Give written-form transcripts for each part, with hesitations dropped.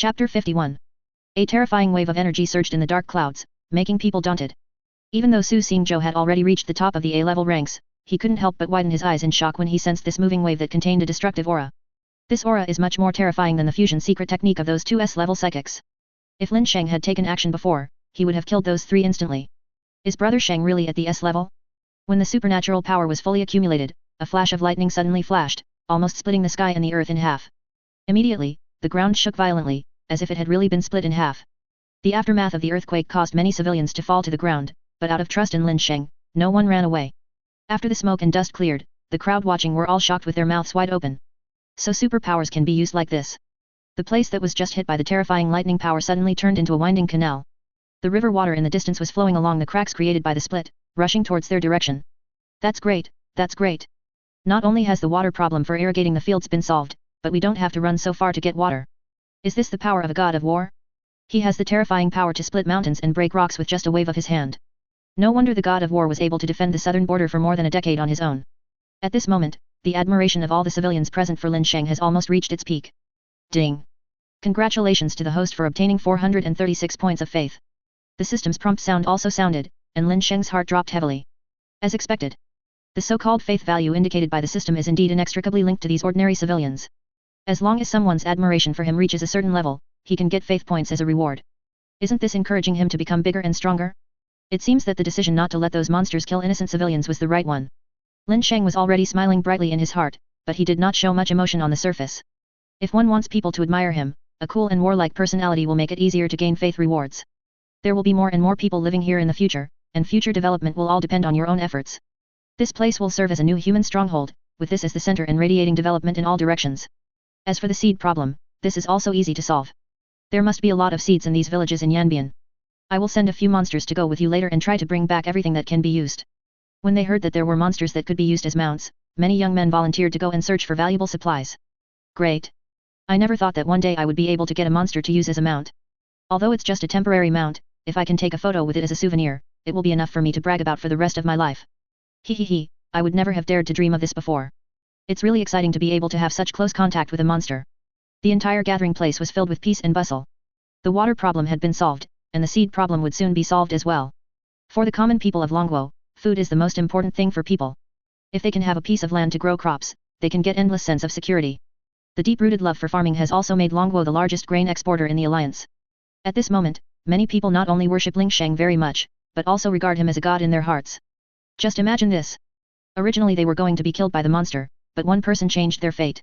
Chapter 51. A terrifying wave of energy surged in the dark clouds, making people daunted. Even though Su Xingzhou had already reached the top of the A-level ranks, he couldn't help but widen his eyes in shock when he sensed this moving wave that contained a destructive aura. This aura is much more terrifying than the fusion secret technique of those two S-level psychics. If Lin Sheng had taken action before, he would have killed those three instantly. Is Brother Sheng really at the S-level? When the supernatural power was fully accumulated, a flash of lightning suddenly flashed, almost splitting the sky and the earth in half. Immediately, the ground shook violently, as if it had really been split in half. The aftermath of the earthquake caused many civilians to fall to the ground, but out of trust in Lin Sheng, no one ran away. After the smoke and dust cleared, the crowd watching were all shocked with their mouths wide open. So superpowers can be used like this. The place that was just hit by the terrifying lightning power suddenly turned into a winding canal. The river water in the distance was flowing along the cracks created by the split, rushing towards their direction. That's great, that's great. Not only has the water problem for irrigating the fields been solved, but we don't have to run so far to get water. Is this the power of a god of war? He has the terrifying power to split mountains and break rocks with just a wave of his hand. No wonder the god of war was able to defend the southern border for more than a decade on his own. At this moment, the admiration of all the civilians present for Lin Sheng has almost reached its peak. Ding! Congratulations to the host for obtaining 436 points of faith. The system's prompt sound also sounded, and Lin Sheng's heart dropped heavily. As expected. The so-called faith value indicated by the system is indeed inextricably linked to these ordinary civilians. As long as someone's admiration for him reaches a certain level, he can get faith points as a reward. Isn't this encouraging him to become bigger and stronger? It seems that the decision not to let those monsters kill innocent civilians was the right one. Lin Sheng was already smiling brightly in his heart, but he did not show much emotion on the surface. If one wants people to admire him, a cool and warlike personality will make it easier to gain faith rewards. There will be more and more people living here in the future, and future development will all depend on your own efforts. This place will serve as a new human stronghold, with this as the center and radiating development in all directions. As for the seed problem, this is also easy to solve. There must be a lot of seeds in these villages in Yanbian. I will send a few monsters to go with you later and try to bring back everything that can be used. When they heard that there were monsters that could be used as mounts, many young men volunteered to go and search for valuable supplies. Great! I never thought that one day I would be able to get a monster to use as a mount. Although it's just a temporary mount, if I can take a photo with it as a souvenir, it will be enough for me to brag about for the rest of my life. Hehehe, I would never have dared to dream of this before. It's really exciting to be able to have such close contact with a monster. The entire gathering place was filled with peace and bustle. The water problem had been solved, and the seed problem would soon be solved as well. For the common people of Longguo, food is the most important thing for people. If they can have a piece of land to grow crops, they can get endless sense of security. The deep-rooted love for farming has also made Longguo the largest grain exporter in the alliance. At this moment, many people not only worship Lin Sheng very much, but also regard him as a god in their hearts. Just imagine this. Originally they were going to be killed by the monster, but one person changed their fate.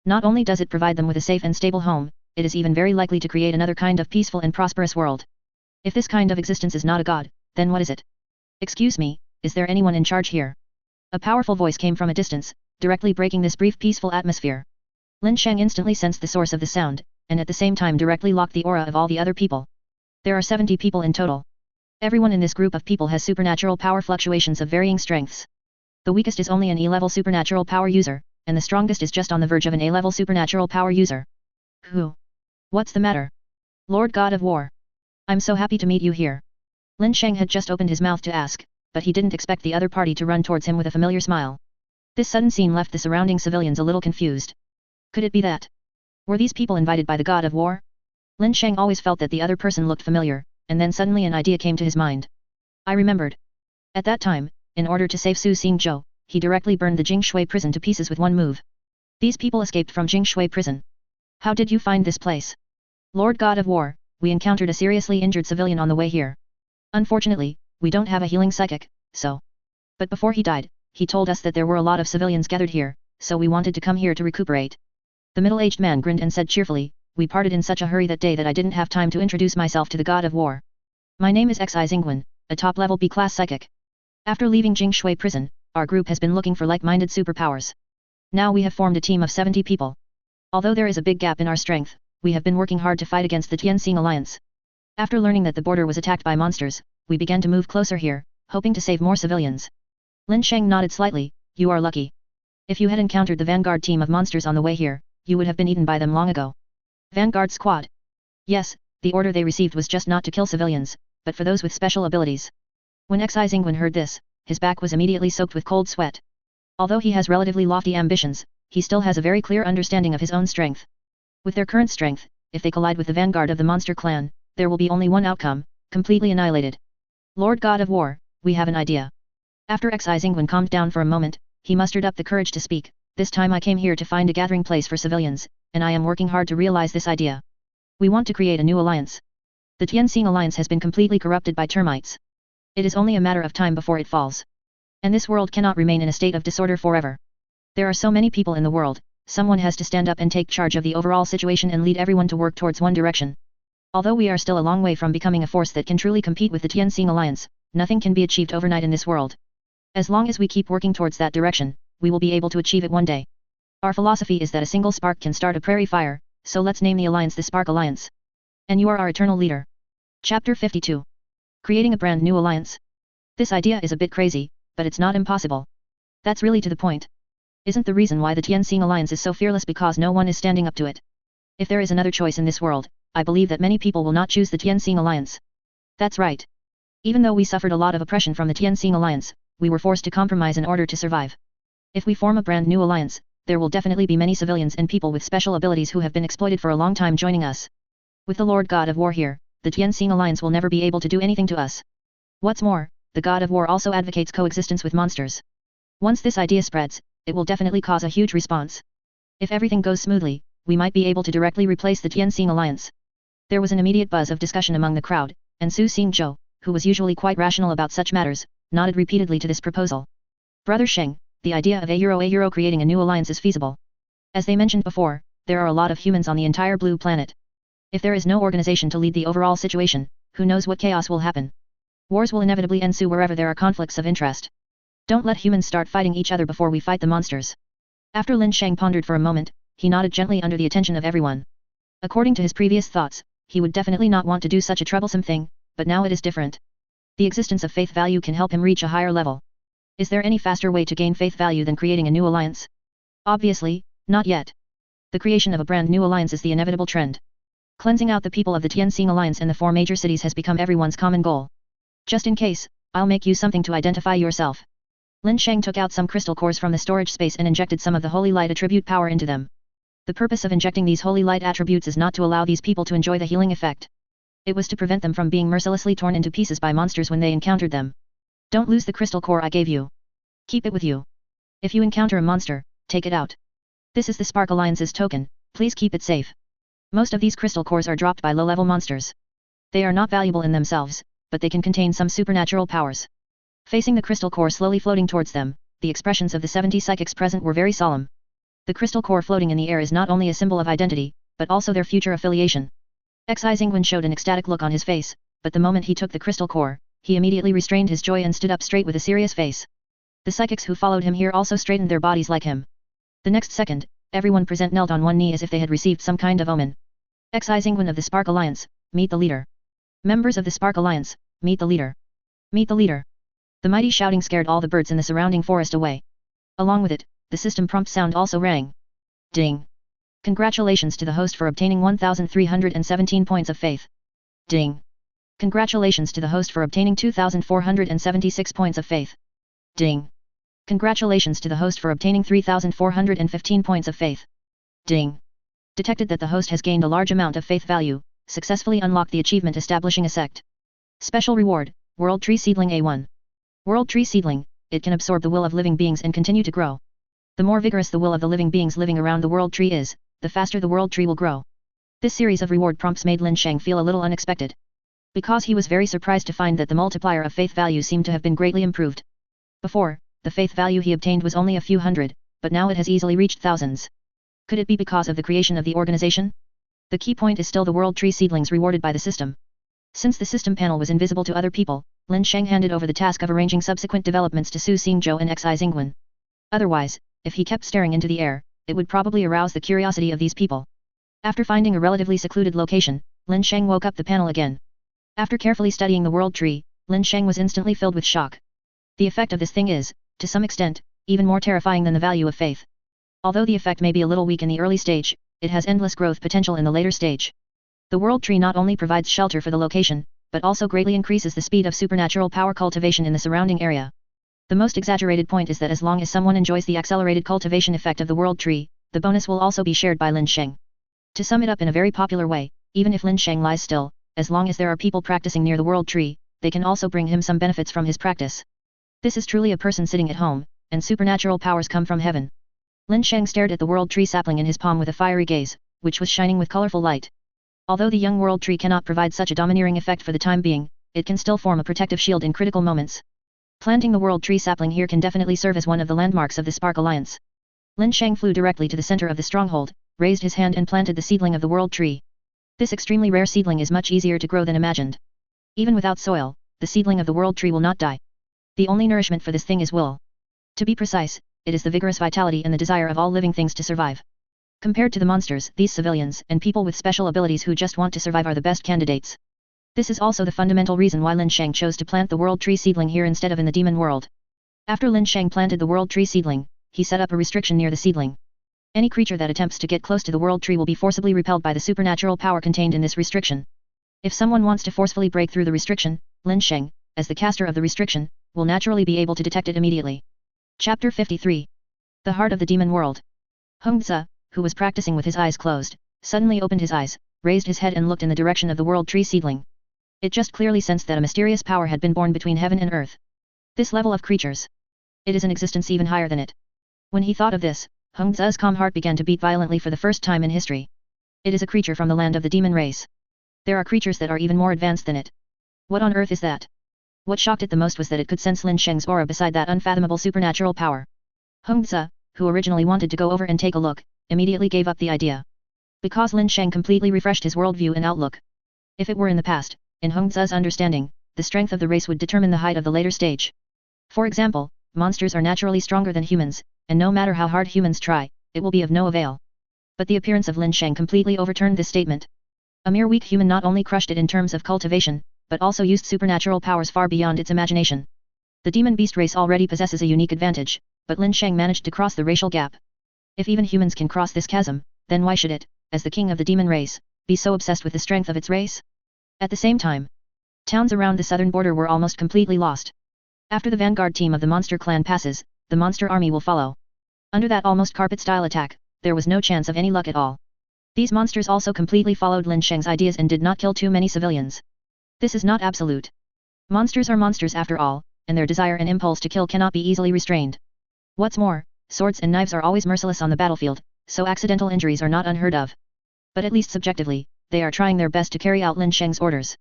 Not only does it provide them with a safe and stable home, it is even very likely to create another kind of peaceful and prosperous world. If this kind of existence is not a god, then what is it? Excuse me, is there anyone in charge here? A powerful voice came from a distance, directly breaking this brief peaceful atmosphere. Lin Sheng instantly sensed the source of the sound, and at the same time directly locked the aura of all the other people. There are 70 people in total. Everyone in this group of people has supernatural power fluctuations of varying strengths. The weakest is only an E-level supernatural power user, and the strongest is just on the verge of an A-level supernatural power user. Who? What's the matter? Lord God of War. I'm so happy to meet you here. Lin Sheng had just opened his mouth to ask, but he didn't expect the other party to run towards him with a familiar smile. This sudden scene left the surrounding civilians a little confused. Could it be that? Were these people invited by the God of War? Lin Sheng always felt that the other person looked familiar, and then suddenly an idea came to his mind. I remembered. At that time, in order to save Su Xingzhou, he directly burned the Jingshui prison to pieces with one move. These people escaped from Jingshui prison. How did you find this place? Lord God of War, we encountered a seriously injured civilian on the way here. Unfortunately, we don't have a healing psychic, so. But before he died, he told us that there were a lot of civilians gathered here, so we wanted to come here to recuperate. The middle-aged man grinned and said cheerfully, we parted in such a hurry that day that I didn't have time to introduce myself to the God of War. My name is Xi Xingwen, a top-level B-class psychic. After leaving Jingshui prison, our group has been looking for like-minded superpowers. Now we have formed a team of 70 people. Although there is a big gap in our strength, we have been working hard to fight against the Tianxing Alliance. After learning that the border was attacked by monsters, we began to move closer here, hoping to save more civilians. Lin Sheng nodded slightly, you are lucky. If you had encountered the vanguard team of monsters on the way here, you would have been eaten by them long ago. Vanguard squad. Yes, the order they received was just not to kill civilians, but for those with special abilities. When Xi Xingwen heard this, his back was immediately soaked with cold sweat. Although he has relatively lofty ambitions, he still has a very clear understanding of his own strength. With their current strength, if they collide with the vanguard of the monster clan, there will be only one outcome, completely annihilated. Lord God of War, we have an idea. After excising when calmed down for a moment, he mustered up the courage to speak. This time I came here to find a gathering place for civilians, and I am working hard to realize this idea. We want to create a new alliance. The Tianxing alliance has been completely corrupted by termites. It is only a matter of time before it falls. And this world cannot remain in a state of disorder forever. There are so many people in the world, someone has to stand up and take charge of the overall situation and lead everyone to work towards one direction. Although we are still a long way from becoming a force that can truly compete with the Tianxing alliance, nothing can be achieved overnight in this world. As long as we keep working towards that direction, we will be able to achieve it one day. Our philosophy is that a single spark can start a prairie fire, so let's name the alliance the Spark Alliance. And you are our eternal leader. Chapter 52. Creating a brand new alliance. This idea is a bit crazy, but it's not impossible. That's really to the point. Isn't the reason why the Tianxing alliance is so fearless because no one is standing up to it? If there is another choice in this world, I believe that many people will not choose the Tianxing alliance. That's right. Even though we suffered a lot of oppression from the Tianxing alliance, we were forced to compromise in order to survive. If we form a brand new alliance, there will definitely be many civilians and people with special abilities who have been exploited for a long time joining us. With the Lord God of War here, the Tianxing alliance will never be able to do anything to us. What's more, the God of War also advocates coexistence with monsters. Once this idea spreads, it will definitely cause a huge response. If everything goes smoothly, we might be able to directly replace the Tianxing alliance. There was an immediate buzz of discussion among the crowd, and Su Xingzhou, who was usually quite rational about such matters, nodded repeatedly to this proposal. Brother Sheng, the idea of a creating a new alliance is feasible. As they mentioned before, there are a lot of humans on the entire blue planet. If there is no organization to lead the overall situation, who knows what chaos will happen? Wars will inevitably ensue wherever there are conflicts of interest. Don't let humans start fighting each other before we fight the monsters. After Lin Sheng pondered for a moment, he nodded gently under the attention of everyone. According to his previous thoughts, he would definitely not want to do such a troublesome thing, but now it is different. The existence of faith value can help him reach a higher level. Is there any faster way to gain faith value than creating a new alliance? Obviously, not yet. The creation of a brand new alliance is the inevitable trend. Cleansing out the people of the Tianxing alliance and the 4 major cities has become everyone's common goal. Just in case, I'll make you something to identify yourself. Lin Sheng took out some crystal cores from the storage space and injected some of the holy light attribute power into them. The purpose of injecting these holy light attributes is not to allow these people to enjoy the healing effect. It was to prevent them from being mercilessly torn into pieces by monsters when they encountered them. Don't lose the crystal core I gave you. Keep it with you. If you encounter a monster, take it out. This is the Spark Alliance's token, please keep it safe. Most of these crystal cores are dropped by low-level monsters. They are not valuable in themselves, but they can contain some supernatural powers. Facing the crystal core slowly floating towards them, the expressions of the 70 psychics present were very solemn. The crystal core floating in the air is not only a symbol of identity, but also their future affiliation. Xingwen showed an ecstatic look on his face, but the moment he took the crystal core, he immediately restrained his joy and stood up straight with a serious face. The psychics who followed him here also straightened their bodies like him. The next second, everyone present knelt on one knee as if they had received some kind of omen. Xingwen of the Spark Alliance, meet the leader. Members of the Spark Alliance, meet the leader. Meet the leader. The mighty shouting scared all the birds in the surrounding forest away. Along with it, the system prompt sound also rang. Ding. Congratulations to the host for obtaining 1,317 points of faith. Ding. Congratulations to the host for obtaining 2,476 points of faith. Ding. Congratulations to the host for obtaining 3,415 points of faith. Ding. Detected that the host has gained a large amount of faith value, successfully unlocked the achievement establishing a sect. Special reward, World Tree Seedling A1. World Tree Seedling, it can absorb the will of living beings and continue to grow. The more vigorous the will of the living beings living around the World Tree is, the faster the World Tree will grow. This series of reward prompts made Lin Sheng feel a little unexpected. Because he was very surprised to find that the multiplier of faith value seemed to have been greatly improved. Before, the faith value he obtained was only a few hundred, but now it has easily reached thousands. Could it be because of the creation of the organization? The key point is still the World Tree Seedlings rewarded by the system. Since the system panel was invisible to other people, Lin Sheng handed over the task of arranging subsequent developments to Su Xingzhou and Xingwen. Otherwise, if he kept staring into the air, it would probably arouse the curiosity of these people. After finding a relatively secluded location, Lin Sheng woke up the panel again. After carefully studying the World Tree, Lin Sheng was instantly filled with shock. The effect of this thing is, to some extent, even more terrifying than the value of faith. Although the effect may be a little weak in the early stage, it has endless growth potential in the later stage. The World Tree not only provides shelter for the location, but also greatly increases the speed of supernatural power cultivation in the surrounding area. The most exaggerated point is that as long as someone enjoys the accelerated cultivation effect of the World Tree, the bonus will also be shared by Lin Sheng. To sum it up in a very popular way, even if Lin Sheng lies still, as long as there are people practicing near the world tree, they can also bring him some benefits from his practice. This is truly a person sitting at home, and supernatural powers come from heaven. Lin Sheng stared at the world tree sapling in his palm with a fiery gaze, which was shining with colorful light. Although the young world tree cannot provide such a domineering effect for the time being, it can still form a protective shield in critical moments. Planting the world tree sapling here can definitely serve as one of the landmarks of the Spark Alliance. Lin Sheng flew directly to the center of the stronghold, raised his hand and planted the seedling of the world tree. This extremely rare seedling is much easier to grow than imagined. Even without soil, the seedling of the world tree will not die. The only nourishment for this thing is will. To be precise, it is the vigorous vitality and the desire of all living things to survive. Compared to the monsters, these civilians and people with special abilities who just want to survive are the best candidates. This is also the fundamental reason why Lin Sheng chose to plant the world tree seedling here instead of in the demon world. After Lin Sheng planted the world tree seedling, he set up a restriction near the seedling. Any creature that attempts to get close to the world tree will be forcibly repelled by the supernatural power contained in this restriction. If someone wants to forcefully break through the restriction, Lin Sheng, as the caster of the restriction, will naturally be able to detect it immediately. Chapter 53. The Heart of the Demon World. Hongzi, who was practicing with his eyes closed, suddenly opened his eyes, raised his head and looked in the direction of the world tree seedling. It just clearly sensed that a mysterious power had been born between heaven and earth. This level of creatures. It is an existence even higher than it. When he thought of this, Hongzi's calm heart began to beat violently for the first time in history. It is a creature from the land of the demon race. There are creatures that are even more advanced than it. What on earth is that? What shocked it the most was that it could sense Lin Sheng's aura beside that unfathomable supernatural power. Hongzi, who originally wanted to go over and take a look, immediately gave up the idea. Because Lin Sheng completely refreshed his worldview and outlook. If it were in the past, in Hongzi's understanding, the strength of the race would determine the height of the later stage. For example, monsters are naturally stronger than humans, and no matter how hard humans try, it will be of no avail. But the appearance of Lin Sheng completely overturned this statement. A mere weak human not only crushed it in terms of cultivation, but also used supernatural powers far beyond its imagination. The demon beast race already possesses a unique advantage, but Lin Sheng managed to cross the racial gap. If even humans can cross this chasm, then why should it, as the king of the demon race, be so obsessed with the strength of its race? At the same time, towns around the southern border were almost completely lost. After the vanguard team of the monster clan passes, the monster army will follow. Under that almost carpet-style attack, there was no chance of any luck at all. These monsters also completely followed Lin Sheng's ideas and did not kill too many civilians. This is not absolute. Monsters are monsters after all, and their desire and impulse to kill cannot be easily restrained. What's more, swords and knives are always merciless on the battlefield, so accidental injuries are not unheard of. But at least subjectively, they are trying their best to carry out Lin Sheng's orders.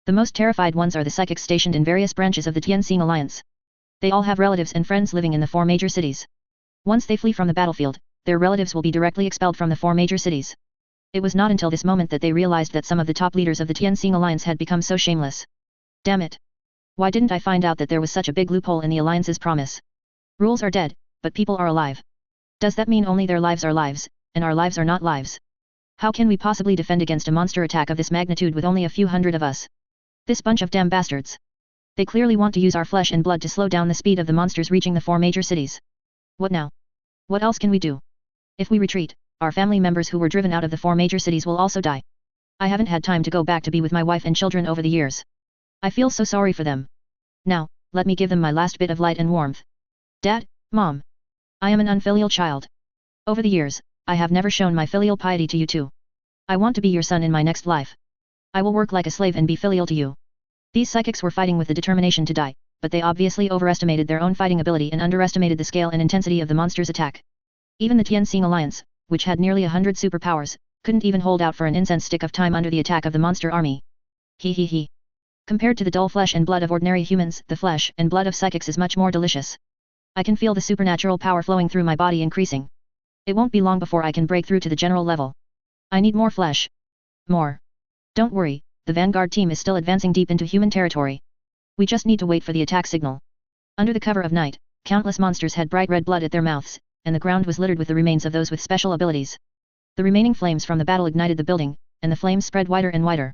The most terrified ones are the psychics stationed in various branches of the Tianxing Alliance. They all have relatives and friends living in the 4 major cities. Once they flee from the battlefield, their relatives will be directly expelled from the 4 major cities. It was not until this moment that they realized that some of the top leaders of the Tianxing Alliance had become so shameless. Damn it! Why didn't I find out that there was such a big loophole in the Alliance's promise? Rules are dead, but people are alive. Does that mean only their lives are lives, and our lives are not lives? How can we possibly defend against a monster attack of this magnitude with only a few hundred of us? This bunch of damn bastards. They clearly want to use our flesh and blood to slow down the speed of the monsters reaching the 4 major cities. What now? What else can we do? If we retreat, our family members who were driven out of the 4 major cities will also die. I haven't had time to go back to be with my wife and children over the years. I feel so sorry for them. Now, let me give them my last bit of light and warmth. Dad, Mom. I am an unfilial child. Over the years, I have never shown my filial piety to you two. I want to be your son in my next life. I will work like a slave and be filial to you. These psychics were fighting with the determination to die, but they obviously overestimated their own fighting ability and underestimated the scale and intensity of the monster's attack. Even the Tianxing Alliance, which had nearly 100 superpowers, couldn't even hold out for an incense stick of time under the attack of the monster army. Hehehe. Compared to the dull flesh and blood of ordinary humans, the flesh and blood of psychics is much more delicious. I can feel the supernatural power flowing through my body increasing. It won't be long before I can break through to the general level. I need more flesh. More. Don't worry, the vanguard team is still advancing deep into human territory. We just need to wait for the attack signal. Under the cover of night, countless monsters had bright red blood at their mouths, and the ground was littered with the remains of those with special abilities. The remaining flames from the battle ignited the building, and the flames spread wider and wider.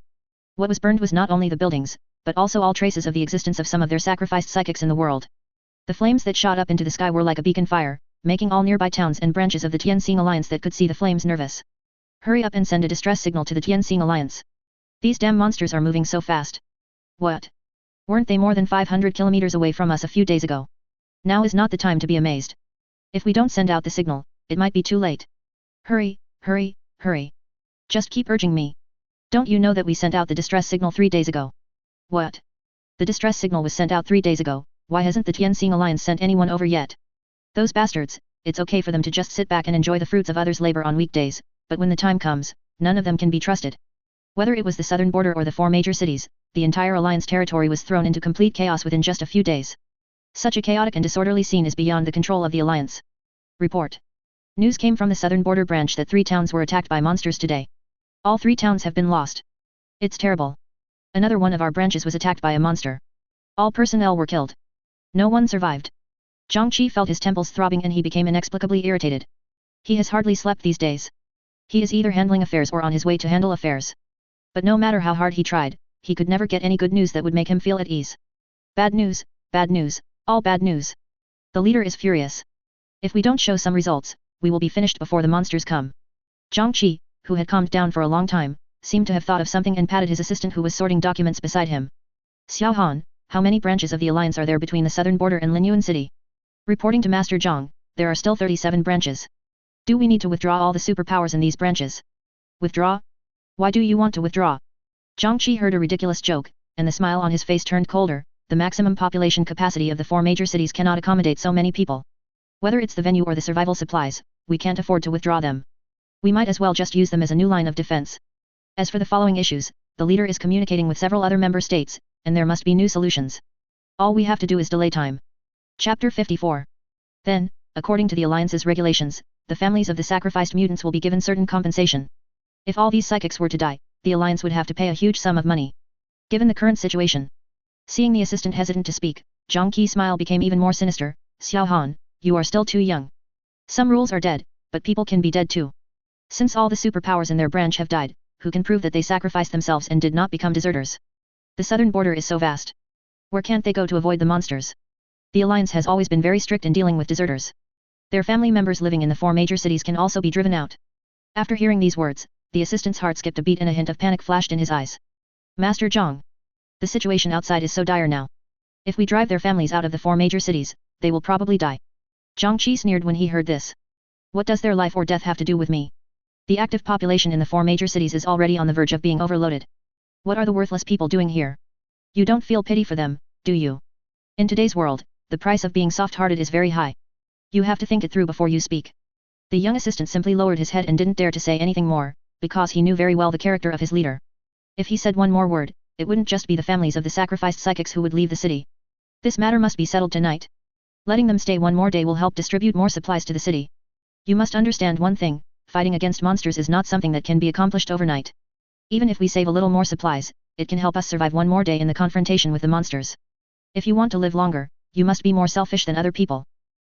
What was burned was not only the buildings, but also all traces of the existence of some of their sacrificed psychics in the world. The flames that shot up into the sky were like a beacon fire, making all nearby towns and branches of the Tianxing Alliance that could see the flames nervous. Hurry up and send a distress signal to the Tianxing Alliance. These damn monsters are moving so fast. What? Weren't they more than 500 kilometers away from us a few days ago? Now is not the time to be amazed. If we don't send out the signal, it might be too late. Hurry, hurry, hurry. Just keep urging me. Don't you know that we sent out the distress signal 3 days ago? What? The distress signal was sent out 3 days ago, why hasn't the Tianxing Alliance sent anyone over yet? Those bastards, it's okay for them to just sit back and enjoy the fruits of others' labor on weekdays, but when the time comes, none of them can be trusted. Whether it was the southern border or the 4 major cities, the entire alliance territory was thrown into complete chaos within just a few days. Such a chaotic and disorderly scene is beyond the control of the alliance. Report. News came from the southern border branch that 3 towns were attacked by monsters today. All 3 towns have been lost. It's terrible. Another one of our branches was attacked by a monster. All personnel were killed. No one survived. Zhang Qi felt his temples throbbing and he became inexplicably irritated. He has hardly slept these days. He is either handling affairs or on his way to handle affairs. But no matter how hard he tried, he could never get any good news that would make him feel at ease. Bad news, all bad news. The leader is furious. If we don't show some results, we will be finished before the monsters come. Zhang Qi, who had calmed down for a long time, seemed to have thought of something and patted his assistant who was sorting documents beside him. Xiao Han, how many branches of the alliance are there between the southern border and Linyuan City? Reporting to Master Zhang, there are still 37 branches. Do we need to withdraw all the superpowers in these branches? Withdraw? Why do you want to withdraw? Zhang Qi heard a ridiculous joke, and the smile on his face turned colder. The maximum population capacity of the 4 major cities cannot accommodate so many people. Whether it's the venue or the survival supplies, we can't afford to withdraw them. We might as well just use them as a new line of defense. As for the following issues, the leader is communicating with several other member states, and there must be new solutions. All we have to do is delay time. Chapter 54. Then, according to the Alliance's regulations, the families of the sacrificed mutants will be given certain compensation. If all these psychics were to die, the Alliance would have to pay a huge sum of money. Given the current situation. Seeing the assistant hesitant to speak, Zhang Qi's smile became even more sinister. Xiao Han, you are still too young. Some rules are dead, but people can be dead too. Since all the superpowers in their branch have died, who can prove that they sacrificed themselves and did not become deserters? The southern border is so vast. Where can't they go to avoid the monsters? The Alliance has always been very strict in dealing with deserters. Their family members living in the 4 major cities can also be driven out. After hearing these words, the assistant's heart skipped a beat and a hint of panic flashed in his eyes. Master Zhang. The situation outside is so dire now. If we drive their families out of the 4 major cities, they will probably die. Zhang Qi sneered when he heard this. What does their life or death have to do with me? The active population in the 4 major cities is already on the verge of being overloaded. What are the worthless people doing here? You don't feel pity for them, do you? In today's world, the price of being soft-hearted is very high. You have to think it through before you speak. The young assistant simply lowered his head and didn't dare to say anything more, because he knew very well the character of his leader. If he said one more word, it wouldn't just be the families of the sacrificed psychics who would leave the city. This matter must be settled tonight. Letting them stay one more day will help distribute more supplies to the city. You must understand one thing, fighting against monsters is not something that can be accomplished overnight. Even if we save a little more supplies, it can help us survive one more day in the confrontation with the monsters. If you want to live longer, you must be more selfish than other people.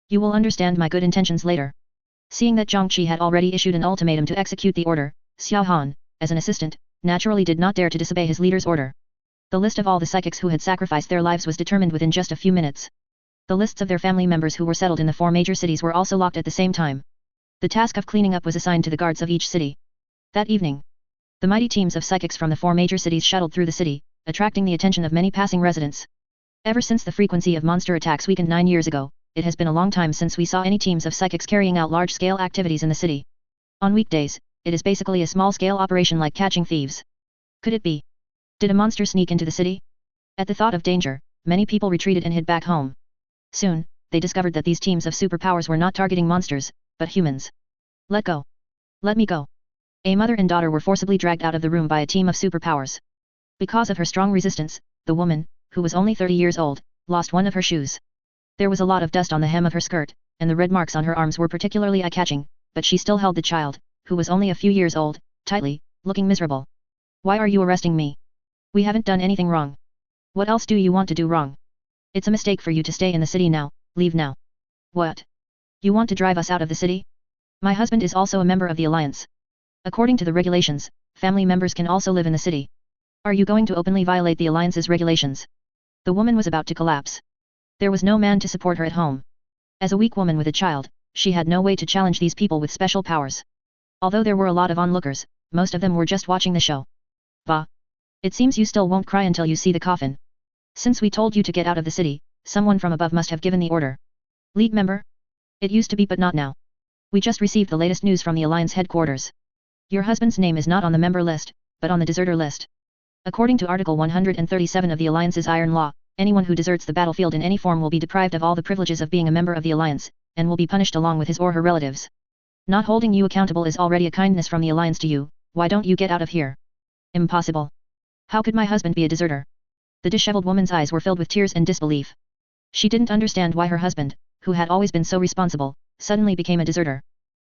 You will understand my good intentions later. Seeing that Zhang Qi had already issued an ultimatum to execute the order, Xiao Han, as an assistant, naturally did not dare to disobey his leader's order. The list of all the psychics who had sacrificed their lives was determined within just a few minutes. The lists of their family members who were settled in the 4 major cities were also locked at the same time. The task of cleaning up was assigned to the guards of each city. That evening, the mighty teams of psychics from the 4 major cities shuttled through the city, attracting the attention of many passing residents. Ever since the frequency of monster attacks weakened 9 years ago, it has been a long time since we saw any teams of psychics carrying out large-scale activities in the city. On weekdays, it is basically a small-scale operation like catching thieves. Could it be? Did a monster sneak into the city? At the thought of danger, many people retreated and hid back home. Soon, they discovered that these teams of superpowers were not targeting monsters, but humans. Let go. Let me go. A mother and daughter were forcibly dragged out of the room by a team of superpowers. Because of her strong resistance, the woman, who was only 30 years old, lost one of her shoes. There was a lot of dust on the hem of her skirt, and the red marks on her arms were particularly eye-catching, but she still held the child, who was only a few years old, tightly, looking miserable. Why are you arresting me? We haven't done anything wrong. What else do you want to do wrong? It's a mistake for you to stay in the city now, leave now. What? You want to drive us out of the city? My husband is also a member of the Alliance. According to the regulations, family members can also live in the city. Are you going to openly violate the Alliance's regulations? The woman was about to collapse. There was no man to support her at home. As a weak woman with a child, she had no way to challenge these people with special powers. Although there were a lot of onlookers, most of them were just watching the show. Bah! It seems you still won't cry until you see the coffin. Since we told you to get out of the city, someone from above must have given the order. League member? It used to be but not now. We just received the latest news from the Alliance headquarters. Your husband's name is not on the member list, but on the deserter list. According to Article 137 of the Alliance's Iron Law, anyone who deserts the battlefield in any form will be deprived of all the privileges of being a member of the Alliance, and will be punished along with his or her relatives. Not holding you accountable is already a kindness from the Alliance to you, why don't you get out of here? Impossible. How could my husband be a deserter? The disheveled woman's eyes were filled with tears and disbelief. She didn't understand why her husband, who had always been so responsible, suddenly became a deserter.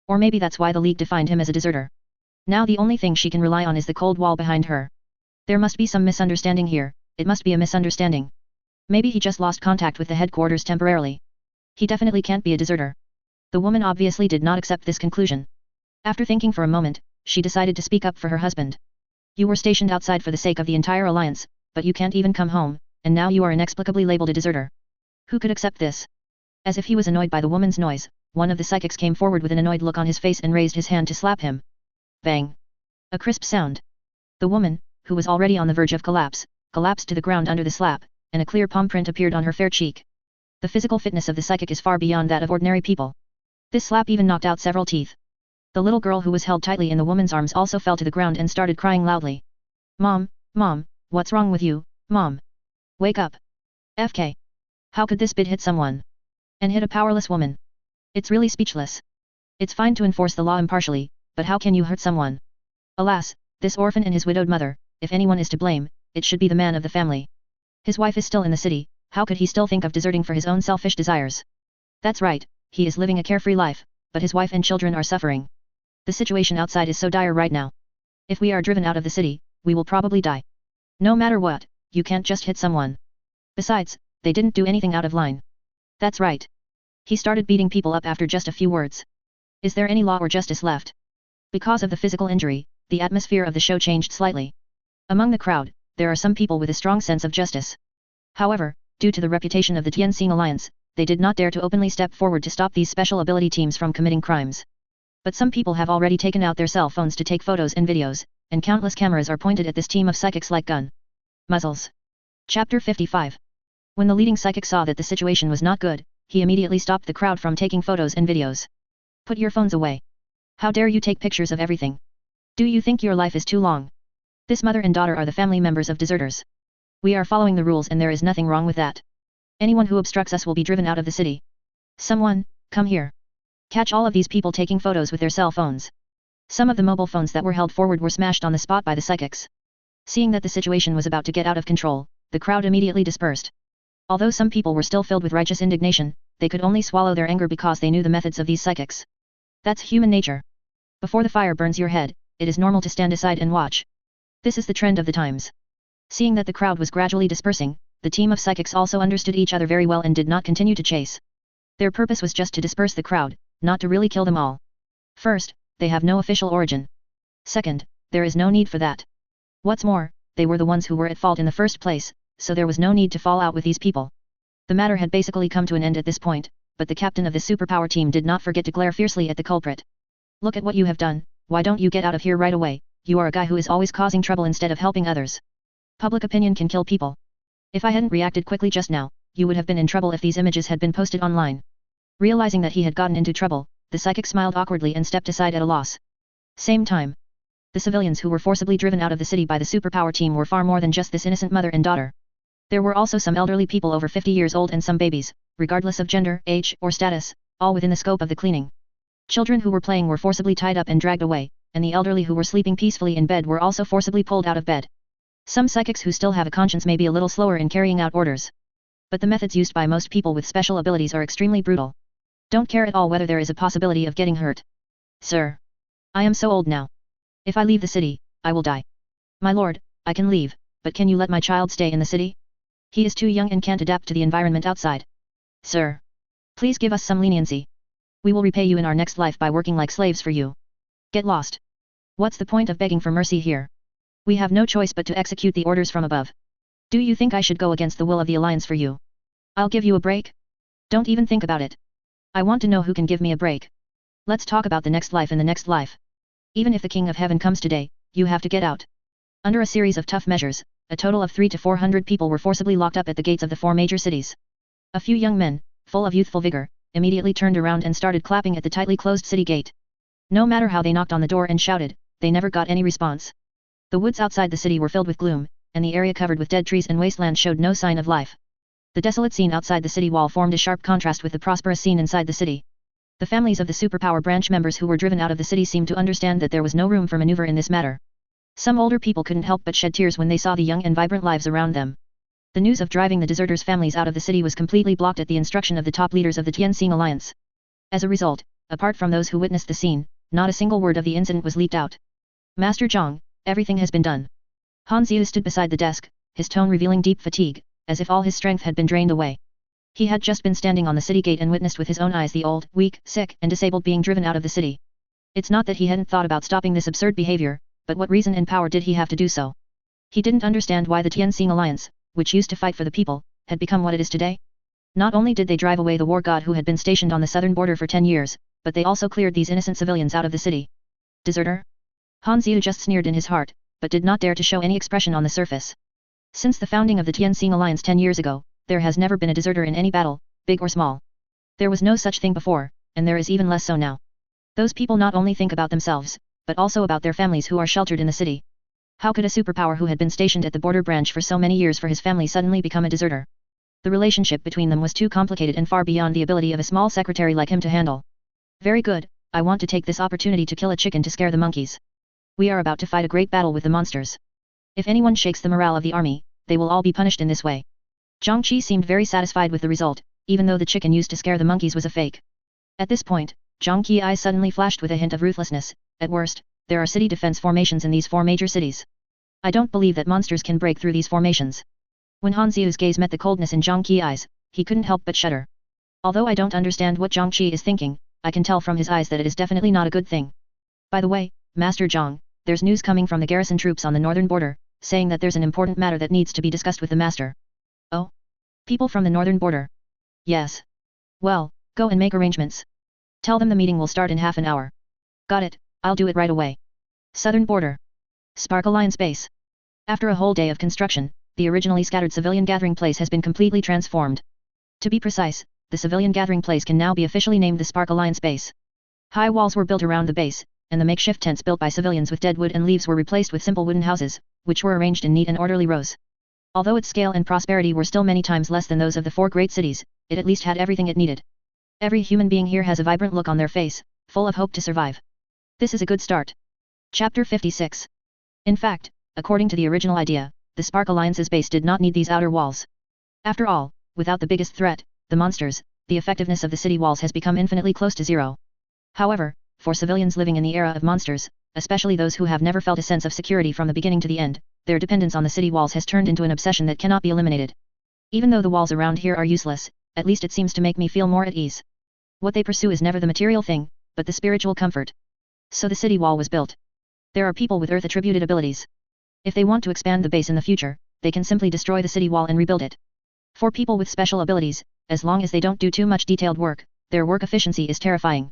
Or maybe that's why the League defined him as a deserter. Now the only thing she can rely on is the cold wall behind her. There must be some misunderstanding here, it must be a misunderstanding. Maybe he just lost contact with the headquarters temporarily. He definitely can't be a deserter. The woman obviously did not accept this conclusion. After thinking for a moment, she decided to speak up for her husband. You were stationed outside for the sake of the entire Alliance, but you can't even come home, and now you are inexplicably labeled a deserter. Who could accept this? As if he was annoyed by the woman's noise, one of the psychics came forward with an annoyed look on his face and raised his hand to slap him. Bang! A crisp sound. The woman, who was already on the verge of collapse, collapsed to the ground under the slap, and a clear palm print appeared on her fair cheek. The physical fitness of the psychic is far beyond that of ordinary people. This slap even knocked out several teeth. The little girl who was held tightly in the woman's arms also fell to the ground and started crying loudly. Mom, Mom, what's wrong with you, Mom? Wake up. FK. How could this bid hit someone? And hit a powerless woman? It's really speechless. It's fine to enforce the law impartially, but how can you hurt someone? Alas, this orphan and his widowed mother, if anyone is to blame, it should be the man of the family. His wife is still in the city, how could he still think of deserting for his own selfish desires? That's right, he is living a carefree life, but his wife and children are suffering. The situation outside is so dire right now. If we are driven out of the city, we will probably die. No matter what, you can't just hit someone. Besides, they didn't do anything out of line. That's right. He started beating people up after just a few words. Is there any law or justice left? Because of the physical injury, the atmosphere of the show changed slightly. Among the crowd, there are some people with a strong sense of justice. However, due to the reputation of the Tianxing Alliance, they did not dare to openly step forward to stop these special ability teams from committing crimes. But some people have already taken out their cell phones to take photos and videos, and countless cameras are pointed at this team of psychics like gun muzzles. Chapter 55. When the leading psychic saw that the situation was not good, he immediately stopped the crowd from taking photos and videos. Put your phones away. How dare you take pictures of everything? Do you think your life is too long? This mother and daughter are the family members of deserters. We are following the rules and there is nothing wrong with that. Anyone who obstructs us will be driven out of the city. Someone, come here. Catch all of these people taking photos with their cell phones. Some of the mobile phones that were held forward were smashed on the spot by the psychics. Seeing that the situation was about to get out of control, the crowd immediately dispersed. Although some people were still filled with righteous indignation, they could only swallow their anger because they knew the methods of these psychics. That's human nature. Before the fire burns your head, it is normal to stand aside and watch. This is the trend of the times. Seeing that the crowd was gradually dispersing, the team of psychics also understood each other very well and did not continue to chase. Their purpose was just to disperse the crowd, not to really kill them all. First, they have no official origin. Second, there is no need for that. What's more, they were the ones who were at fault in the first place, so there was no need to fall out with these people. The matter had basically come to an end at this point, but the captain of the superpower team did not forget to glare fiercely at the culprit. Look at what you have done, why don't you get out of here right away? You are a guy who is always causing trouble instead of helping others. Public opinion can kill people. If I hadn't reacted quickly just now, you would have been in trouble if these images had been posted online. Realizing that he had gotten into trouble, the psychic smiled awkwardly and stepped aside at a loss. Same time. The civilians who were forcibly driven out of the city by the superpower team were far more than just this innocent mother and daughter. There were also some elderly people over 50 years old and some babies, regardless of gender, age, or status, all within the scope of the cleaning. Children who were playing were forcibly tied up and dragged away, and the elderly who were sleeping peacefully in bed were also forcibly pulled out of bed. Some psychics who still have a conscience may be a little slower in carrying out orders. But the methods used by most people with special abilities are extremely brutal. Don't care at all whether there is a possibility of getting hurt. Sir. I am so old now. If I leave the city, I will die. My lord, I can leave, but can you let my child stay in the city? He is too young and can't adapt to the environment outside. Sir. Please give us some leniency. We will repay you in our next life by working like slaves for you. Get lost. What's the point of begging for mercy here? We have no choice but to execute the orders from above. Do you think I should go against the will of the Alliance for you? I'll give you a break? Don't even think about it. I want to know who can give me a break. Let's talk about the next life and the next life. Even if the King of Heaven comes today, you have to get out. Under a series of tough measures, a total of 300 to 400 people were forcibly locked up at the gates of the 4 major cities. A few young men, full of youthful vigor, immediately turned around and started clapping at the tightly closed city gate. No matter how they knocked on the door and shouted, they never got any response. The woods outside the city were filled with gloom, and the area covered with dead trees and wasteland showed no sign of life. The desolate scene outside the city wall formed a sharp contrast with the prosperous scene inside the city. The families of the superpower branch members who were driven out of the city seemed to understand that there was no room for maneuver in this matter. Some older people couldn't help but shed tears when they saw the young and vibrant lives around them. The news of driving the deserters' families out of the city was completely blocked at the instruction of the top leaders of the Tianxing Alliance. As a result, apart from those who witnessed the scene, not a single word of the incident was leaked out. Master Zhang, everything has been done. Han Ziyu stood beside the desk, his tone revealing deep fatigue, as if all his strength had been drained away. He had just been standing on the city gate and witnessed with his own eyes the old, weak, sick, and disabled being driven out of the city. It's not that he hadn't thought about stopping this absurd behavior, but what reason and power did he have to do so? He didn't understand why the Tianxing Alliance, which used to fight for the people, had become what it is today. Not only did they drive away the war god who had been stationed on the southern border for 10 years, but they also cleared these innocent civilians out of the city. Deserter? Han Ziyu just sneered in his heart, but did not dare to show any expression on the surface. Since the founding of the Tianxing Alliance 10 years ago, there has never been a deserter in any battle, big or small. There was no such thing before, and there is even less so now. Those people not only think about themselves, but also about their families who are sheltered in the city. How could a superpower who had been stationed at the border branch for so many years for his family suddenly become a deserter? The relationship between them was too complicated and far beyond the ability of a small secretary like him to handle. Very good, I want to take this opportunity to kill a chicken to scare the monkeys. We are about to fight a great battle with the monsters. If anyone shakes the morale of the army, they will all be punished in this way. Zhang Qi seemed very satisfied with the result, even though the chicken used to scare the monkeys was a fake. At this point, Zhang Qi's eyes suddenly flashed with a hint of ruthlessness. At worst, there are city defense formations in these 4 major cities. I don't believe that monsters can break through these formations. When Han Ziyu's gaze met the coldness in Zhang Qi's eyes, he couldn't help but shudder. Although I don't understand what Zhang Qi is thinking, I can tell from his eyes that it is definitely not a good thing. By the way, Master Zhang, there's news coming from the garrison troops on the northern border, saying that there's an important matter that needs to be discussed with the master. Oh? People from the northern border? Yes. Well, go and make arrangements. Tell them the meeting will start in half an hour. Got it, I'll do it right away. Southern border. Sparkle Line Space. After a whole day of construction, the originally scattered civilian gathering place has been completely transformed. To be precise, the civilian gathering place can now be officially named the Sparkle Line Space. High walls were built around the base, and the makeshift tents built by civilians with dead wood and leaves were replaced with simple wooden houses, which were arranged in neat and orderly rows. Although its scale and prosperity were still many times less than those of the 4 great cities, it at least had everything it needed. Every human being here has a vibrant look on their face, full of hope to survive. This is a good start. Chapter 56. In fact, according to the original idea, the Spark Alliance's base did not need these outer walls. After all, without the biggest threat, the monsters, the effectiveness of the city walls has become infinitely close to zero. However, for civilians living in the era of monsters, especially those who have never felt a sense of security from the beginning to the end, their dependence on the city walls has turned into an obsession that cannot be eliminated. Even though the walls around here are useless, at least it seems to make me feel more at ease. What they pursue is never the material thing, but the spiritual comfort. So the city wall was built. There are people with Earth-attributed abilities. If they want to expand the base in the future, they can simply destroy the city wall and rebuild it. For people with special abilities, as long as they don't do too much detailed work, their work efficiency is terrifying.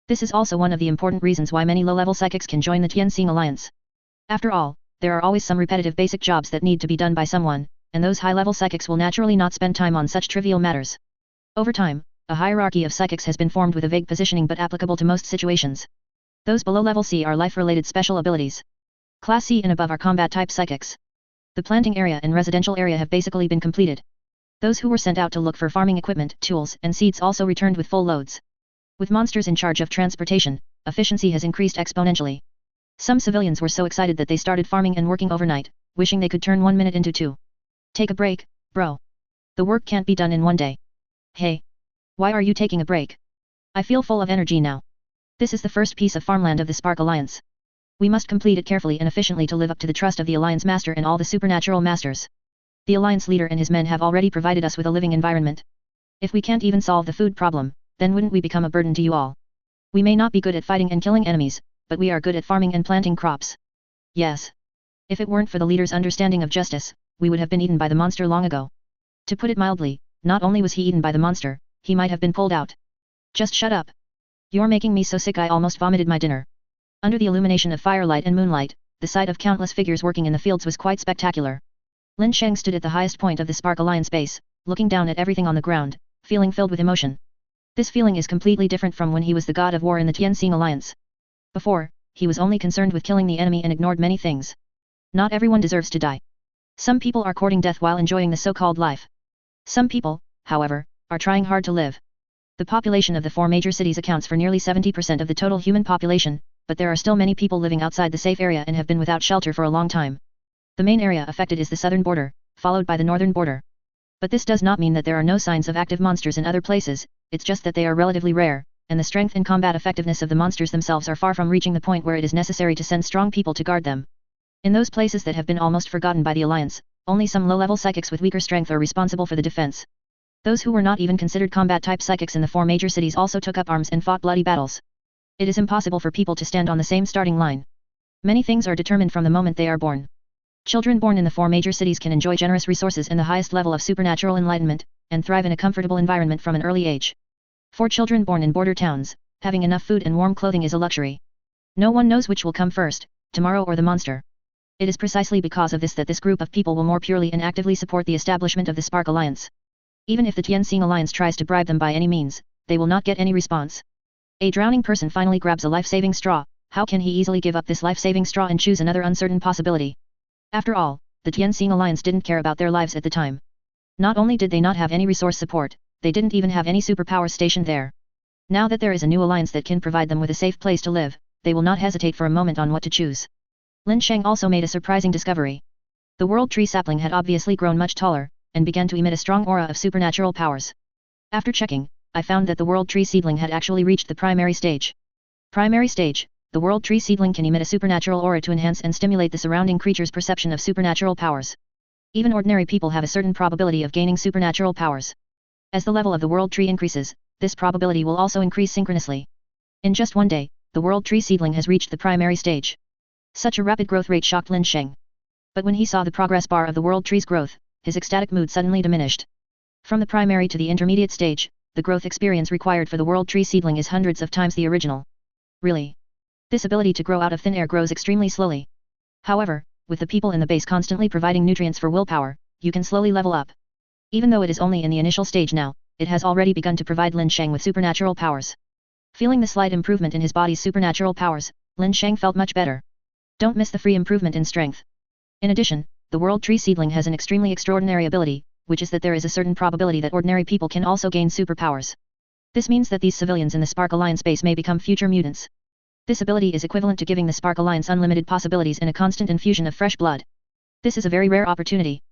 This is also one of the important reasons why many low-level psychics can join the Tianxing Alliance. After all, there are always some repetitive basic jobs that need to be done by someone, and those high-level psychics will naturally not spend time on such trivial matters. Over time, a hierarchy of psychics has been formed with a vague positioning but applicable to most situations. Those below level C are life-related special abilities. Class C and above are combat-type psychics. The planting area and residential area have basically been completed. Those who were sent out to look for farming equipment, tools, and seeds also returned with full loads. With monsters in charge of transportation, efficiency has increased exponentially. Some civilians were so excited that they started farming and working overnight, wishing they could turn 1 minute into 2. Take a break, bro. The work can't be done in 1 day. Hey. Why are you taking a break? I feel full of energy now. This is the first piece of farmland of the Spark Alliance. We must complete it carefully and efficiently to live up to the trust of the Alliance Master and all the supernatural masters. The Alliance leader and his men have already provided us with a living environment. If we can't even solve the food problem, then wouldn't we become a burden to you all? We may not be good at fighting and killing enemies, but we are good at farming and planting crops. Yes. If it weren't for the leader's understanding of justice, we would have been eaten by the monster long ago. To put it mildly, not only was he eaten by the monster, he might have been pulled out. Just shut up. You're making me so sick I almost vomited my dinner. Under the illumination of firelight and moonlight, the sight of countless figures working in the fields was quite spectacular. Lin Sheng stood at the highest point of the Spark Alliance base, looking down at everything on the ground, feeling filled with emotion. This feeling is completely different from when he was the god of war in the Tianxing Alliance. Before, he was only concerned with killing the enemy and ignored many things. Not everyone deserves to die. Some people are courting death while enjoying the so-called life. Some people, however, are trying hard to live. The population of the 4 major cities accounts for nearly 70% of the total human population, but there are still many people living outside the safe area and have been without shelter for a long time. The main area affected is the southern border, followed by the northern border. But this does not mean that there are no signs of active monsters in other places, it's just that they are relatively rare, and the strength and combat effectiveness of the monsters themselves are far from reaching the point where it is necessary to send strong people to guard them. In those places that have been almost forgotten by the Alliance, only some low-level psychics with weaker strength are responsible for the defense. Those who were not even considered combat-type psychics in the 4 major cities also took up arms and fought bloody battles. It is impossible for people to stand on the same starting line. Many things are determined from the moment they are born. Children born in the 4 major cities can enjoy generous resources and the highest level of supernatural enlightenment, and thrive in a comfortable environment from an early age. For children born in border towns, having enough food and warm clothing is a luxury. No one knows which will come first, tomorrow or the monster. It is precisely because of this that this group of people will more purely and actively support the establishment of the Spark Alliance. Even if the Tianxing Alliance tries to bribe them by any means, they will not get any response. A drowning person finally grabs a life-saving straw. How can he easily give up this life-saving straw and choose another uncertain possibility? After all, the Tianxing Alliance didn't care about their lives at the time. Not only did they not have any resource support, they didn't even have any superpowers stationed there. Now that there is a new alliance that can provide them with a safe place to live, they will not hesitate for a moment on what to choose. Lin Sheng also made a surprising discovery. The world tree sapling had obviously grown much taller, and began to emit a strong aura of supernatural powers. After checking, I found that the world tree seedling had actually reached the primary stage. Primary stage, the world tree seedling can emit a supernatural aura to enhance and stimulate the surrounding creature's perception of supernatural powers. Even ordinary people have a certain probability of gaining supernatural powers. As the level of the world tree increases, this probability will also increase synchronously. In just one day, the world tree seedling has reached the primary stage. Such a rapid growth rate shocked Lin Sheng. But when he saw the progress bar of the world tree's growth, his ecstatic mood suddenly diminished. From the primary to the intermediate stage, the growth experience required for the world tree seedling is hundreds of times the original. Really? This ability to grow out of thin air grows extremely slowly. However, with the people in the base constantly providing nutrients for willpower, you can slowly level up. Even though it is only in the initial stage now, it has already begun to provide Lin Sheng with supernatural powers. Feeling the slight improvement in his body's supernatural powers, Lin Sheng felt much better. Don't miss the free improvement in strength. In addition, the world tree seedling has an extremely extraordinary ability, which is that there is a certain probability that ordinary people can also gain superpowers. This means that these civilians in the Spark Alliance base may become future mutants. This ability is equivalent to giving the Spark Alliance unlimited possibilities and a constant infusion of fresh blood. This is a very rare opportunity.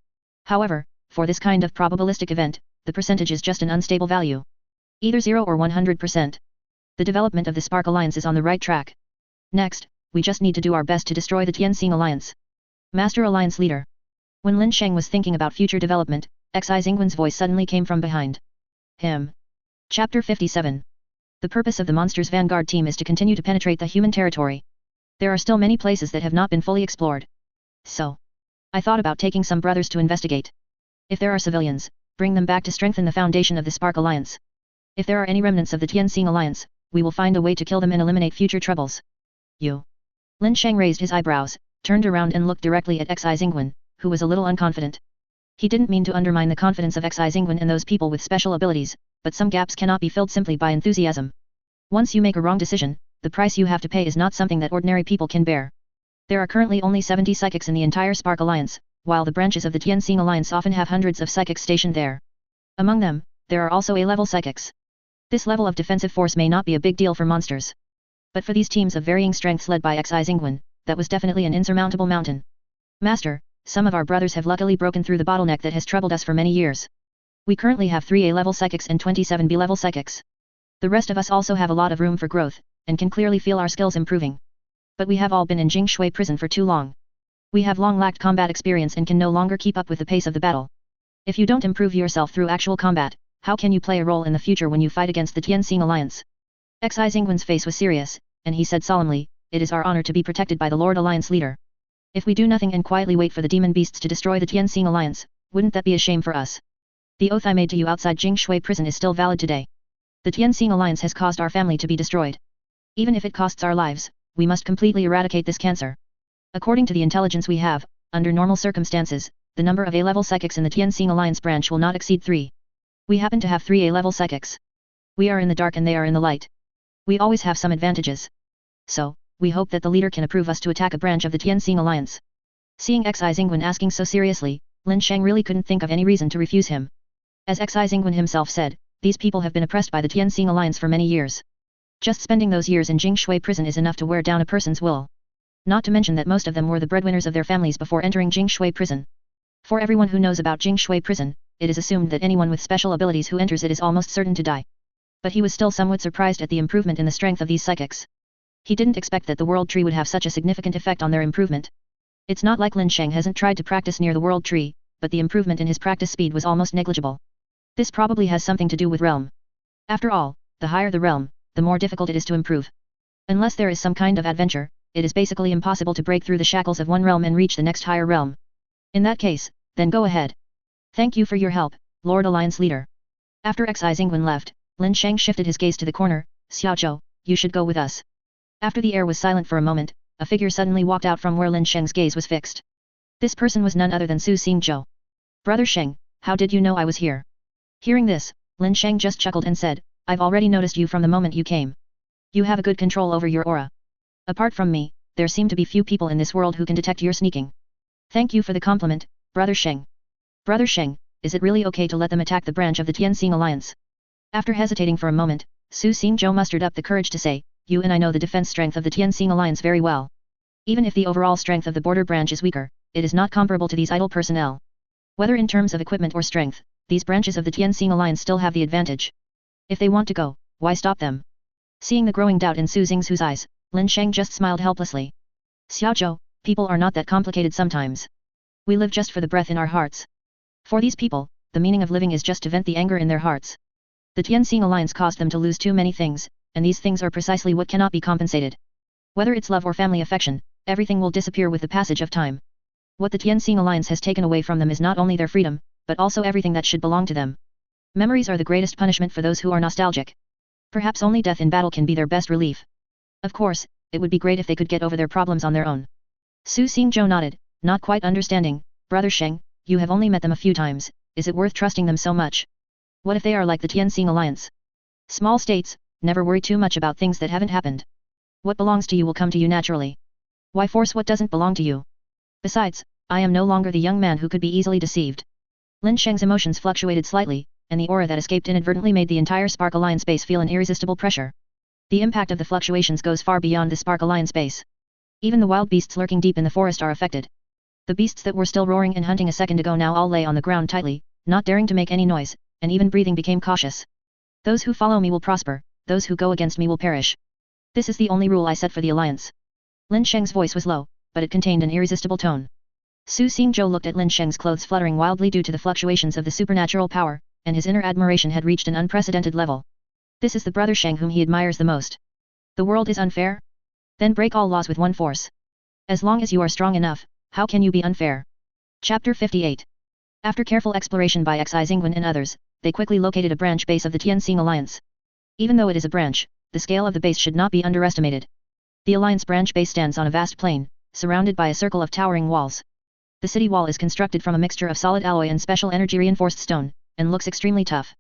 However, for this kind of probabilistic event, the percentage is just an unstable value. Either 0 or 100%. The development of the Spark Alliance is on the right track. Next, we just need to do our best to destroy the Tianxing Alliance. Master Alliance Leader. When Lin Sheng was thinking about future development, Xi Xingwen's voice suddenly came from behind him. Chapter 57. The purpose of the Monsters Vanguard team is to continue to penetrate the human territory. There are still many places that have not been fully explored. So, I thought about taking some brothers to investigate. If there are civilians, bring them back to strengthen the foundation of the Spark Alliance. If there are any remnants of the Tianxing Alliance, we will find a way to kill them and eliminate future troubles. You. Lin Sheng raised his eyebrows, turned around and looked directly at Xi Xingwen, who was a little unconfident. He didn't mean to undermine the confidence of Xi Xingwen and those people with special abilities, but some gaps cannot be filled simply by enthusiasm. Once you make a wrong decision, the price you have to pay is not something that ordinary people can bear. There are currently only 70 psychics in the entire Spark Alliance, while the branches of the Tianxing Alliance often have hundreds of psychics stationed there. Among them, there are also A-level psychics. This level of defensive force may not be a big deal for monsters. But for these teams of varying strengths led by Xi Xingwen, that was definitely an insurmountable mountain. Master, some of our brothers have luckily broken through the bottleneck that has troubled us for many years. We currently have 3 A-level psychics and 27 B-level psychics. The rest of us also have a lot of room for growth, and can clearly feel our skills improving. But we have all been in Jingshui prison for too long. We have long lacked combat experience and can no longer keep up with the pace of the battle. If you don't improve yourself through actual combat, how can you play a role in the future when you fight against the Tianxing Alliance? Xi Xingwen's face was serious, and he said solemnly, "It is our honor to be protected by the Lord Alliance leader. If we do nothing and quietly wait for the demon beasts to destroy the Tianxing Alliance, wouldn't that be a shame for us? The oath I made to you outside Jingshui prison is still valid today. The Tianxing Alliance has caused our family to be destroyed. Even if it costs our lives, we must completely eradicate this cancer. According to the intelligence we have, under normal circumstances, the number of A-level psychics in the Tianxing Alliance branch will not exceed 3. We happen to have 3 A-level psychics. We are in the dark and they are in the light. We always have some advantages. So, we hope that the leader can approve us to attack a branch of the Tianxing Alliance. Seeing Xi Zingwen asking so seriously, Lin Sheng really couldn't think of any reason to refuse him. As Xi Zingwen himself said, these people have been oppressed by the Tianxing Alliance for many years. Just spending those years in Jingshui prison is enough to wear down a person's will. Not to mention that most of them were the breadwinners of their families before entering Jingshui prison. For everyone who knows about Jingshui prison, it is assumed that anyone with special abilities who enters it is almost certain to die. But he was still somewhat surprised at the improvement in the strength of these psychics. He didn't expect that the World Tree would have such a significant effect on their improvement. It's not like Lin Sheng hasn't tried to practice near the World Tree, but the improvement in his practice speed was almost negligible. This probably has something to do with realm. After all, the higher the realm, the more difficult it is to improve. Unless there is some kind of adventure, it is basically impossible to break through the shackles of one realm and reach the next higher realm. In that case, then go ahead. Thank you for your help, Lord Alliance Leader. After Xi Zingwen left, Lin Sheng shifted his gaze to the corner. Xiaozhou, you should go with us. After the air was silent for a moment, a figure suddenly walked out from where Lin Sheng's gaze was fixed. This person was none other than Su Xingzhou. Brother Sheng, how did you know I was here? Hearing this, Lin Sheng just chuckled and said, I've already noticed you from the moment you came. You have a good control over your aura. Apart from me, there seem to be few people in this world who can detect your sneaking. Thank you for the compliment, Brother Sheng. Brother Sheng, is it really okay to let them attack the branch of the Tianxing Alliance? After hesitating for a moment, Su Xingzhou mustered up the courage to say, you and I know the defense strength of the Tianxing Alliance very well. Even if the overall strength of the border branch is weaker, it is not comparable to these idle personnel. Whether in terms of equipment or strength, these branches of the Tianxing Alliance still have the advantage. If they want to go, why stop them? Seeing the growing doubt in Su Xingzhu's eyes, Lin Sheng just smiled helplessly. Xiaozhou, people are not that complicated sometimes. We live just for the breath in our hearts. For these people, the meaning of living is just to vent the anger in their hearts. The Tianxing Alliance caused them to lose too many things, and these things are precisely what cannot be compensated. Whether it's love or family affection, everything will disappear with the passage of time. What the Tianxing Alliance has taken away from them is not only their freedom, but also everything that should belong to them. Memories are the greatest punishment for those who are nostalgic. Perhaps only death in battle can be their best relief. Of course, it would be great if they could get over their problems on their own. Su Xingzhou nodded, not quite understanding. Brother Sheng, you have only met them a few times, is it worth trusting them so much? What if they are like the Tianxing Alliance? Small states, never worry too much about things that haven't happened. What belongs to you will come to you naturally. Why force what doesn't belong to you? Besides, I am no longer the young man who could be easily deceived. Lin Sheng's emotions fluctuated slightly, and the aura that escaped inadvertently made the entire Spark Alliance base feel an irresistible pressure. The impact of the fluctuations goes far beyond the Spark Alliance base. Even the wild beasts lurking deep in the forest are affected. The beasts that were still roaring and hunting a second ago now all lay on the ground tightly, not daring to make any noise, and even breathing became cautious. Those who follow me will prosper, those who go against me will perish. This is the only rule I set for the alliance. Lin Sheng's voice was low, but it contained an irresistible tone. Su Xingzhou looked at Lin Sheng's clothes fluttering wildly due to the fluctuations of the supernatural power, and his inner admiration had reached an unprecedented level. This is the brother Sheng whom he admires the most. The world is unfair? Then break all laws with one force. As long as you are strong enough, how can you be unfair? Chapter 58. After careful exploration by Xi Zingwen and others, they quickly located a branch base of the Tianxing Alliance. Even though it is a branch, the scale of the base should not be underestimated. The Alliance branch base stands on a vast plain, surrounded by a circle of towering walls. The city wall is constructed from a mixture of solid alloy and special energy reinforced stone, and looks extremely tough.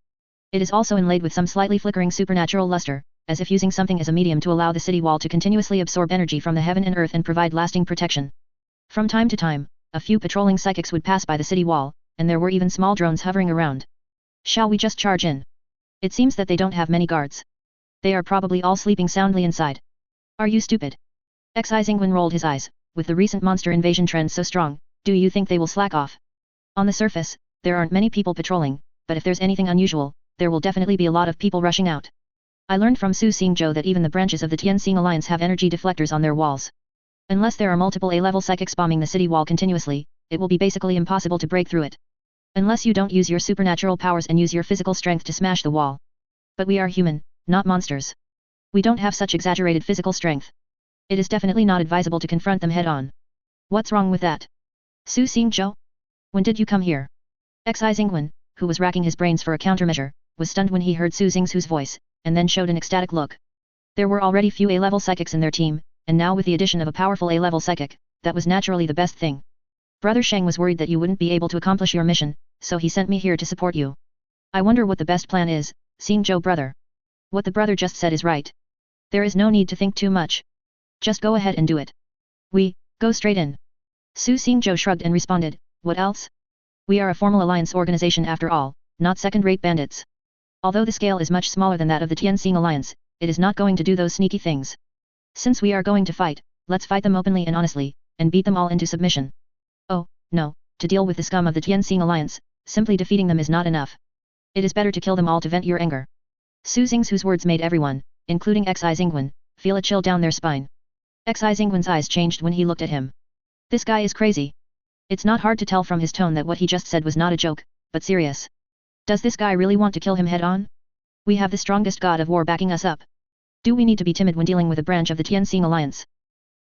It is also inlaid with some slightly flickering supernatural luster, as if using something as a medium to allow the city wall to continuously absorb energy from the heaven and earth and provide lasting protection. From time to time, a few patrolling psychics would pass by the city wall, and there were even small drones hovering around. Shall we just charge in? It seems that they don't have many guards. They are probably all sleeping soundly inside. Are you stupid? Xi Zingwen rolled his eyes. With the recent monster invasion trend so strong, do you think they will slack off? On the surface, there aren't many people patrolling, but if there's anything unusual, there will definitely be a lot of people rushing out. I learned from Su Xingzhou that even the branches of the Tianxing Alliance have energy deflectors on their walls. Unless there are multiple A-level psychics bombing the city wall continuously, it will be basically impossible to break through it. Unless you don't use your supernatural powers and use your physical strength to smash the wall. But we are human, not monsters. We don't have such exaggerated physical strength. It is definitely not advisable to confront them head-on. What's wrong with that? Su Xingzhou? When did you come here? Xi Zingwen, who was racking his brains for a countermeasure, was stunned when he heard Su Xingzhu's voice, and then showed an ecstatic look. There were already few A-level psychics in their team, and now with the addition of a powerful A-level psychic, that was naturally the best thing. Brother Sheng was worried that you wouldn't be able to accomplish your mission, so he sent me here to support you. I wonder what the best plan is, Xingzhou brother. What the brother just said is right. There is no need to think too much. Just go ahead and do it. We, go straight in. Su Xingzhou shrugged and responded, what else? We are a formal alliance organization after all, not second-rate bandits. Although the scale is much smaller than that of the Tianxing alliance, it is not going to do those sneaky things. Since we are going to fight, let's fight them openly and honestly, and beat them all into submission. Oh, no, to deal with the scum of the Tianxing alliance, simply defeating them is not enough. It is better to kill them all to vent your anger. Su Xing's words made everyone, including Xi Zingwen, feel a chill down their spine. Xi Zingwen's eyes changed when he looked at him. This guy is crazy. It's not hard to tell from his tone that what he just said was not a joke, but serious. Does this guy really want to kill him head-on? We have the strongest god of war backing us up. Do we need to be timid when dealing with a branch of the Tianxing alliance?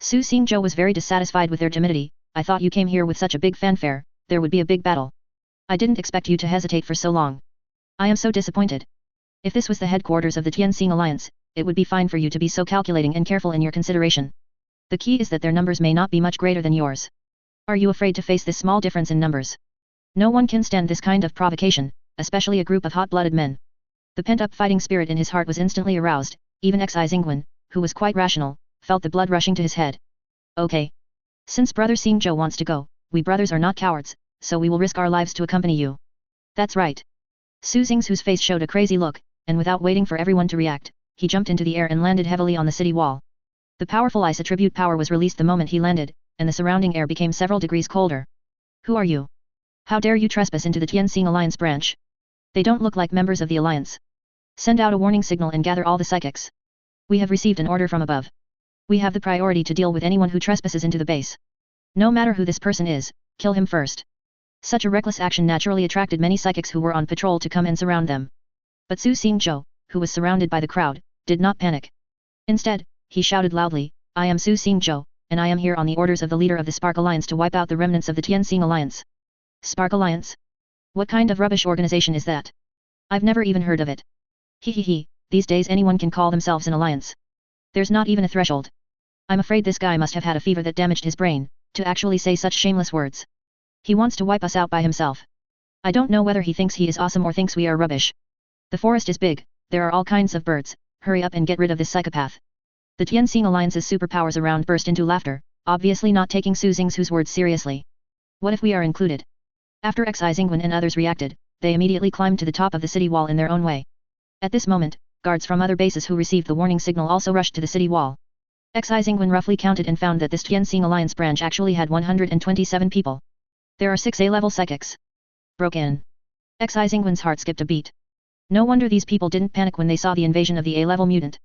Su Xingzhou was very dissatisfied with their timidity. I thought you came here with such a big fanfare, there would be a big battle. I didn't expect you to hesitate for so long. I am so disappointed. If this was the headquarters of the Tianxing alliance, it would be fine for you to be so calculating and careful in your consideration. The key is that their numbers may not be much greater than yours. Are you afraid to face this small difference in numbers? No one can stand this kind of provocation, especially a group of hot-blooded men. The pent-up fighting spirit in his heart was instantly aroused. Even Xi Zingwen, who was quite rational, felt the blood rushing to his head. Okay. Since brother Xingzhou wants to go, we brothers are not cowards, so we will risk our lives to accompany you. That's right. Su Xing's face showed a crazy look, and without waiting for everyone to react, he jumped into the air and landed heavily on the city wall. The powerful ice attribute power was released the moment he landed, and the surrounding air became several degrees colder. Who are you? How dare you trespass into the Tianxing Alliance branch? They don't look like members of the alliance. Send out a warning signal and gather all the psychics. We have received an order from above. We have the priority to deal with anyone who trespasses into the base. No matter who this person is, kill him first. Such a reckless action naturally attracted many psychics who were on patrol to come and surround them. But Su Xingzhou, who was surrounded by the crowd, did not panic. Instead, he shouted loudly, I am Su Xingzhou, and I am here on the orders of the leader of the Spark Alliance to wipe out the remnants of the Tianxing Alliance. Spark Alliance? What kind of rubbish organization is that? I've never even heard of it. Hehehe, these days anyone can call themselves an alliance. There's not even a threshold. I'm afraid this guy must have had a fever that damaged his brain, to actually say such shameless words. He wants to wipe us out by himself. I don't know whether he thinks he is awesome or thinks we are rubbish. The forest is big, there are all kinds of birds, hurry up and get rid of this psychopath. The Tianxing Alliance's superpowers around burst into laughter, obviously not taking Su Xing's words seriously. What if we are included? After Xi Zingwen and others reacted, they immediately climbed to the top of the city wall in their own way. At this moment, guards from other bases who received the warning signal also rushed to the city wall. Xi Zingwen roughly counted and found that this Tianxing Alliance branch actually had 127 people. There are 6 A-level psychics. Broke in. Xi Zingwen's heart skipped a beat. No wonder these people didn't panic when they saw the invasion of the A-level mutant.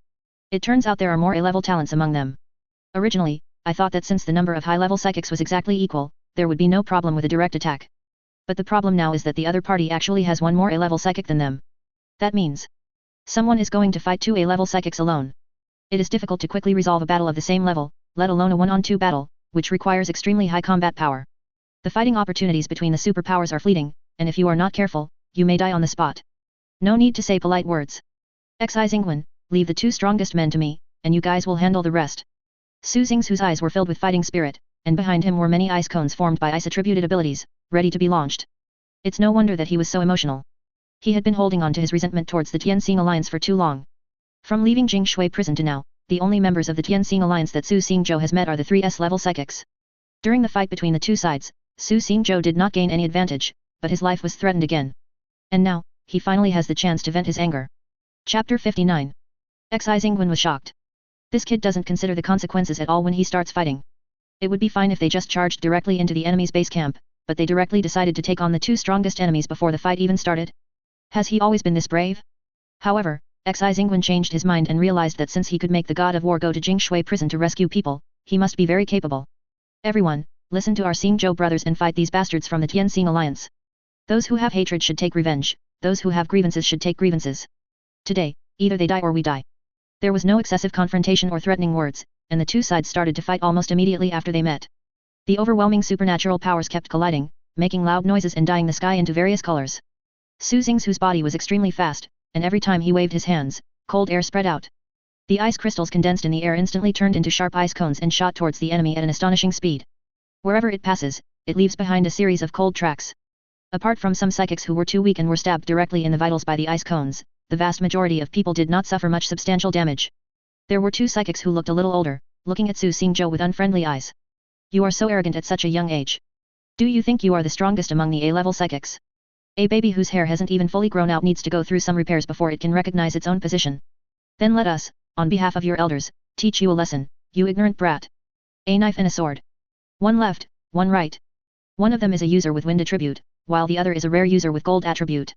It turns out there are more A-level talents among them. Originally, I thought that since the number of high-level psychics was exactly equal, there would be no problem with a direct attack. But the problem now is that the other party actually has one more A-level psychic than them. That means someone is going to fight 2 A-level psychics alone. It is difficult to quickly resolve a battle of the same level, let alone a 1-on-2 battle, which requires extremely high combat power. The fighting opportunities between the superpowers are fleeting, and if you are not careful, you may die on the spot. No need to say polite words. Xi Zingwen, leave the 2 strongest men to me, and you guys will handle the rest. Su Xing's eyes were filled with fighting spirit, and behind him were many ice cones formed by ice-attributed abilities, ready to be launched. It's no wonder that he was so emotional. He had been holding on to his resentment towards the Tianxing Alliance for too long. From leaving Jingshui prison to now, the only members of the Tianxing Alliance that Su Xingzhou has met are the 3 S-level psychics. During the fight between the 2 sides, Su Xingzhou did not gain any advantage, but his life was threatened again. And now, he finally has the chance to vent his anger. Chapter 59. Xi Zingwen was shocked. This kid doesn't consider the consequences at all when he starts fighting. It would be fine if they just charged directly into the enemy's base camp, but they directly decided to take on the 2 strongest enemies before the fight even started. Has he always been this brave? However, Xi Zingwen changed his mind and realized that since he could make the god of war go to Jingshui prison to rescue people, he must be very capable. Everyone, listen to our Xingzhou brothers and fight these bastards from the Tianxing Alliance. Those who have hatred should take revenge, those who have grievances should take grievances. Today, either they die or we die. There was no excessive confrontation or threatening words, and the 2 sides started to fight almost immediately after they met. The overwhelming supernatural powers kept colliding, making loud noises and dyeing the sky into various colors. Su Xing's body was extremely fast, and every time he waved his hands, cold air spread out. The ice crystals condensed in the air instantly turned into sharp ice cones and shot towards the enemy at an astonishing speed. Wherever it passes, it leaves behind a series of cold tracks. Apart from some psychics who were too weak and were stabbed directly in the vitals by the ice cones, the vast majority of people did not suffer much substantial damage. There were 2 psychics who looked a little older, looking at Su Xingzhou with unfriendly eyes. You are so arrogant at such a young age. Do you think you are the strongest among the A-level psychics? A baby whose hair hasn't even fully grown out needs to go through some repairs before it can recognize its own position. Then let us, on behalf of your elders, teach you a lesson, you ignorant brat. A knife and a sword. One left, one right. One of them is a user with wind attribute, while the other is a rare user with gold attribute.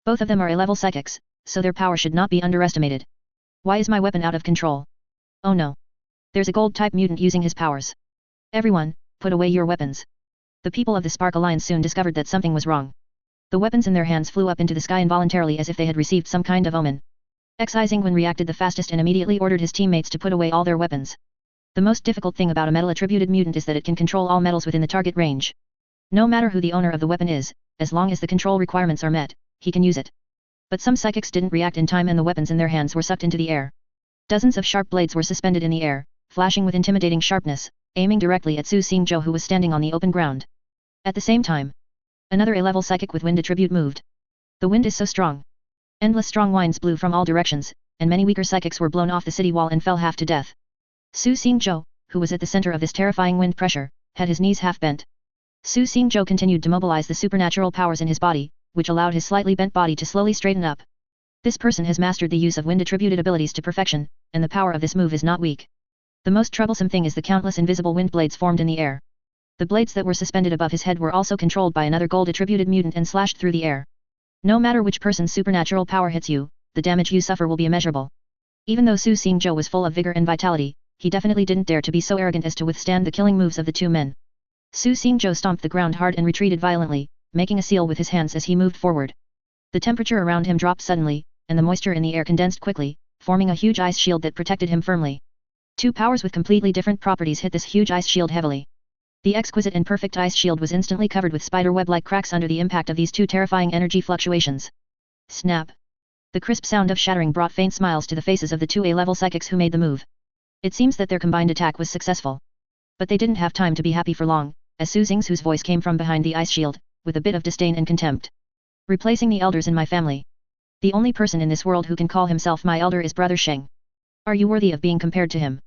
Both of them are A-level psychics, so their power should not be underestimated. Why is my weapon out of control? Oh no. There's a gold-type mutant using his powers. Everyone, put away your weapons. The people of the Spark Alliance soon discovered that something was wrong. The weapons in their hands flew up into the sky involuntarily as if they had received some kind of omen. Xi Zingwen reacted the fastest and immediately ordered his teammates to put away all their weapons. The most difficult thing about a metal-attributed mutant is that it can control all metals within the target range. No matter who the owner of the weapon is, as long as the control requirements are met, he can use it. But some psychics didn't react in time and the weapons in their hands were sucked into the air. Dozens of sharp blades were suspended in the air, flashing with intimidating sharpness, aiming directly at Su Xingzhou who was standing on the open ground. At the same time, another A-level psychic with wind attribute moved. The wind is so strong. Endless strong winds blew from all directions, and many weaker psychics were blown off the city wall and fell half to death. Su Xingzhou, who was at the center of this terrifying wind pressure, had his knees half bent. Su Xingzhou continued to mobilize the supernatural powers in his body, which allowed his slightly bent body to slowly straighten up. This person has mastered the use of wind-attributed abilities to perfection, and the power of this move is not weak. The most troublesome thing is the countless invisible wind blades formed in the air. The blades that were suspended above his head were also controlled by another gold-attributed mutant and slashed through the air. No matter which person's supernatural power hits you, the damage you suffer will be immeasurable. Even though Su Xingzhou was full of vigor and vitality, he definitely didn't dare to be so arrogant as to withstand the killing moves of the two men. Su Xingzhou stomped the ground hard and retreated violently, making a seal with his hands as he moved forward. The temperature around him dropped suddenly, and the moisture in the air condensed quickly, forming a huge ice shield that protected him firmly. Two powers with completely different properties hit this huge ice shield heavily. The exquisite and perfect ice shield was instantly covered with spiderweb-like cracks under the impact of these two terrifying energy fluctuations. Snap! The crisp sound of shattering brought faint smiles to the faces of the two A-level psychics who made the move. It seems that their combined attack was successful. But they didn't have time to be happy for long, as Su Xingzhu's voice came from behind the ice shield, with a bit of disdain and contempt. Replacing the elders in my family. The only person in this world who can call himself my elder is Brother Sheng. Are you worthy of being compared to him?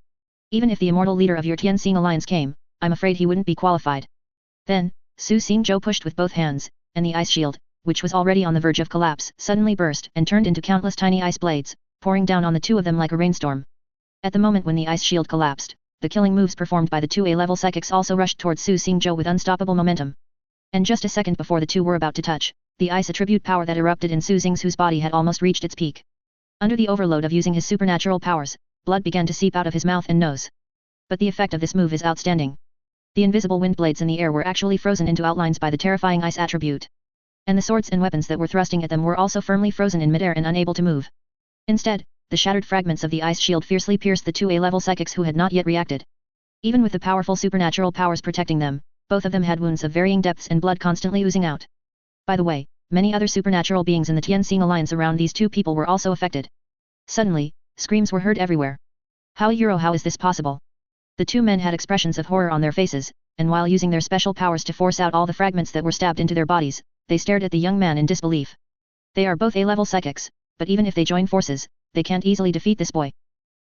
Even if the immortal leader of your Tianxing alliance came, I'm afraid he wouldn't be qualified. Then, Su Xingzhou pushed with both hands, and the ice shield, which was already on the verge of collapse, suddenly burst and turned into countless tiny ice blades, pouring down on the two of them like a rainstorm. At the moment when the ice shield collapsed, the killing moves performed by the two A-level psychics also rushed towards Su Xingzhou with unstoppable momentum. And just a second before the two were about to touch, the ice attribute power that erupted in Su Xingzhu's body had almost reached its peak. Under the overload of using his supernatural powers, blood began to seep out of his mouth and nose. But the effect of this move is outstanding. The invisible wind blades in the air were actually frozen into outlines by the terrifying ice attribute. And the swords and weapons that were thrusting at them were also firmly frozen in midair and unable to move. Instead, the shattered fragments of the ice shield fiercely pierced the two A-level psychics who had not yet reacted. Even with the powerful supernatural powers protecting them, both of them had wounds of varying depths and blood constantly oozing out. By the way, many other supernatural beings in the Tianxing alliance around these two people were also affected. Suddenly, screams were heard everywhere. How is this possible? The two men had expressions of horror on their faces, and while using their special powers to force out all the fragments that were stabbed into their bodies, they stared at the young man in disbelief. They are both A-level psychics, but even if they join forces, they can't easily defeat this boy.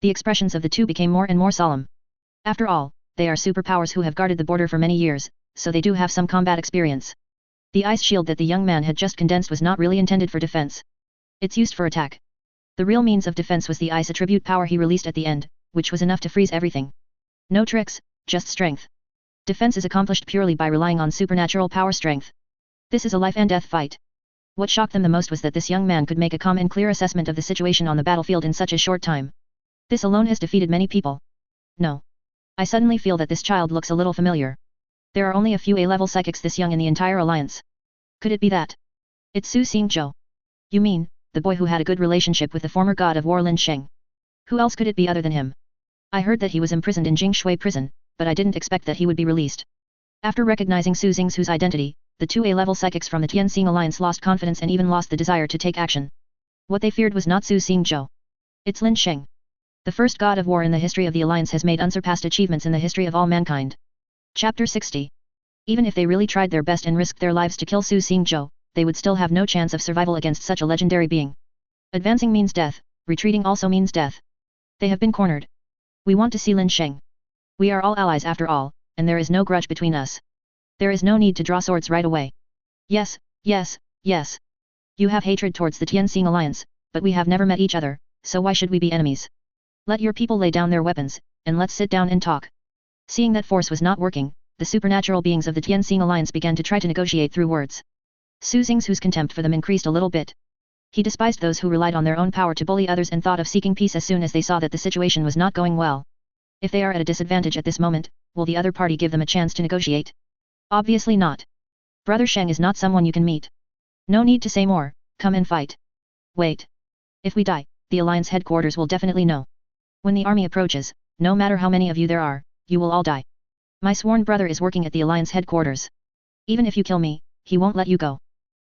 The expressions of the two became more and more solemn. After all, they are superpowers who have guarded the border for many years, so they do have some combat experience. The ice shield that the young man had just condensed was not really intended for defense. It's used for attack. The real means of defense was the ice attribute power he released at the end, which was enough to freeze everything. No tricks, just strength. Defense is accomplished purely by relying on supernatural power strength. This is a life and death fight. What shocked them the most was that this young man could make a calm and clear assessment of the situation on the battlefield in such a short time. This alone has defeated many people. No. I suddenly feel that this child looks a little familiar. There are only a few A-level psychics this young in the entire alliance. Could it be that? It's Su Xingzhou. You mean, the boy who had a good relationship with the former god of war Lin Sheng. Who else could it be other than him? I heard that he was imprisoned in Jingshui prison, but I didn't expect that he would be released. After recognizing Su Xingzhu's identity, the two A-level psychics from the Tianxing alliance lost confidence and even lost the desire to take action. What they feared was not Su Xingzhou. It's Lin Sheng. The first god of war in the history of the alliance has made unsurpassed achievements in the history of all mankind. Chapter 60. Even if they really tried their best and risked their lives to kill Su Xingzhou, they would still have no chance of survival against such a legendary being. Advancing means death, retreating also means death. They have been cornered. We want to see Lin Sheng. We are all allies after all, and there is no grudge between us. There is no need to draw swords right away. Yes, yes, yes. You have hatred towards the Tianxing alliance, but we have never met each other, so why should we be enemies? Let your people lay down their weapons, and let's sit down and talk. Seeing that force was not working, the supernatural beings of the Tianxing alliance began to try to negotiate through words. Su Xing's contempt for them increased a little bit. He despised those who relied on their own power to bully others and thought of seeking peace as soon as they saw that the situation was not going well. If they are at a disadvantage at this moment, will the other party give them a chance to negotiate? Obviously not. Brother Sheng is not someone you can meet. No need to say more, come and fight. Wait. If we die, the alliance headquarters will definitely know. When the army approaches, no matter how many of you there are, you will all die. My sworn brother is working at the alliance headquarters. Even if you kill me, he won't let you go.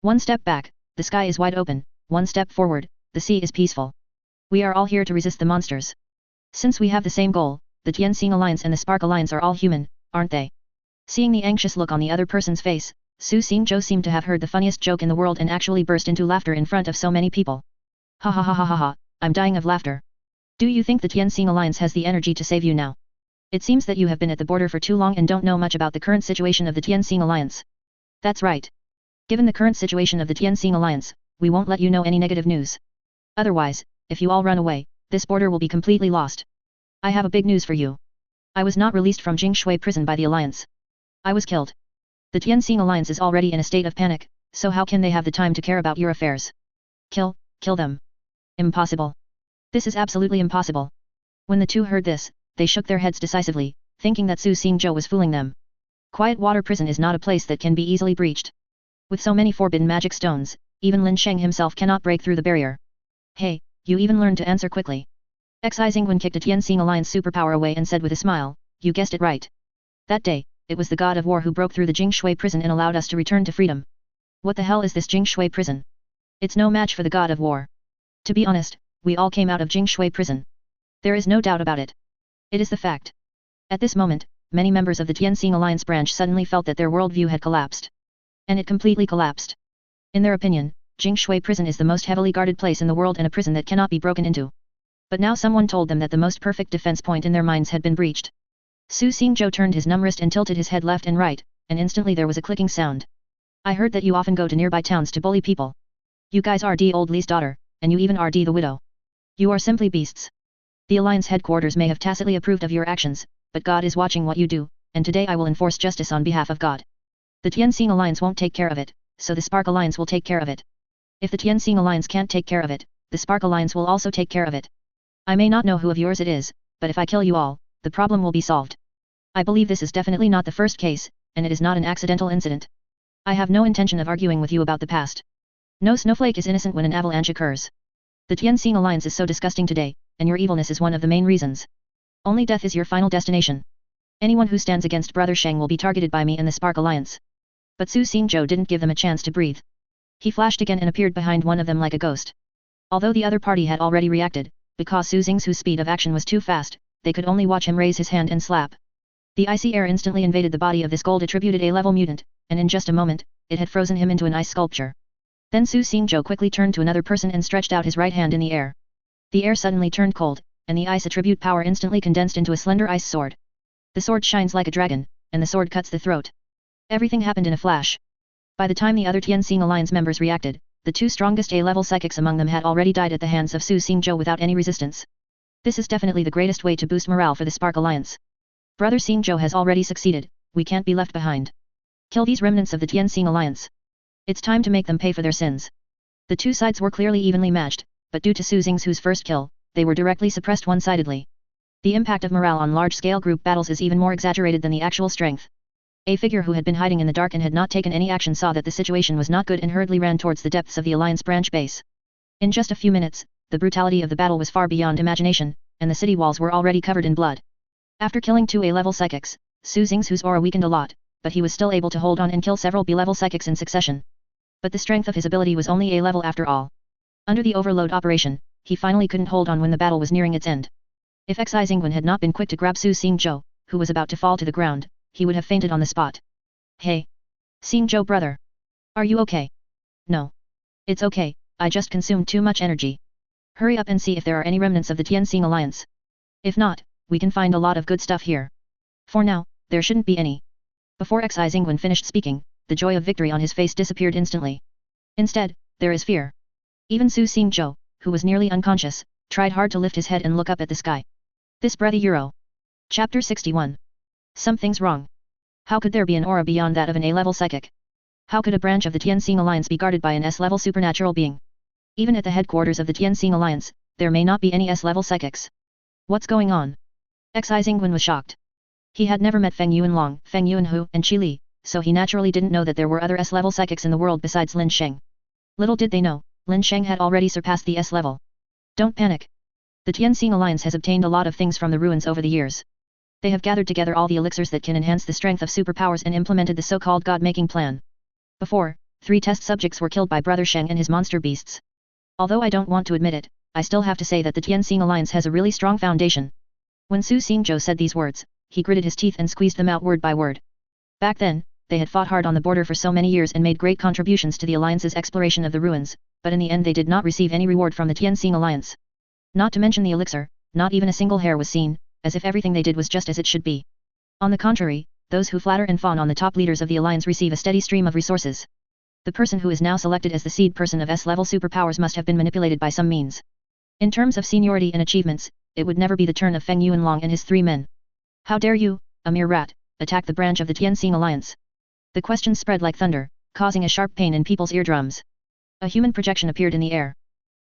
One step back, the sky is wide open, one step forward, the sea is peaceful. We are all here to resist the monsters. Since we have the same goal, the Tianxing alliance and the Spark alliance are all human, aren't they? Seeing the anxious look on the other person's face, Su Xingzhou seemed to have heard the funniest joke in the world and actually burst into laughter in front of so many people. Ha ha ha ha ha ha, I'm dying of laughter. Do you think the Tianxing alliance has the energy to save you now? It seems that you have been at the border for too long and don't know much about the current situation of the Tianxing alliance. That's right. Given the current situation of the Tianxing alliance, we won't let you know any negative news. Otherwise, if you all run away, this border will be completely lost. I have a big news for you. I was not released from Jingshui prison by the alliance. I was killed. The Tianxing alliance is already in a state of panic, so how can they have the time to care about your affairs? Kill them. Impossible. This is absolutely impossible. When the two heard this, they shook their heads decisively, thinking that Su Xingzhou was fooling them. Quiet Water Prison is not a place that can be easily breached. With so many forbidden magic stones, even Lin Sheng himself cannot break through the barrier. Hey, you even learned to answer quickly. Xizingwen kicked a Tianxing alliance superpower away and said with a smile, you guessed it right. That day, it was the god of war who broke through the Jingshui prison and allowed us to return to freedom. What the hell is this Jingshui prison? It's no match for the god of war. To be honest, we all came out of Jingshui prison. There is no doubt about it. It is the fact. At this moment, many members of the Tianxing alliance branch suddenly felt that their worldview had collapsed. And it completely collapsed. In their opinion, Jingshui prison is the most heavily guarded place in the world and a prison that cannot be broken into. But now someone told them that the most perfect defense point in their minds had been breached. Su Xingzhou turned his numb wrist and tilted his head left and right, and instantly there was a clicking sound. I heard that you often go to nearby towns to bully people. You guys are the old Li's daughter, and you even are the widow. You are simply beasts. The alliance headquarters may have tacitly approved of your actions, but God is watching what you do, and today I will enforce justice on behalf of God. The Tianxing alliance won't take care of it, so the Spark alliance will take care of it. If the Tianxing alliance can't take care of it, the Spark alliance will also take care of it. I may not know who of yours it is, but if I kill you all, the problem will be solved. I believe this is definitely not the first case, and it is not an accidental incident. I have no intention of arguing with you about the past. No snowflake is innocent when an avalanche occurs. The Tianxing alliance is so disgusting today, and your evilness is one of the main reasons. Only death is your final destination. Anyone who stands against Brother Sheng will be targeted by me and the Spark alliance. But Su Xingzhou didn't give them a chance to breathe. He flashed again and appeared behind one of them like a ghost. Although the other party had already reacted, because Su Xingzhou's speed of action was too fast, they could only watch him raise his hand and slap. The icy air instantly invaded the body of this gold-attributed A-level mutant, and in just a moment, it had frozen him into an ice sculpture. Then Su Xingzhou quickly turned to another person and stretched out his right hand in the air. The air suddenly turned cold, and the ice attribute power instantly condensed into a slender ice sword. The sword shines like a dragon, and the sword cuts the throat. Everything happened in a flash. By the time the other Tianxing alliance members reacted, the two strongest A-level psychics among them had already died at the hands of Su Xingzhou without any resistance. This is definitely the greatest way to boost morale for the Spark alliance. Brother Xingzhou has already succeeded, we can't be left behind. Kill these remnants of the Tianxing alliance. It's time to make them pay for their sins. The two sides were clearly evenly matched, but due to Su Xingzhou's first kill, they were directly suppressed one-sidedly. The impact of morale on large-scale group battles is even more exaggerated than the actual strength. A figure who had been hiding in the dark and had not taken any action saw that the situation was not good and hurriedly ran towards the depths of the Alliance branch base. In just a few minutes, the brutality of the battle was far beyond imagination, and the city walls were already covered in blood. After killing two A-level psychics, Su Xingzhou's aura weakened a lot, but he was still able to hold on and kill several B-level psychics in succession. But the strength of his ability was only A-level after all. Under the overload operation, he finally couldn't hold on when the battle was nearing its end. If Xizingwen had not been quick to grab Su Xingzhou, who was about to fall to the ground, he would have fainted on the spot. Hey! Xingzhou brother! Are you okay? No. It's okay, I just consumed too much energy. Hurry up and see if there are any remnants of the Tianxing alliance. If not, we can find a lot of good stuff here. For now, there shouldn't be any. Before Xi Zingwen finished speaking, the joy of victory on his face disappeared instantly. Instead, there is fear. Even Su Xingzhou, who was nearly unconscious, tried hard to lift his head and look up at the sky. This breathy Euro. Chapter 61. Something's wrong. How could there be an aura beyond that of an A-level psychic? How could a branch of the Tianxing Alliance be guarded by an S-level supernatural being? Even at the headquarters of the Tianxing Alliance, there may not be any S-level psychics. What's going on? Xi Zingwen was shocked. He had never met Feng Yuanlong, Feng Yuanhu, and Qi Li, so he naturally didn't know that there were other S-level psychics in the world besides Lin Sheng. Little did they know, Lin Sheng had already surpassed the S-level. Don't panic. The Tianxing Alliance has obtained a lot of things from the ruins over the years. They have gathered together all the elixirs that can enhance the strength of superpowers and implemented the so-called God-making plan. Before, 3 test subjects were killed by Brother Sheng and his monster beasts. Although I don't want to admit it, I still have to say that the Tianxing Alliance has a really strong foundation. When Su Xingzhou said these words, he gritted his teeth and squeezed them out word by word. Back then, they had fought hard on the border for so many years and made great contributions to the Alliance's exploration of the ruins, but in the end they did not receive any reward from the Tianxing Alliance. Not to mention the elixir, not even a single hair was seen, as if everything they did was just as it should be. On the contrary, those who flatter and fawn on the top leaders of the Alliance receive a steady stream of resources. The person who is now selected as the seed person of S-level superpowers must have been manipulated by some means. In terms of seniority and achievements, it would never be the turn of Feng Yuanlong and his 3 men. How dare you, a mere rat, attack the branch of the Tianxing Alliance? The questions spread like thunder, causing a sharp pain in people's eardrums. A human projection appeared in the air.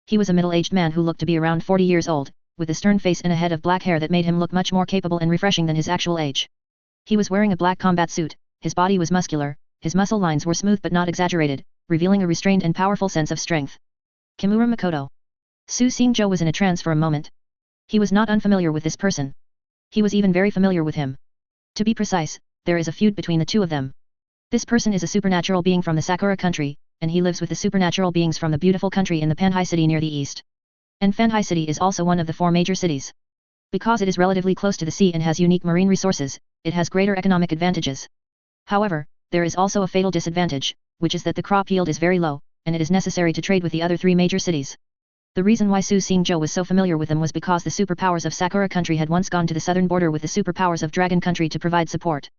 He was a middle-aged man who looked to be around 40 years old, with a stern face and a head of black hair that made him look much more capable and refreshing than his actual age. He was wearing a black combat suit, his body was muscular, his muscle lines were smooth but not exaggerated, revealing a restrained and powerful sense of strength. Kimura Makoto. Su Xingzhou was in a trance for a moment. He was not unfamiliar with this person. He was even very familiar with him. To be precise, there is a feud between the two of them. This person is a supernatural being from the Sakura country, and he lives with the supernatural beings from the beautiful country in the Panhai city near the east. And Fanhai city is also one of the 4 major cities. Because it is relatively close to the sea and has unique marine resources, it has greater economic advantages. However, there is also a fatal disadvantage, which is that the crop yield is very low, and it is necessary to trade with the other 3 major cities. The reason why Su Xingzhou was so familiar with them was because the superpowers of Sakura country had once gone to the southern border with the superpowers of Dragon country to provide support.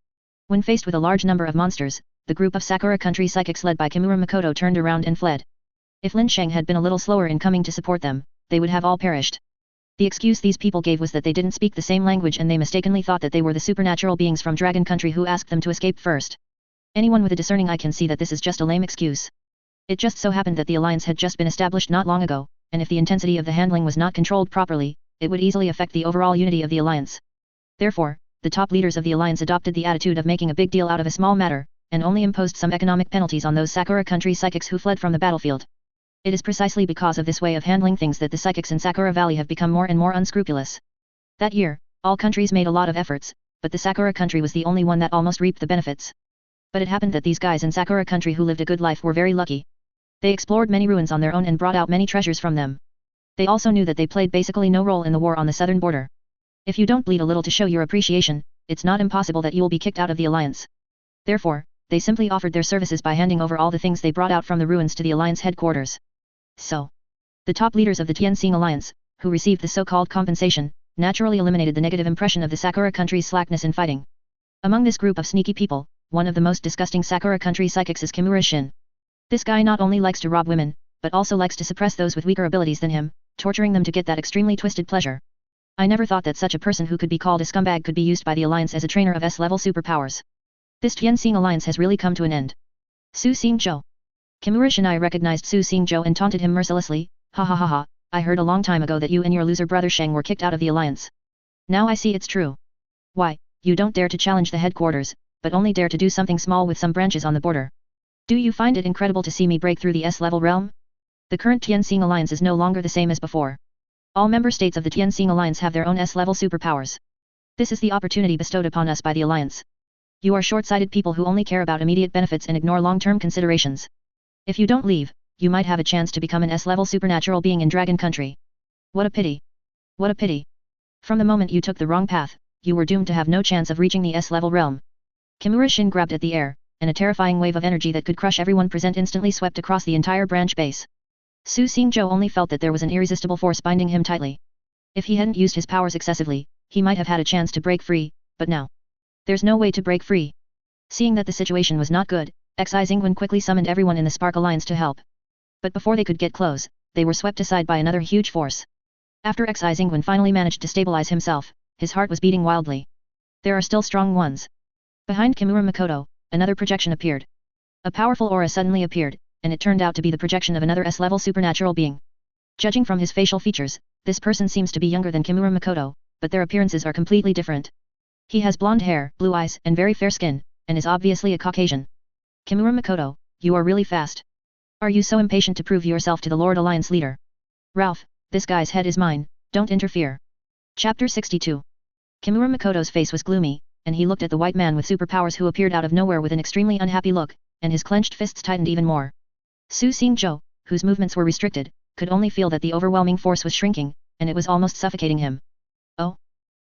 When faced with a large number of monsters, the group of Sakura country psychics led by Kimura Makoto turned around and fled. If Lin Sheng had been a little slower in coming to support them, they would have all perished. The excuse these people gave was that they didn't speak the same language and they mistakenly thought that they were the supernatural beings from Dragon country who asked them to escape first. Anyone with a discerning eye can see that this is just a lame excuse. It just so happened that the alliance had just been established not long ago, and if the intensity of the handling was not controlled properly, it would easily affect the overall unity of the alliance. Therefore, the top leaders of the alliance adopted the attitude of making a big deal out of a small matter, and only imposed some economic penalties on those Sakura country psychics who fled from the battlefield. It is precisely because of this way of handling things that the psychics in Sakura Valley have become more and more unscrupulous. That year, all countries made a lot of efforts, but the Sakura country was the only one that almost reaped the benefits. But it happened that these guys in Sakura country who lived a good life were very lucky. They explored many ruins on their own and brought out many treasures from them. They also knew that they played basically no role in the war on the southern border. If you don't bleed a little to show your appreciation, it's not impossible that you will be kicked out of the alliance. Therefore, they simply offered their services by handing over all the things they brought out from the ruins to the alliance headquarters. So, the top leaders of the Tianxing alliance, who received the so-called compensation, naturally eliminated the negative impression of the Sakura country's slackness in fighting. Among this group of sneaky people, one of the most disgusting Sakura country psychics is Kimura Shin. This guy not only likes to rob women, but also likes to suppress those with weaker abilities than him, torturing them to get that extremely twisted pleasure. I never thought that such a person who could be called a scumbag could be used by the alliance as a trainer of S-level superpowers. This Tianxing alliance has really come to an end. Su Xingzhou. Kimura Shinai recognized Su Xingzhou and taunted him mercilessly. Ha ha ha ha, I heard a long time ago that you and your loser brother Sheng were kicked out of the alliance. Now I see it's true. Why, you don't dare to challenge the headquarters, but only dare to do something small with some branches on the border. Do you find it incredible to see me break through the S-level realm? The current Tianxing alliance is no longer the same as before. All member states of the Tianxing alliance have their own S-level superpowers. This is the opportunity bestowed upon us by the alliance. You are short-sighted people who only care about immediate benefits and ignore long-term considerations. If you don't leave, you might have a chance to become an S-level supernatural being in Dragon Country. What a pity. What a pity. From the moment you took the wrong path, you were doomed to have no chance of reaching the S-level realm. Kimura Shin grabbed at the air, and a terrifying wave of energy that could crush everyone present instantly swept across the entire branch base. Su Xingzhou only felt that there was an irresistible force binding him tightly. If he hadn't used his powers excessively, he might have had a chance to break free, but now. There's no way to break free. Seeing that the situation was not good, Xi Zingwen quickly summoned everyone in the Spark Alliance to help. But before they could get close, they were swept aside by another huge force. After Xi Zingwen finally managed to stabilize himself, his heart was beating wildly. There are still strong ones. Behind Kimura Makoto, another projection appeared. A powerful aura suddenly appeared, and it turned out to be the projection of another S-level supernatural being. Judging from his facial features, this person seems to be younger than Kimura Makoto, but their appearances are completely different. He has blonde hair, blue eyes, and very fair skin, and is obviously a Caucasian. Kimura Makoto, you are really fast. Are you so impatient to prove yourself to the Lord Alliance leader? Ralph, this guy's head is mine, don't interfere. Chapter 62. Kimura Makoto's face was gloomy, and he looked at the white man with superpowers who appeared out of nowhere with an extremely unhappy look, and his clenched fists tightened even more. Su Xingzhou, whose movements were restricted, could only feel that the overwhelming force was shrinking, and it was almost suffocating him. Oh.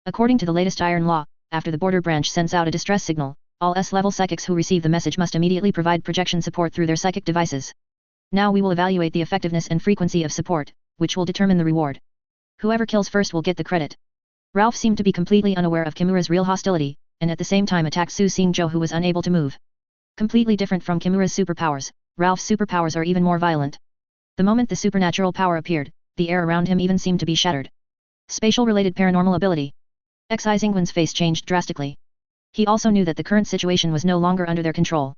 According to the latest Iron Law, after the border branch sends out a distress signal, all S-level psychics who receive the message must immediately provide projection support through their psychic devices. Now we will evaluate the effectiveness and frequency of support, which will determine the reward. Whoever kills first will get the credit. Ralph seemed to be completely unaware of Kimura's real hostility, and at the same time attacked Su Xingzhou, who was unable to move. Completely different from Kimura's superpowers, Ralph's superpowers are even more violent. The moment the supernatural power appeared, the air around him even seemed to be shattered. Spatial-related paranormal ability. Xi Zingwen's face changed drastically. He also knew that the current situation was no longer under their control.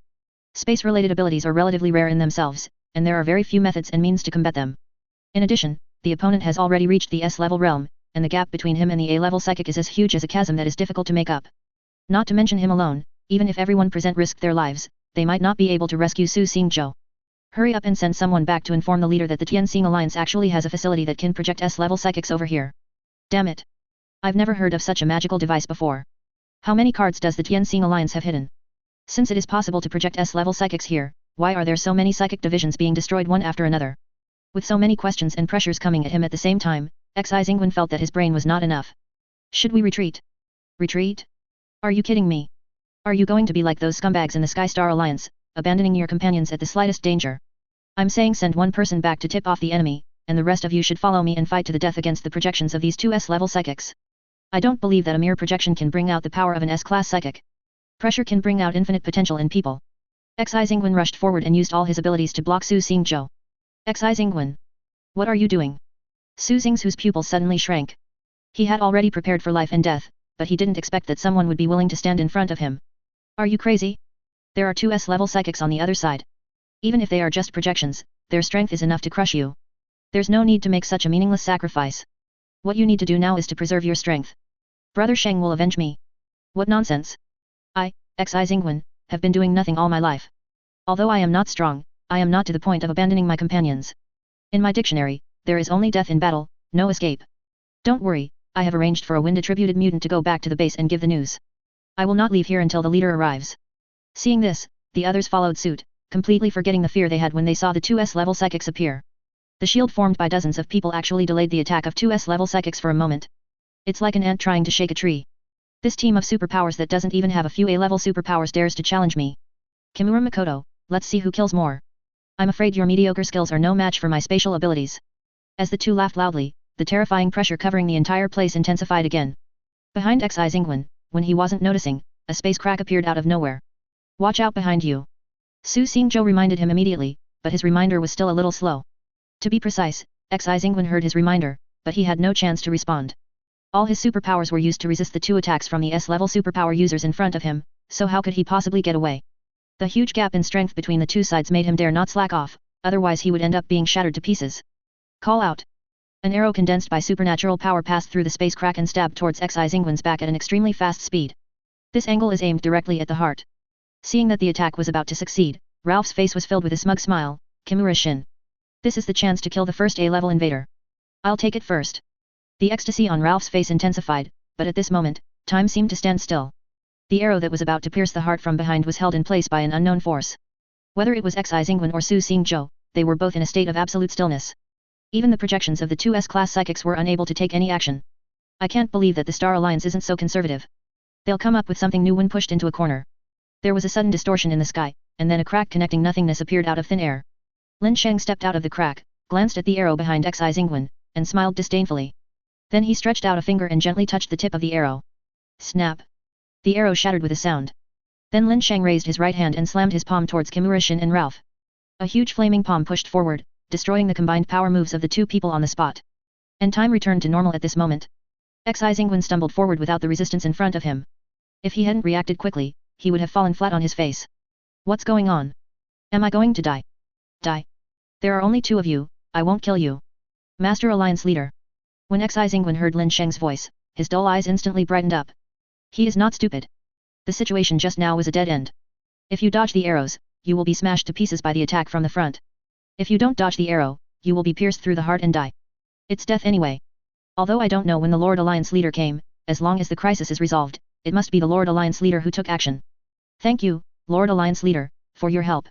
Space-related abilities are relatively rare in themselves, and there are very few methods and means to combat them. In addition, the opponent has already reached the S-level realm, and the gap between him and the A-level psychic is as huge as a chasm that is difficult to make up. Not to mention him alone, even if everyone present risked their lives, they might not be able to rescue Su Xingzhou. Hurry up and send someone back to inform the leader that the Tianxing Alliance actually has a facility that can project S-level psychics over here. Damn it. I've never heard of such a magical device before. How many cards does the Tianxing Alliance have hidden? Since it is possible to project S-level psychics here, why are there so many psychic divisions being destroyed one after another? With so many questions and pressures coming at him at the same time, Xi Zingwen felt that his brain was not enough. Should we retreat? Retreat? Are you kidding me? Are you going to be like those scumbags in the Sky Star Alliance, abandoning your companions at the slightest danger? I'm saying send one person back to tip off the enemy, and the rest of you should follow me and fight to the death against the projections of these two S-level psychics. I don't believe that a mere projection can bring out the power of an S-class psychic. Pressure can bring out infinite potential in people. Xi Zingwen rushed forward and used all his abilities to block Su Xingzhou. Xi Zingwen. What are you doing? Su Xingzhou's pupils suddenly shrank. He had already prepared for life and death, but he didn't expect that someone would be willing to stand in front of him. Are you crazy? There are two S-level psychics on the other side. Even if they are just projections, their strength is enough to crush you. There's no need to make such a meaningless sacrifice. What you need to do now is to preserve your strength. Brother Sheng will avenge me. What nonsense. I, Xi Zingwen, have been doing nothing all my life. Although I am not strong, I am not to the point of abandoning my companions. In my dictionary, there is only death in battle, no escape. Don't worry, I have arranged for a wind-attributed mutant to go back to the base and give the news. I will not leave here until the leader arrives. Seeing this, the others followed suit, completely forgetting the fear they had when they saw the two S-level psychics appear. The shield formed by dozens of people actually delayed the attack of two S-level psychics for a moment. It's like an ant trying to shake a tree. This team of superpowers that doesn't even have a few A-level superpowers dares to challenge me. Kimura Makoto, let's see who kills more. I'm afraid your mediocre skills are no match for my spatial abilities. As the two laughed loudly, the terrifying pressure covering the entire place intensified again. Behind Xi Zingwen, when he wasn't noticing, a space crack appeared out of nowhere. Watch out behind you. Su Xingzhou reminded him immediately, but his reminder was still a little slow. To be precise, Xi Zingwen heard his reminder, but he had no chance to respond. All his superpowers were used to resist the two attacks from the S-level superpower users in front of him, so how could he possibly get away? The huge gap in strength between the two sides made him dare not slack off, otherwise he would end up being shattered to pieces. Call out. An arrow condensed by supernatural power passed through the space crack and stabbed towards Xi Zingwen's back at an extremely fast speed. This angle is aimed directly at the heart. Seeing that the attack was about to succeed, Ralph's face was filled with a smug smile. Kimura-shin. This is the chance to kill the first A-level invader. I'll take it first. The ecstasy on Ralph's face intensified, but at this moment, time seemed to stand still. The arrow that was about to pierce the heart from behind was held in place by an unknown force. Whether it was Xi Zingwen or Su Xingzhou, they were both in a state of absolute stillness. Even the projections of the two S-class psychics were unable to take any action. I can't believe that the Star Alliance isn't so conservative. They'll come up with something new when pushed into a corner. There was a sudden distortion in the sky, and then a crack connecting nothingness appeared out of thin air. Lin Sheng stepped out of the crack, glanced at the arrow behind Xi Zingwen, and smiled disdainfully. Then he stretched out a finger and gently touched the tip of the arrow. Snap! The arrow shattered with a sound. Then Lin Sheng raised his right hand and slammed his palm towards Kimura Shin and Ralph. A huge flaming palm pushed forward, destroying the combined power moves of the two people on the spot. And time returned to normal at this moment. Xingwen stumbled forward without the resistance in front of him. If he hadn't reacted quickly, he would have fallen flat on his face. What's going on? Am I going to die? Die. There are only two of you, I won't kill you. Master Alliance Leader. When Xingwen heard Lin Sheng's voice, his dull eyes instantly brightened up. He is not stupid. The situation just now was a dead end. If you dodge the arrows, you will be smashed to pieces by the attack from the front. If you don't dodge the arrow, you will be pierced through the heart and die. It's death anyway. Although I don't know when the Lord Alliance Leader came, as long as the crisis is resolved, it must be the Lord Alliance Leader who took action. Thank you, Lord Alliance Leader, for your help.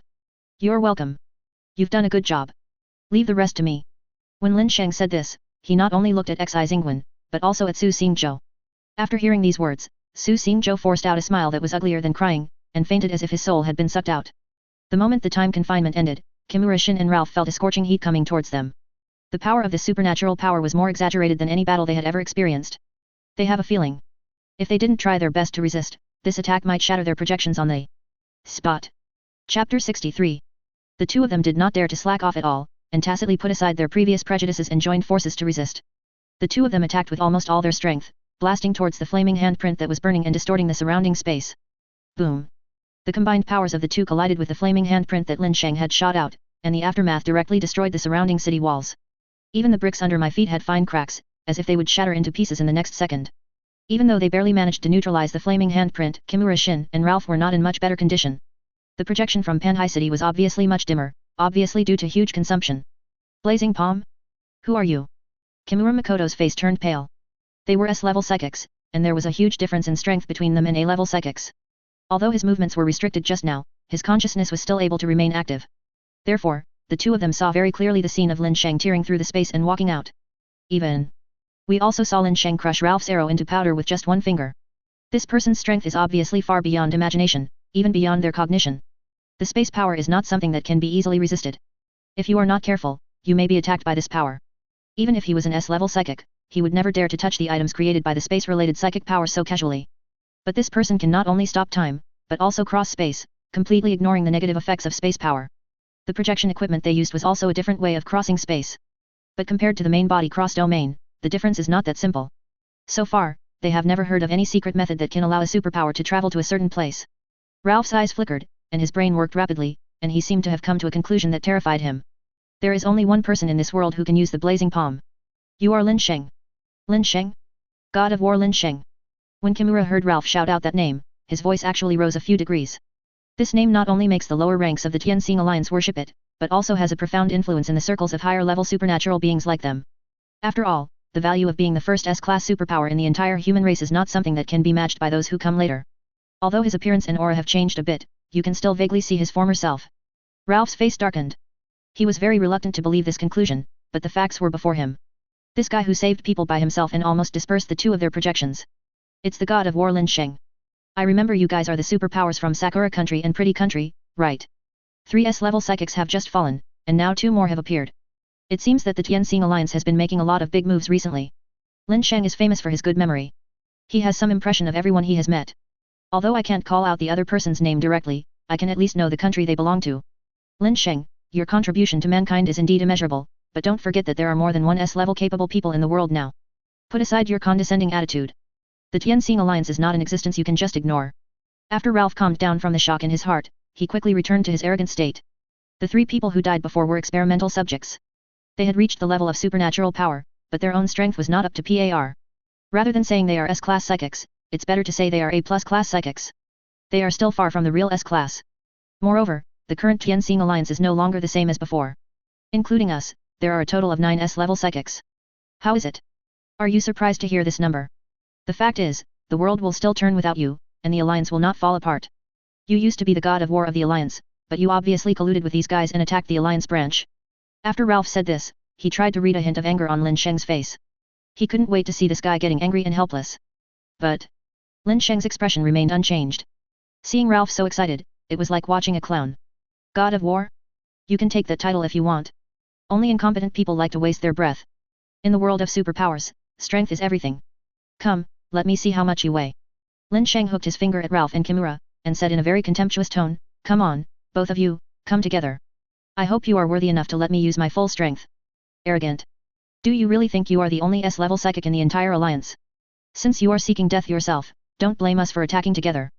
You're welcome. You've done a good job. Leave the rest to me. When Lin Sheng said this, he not only looked at Xingwen, but also at Su Xingzhou. After hearing these words, Su Xingzhou forced out a smile that was uglier than crying, and fainted as if his soul had been sucked out. The moment the time confinement ended, Kimura Shin and Ralph felt a scorching heat coming towards them. The power of this supernatural power was more exaggerated than any battle they had ever experienced. They have a feeling. If they didn't try their best to resist, this attack might shatter their projections on the spot. Chapter 63. The two of them did not dare to slack off at all, and tacitly put aside their previous prejudices and joined forces to resist. The two of them attacked with almost all their strength, blasting towards the flaming handprint that was burning and distorting the surrounding space. Boom! The combined powers of the two collided with the flaming handprint that Lin Sheng had shot out, and the aftermath directly destroyed the surrounding city walls. Even the bricks under my feet had fine cracks, as if they would shatter into pieces in the next second. Even though they barely managed to neutralize the flaming handprint, Kimura Shin and Ralph were not in much better condition. The projection from Panhai City was obviously much dimmer, obviously due to huge consumption. Blazing Palm? Who are you? Kimura Makoto's face turned pale. They were S-level psychics, and there was a huge difference in strength between them and A-level psychics. Although his movements were restricted just now, his consciousness was still able to remain active. Therefore, the two of them saw very clearly the scene of Lin Sheng tearing through the space and walking out. We also saw Lin Sheng crush Ralph's arrow into powder with just one finger. This person's strength is obviously far beyond imagination, even beyond their cognition. The space power is not something that can be easily resisted. If you are not careful, you may be attacked by this power. Even if he was an S-level psychic, he would never dare to touch the items created by the space-related psychic power so casually. But this person can not only stop time, but also cross space, completely ignoring the negative effects of space power. The projection equipment they used was also a different way of crossing space. But compared to the main body cross-domain, the difference is not that simple. So far, they have never heard of any secret method that can allow a superpower to travel to a certain place. Ralph's eyes flickered, and his brain worked rapidly, and he seemed to have come to a conclusion that terrified him. There is only one person in this world who can use the blazing palm. You are Lin Sheng. Lin Sheng? God of War Lin Sheng. When Kimura heard Ralph shout out that name, his voice actually rose a few degrees. This name not only makes the lower ranks of the Tianxing Alliance worship it, but also has a profound influence in the circles of higher-level supernatural beings like them. After all, the value of being the first S-class superpower in the entire human race is not something that can be matched by those who come later. Although his appearance and aura have changed a bit, you can still vaguely see his former self. Ralph's face darkened. He was very reluctant to believe this conclusion, but the facts were before him. This guy who saved people by himself and almost dispersed the two of their projections. It's the God of War Lin Sheng. I remember you guys are the superpowers from Sakura Country and Pretty Country, right? 3 S-level psychics have just fallen, and now 2 more have appeared. It seems that the Tianxing Alliance has been making a lot of big moves recently. Lin Sheng is famous for his good memory. He has some impression of everyone he has met. Although I can't call out the other person's name directly, I can at least know the country they belong to. Lin Sheng, your contribution to mankind is indeed immeasurable, but don't forget that there are more than 1 S-level capable people in the world now. Put aside your condescending attitude. The Tianxing Alliance is not an existence you can just ignore. After Ralph calmed down from the shock in his heart, he quickly returned to his arrogant state. The 3 people who died before were experimental subjects. They had reached the level of supernatural power, but their own strength was not up to par. Rather than saying they are S-class psychics, it's better to say they are A+ class psychics. They are still far from the real S-class. Moreover, the current Tianxing Alliance is no longer the same as before. Including us, there are a total of 9 S-level psychics. How is it? Are you surprised to hear this number? The fact is, the world will still turn without you, and the Alliance will not fall apart. You used to be the God of War of the Alliance, but you obviously colluded with these guys and attacked the Alliance branch. After Ralph said this, he tried to read a hint of anger on Lin Sheng's face. He couldn't wait to see this guy getting angry and helpless. But Lin Sheng's expression remained unchanged. Seeing Ralph so excited, it was like watching a clown. God of War? You can take that title if you want. Only incompetent people like to waste their breath. In the world of superpowers, strength is everything. Come, let me see how much you weigh. Lin Sheng hooked his finger at Ralph and Kimura, and said in a very contemptuous tone, "Come on, both of you, come together. I hope you are worthy enough to let me use my full strength." Arrogant. Do you really think you are the only S-level psychic in the entire alliance? Since you are seeking death yourself, don't blame us for attacking together.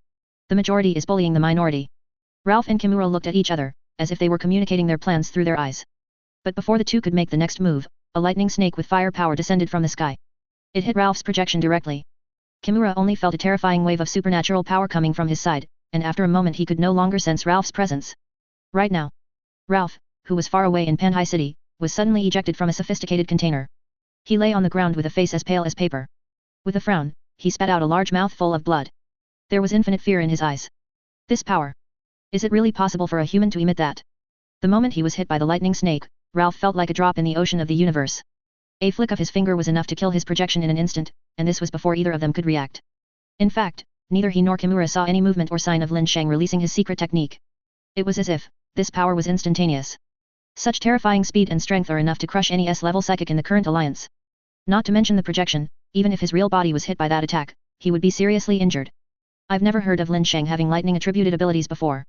The majority is bullying the minority. Ralph and Kimura looked at each other, as if they were communicating their plans through their eyes. But before the two could make the next move, a lightning snake with fire power descended from the sky. It hit Ralph's projection directly. Kimura only felt a terrifying wave of supernatural power coming from his side, and after a moment he could no longer sense Ralph's presence. Right now, Ralph, who was far away in Panhai City, was suddenly ejected from a sophisticated container. He lay on the ground with a face as pale as paper. With a frown, he spat out a large mouthful of blood. There was infinite fear in his eyes. This power. Is it really possible for a human to emit that? The moment he was hit by the lightning snake, Ralph felt like a drop in the ocean of the universe. A flick of his finger was enough to kill his projection in an instant, and this was before either of them could react. In fact, neither he nor Kimura saw any movement or sign of Lin Sheng releasing his secret technique. It was as if this power was instantaneous. Such terrifying speed and strength are enough to crush any S-level psychic in the current alliance. Not to mention the projection, even if his real body was hit by that attack, he would be seriously injured. I've never heard of Lin Sheng having lightning attributed abilities before.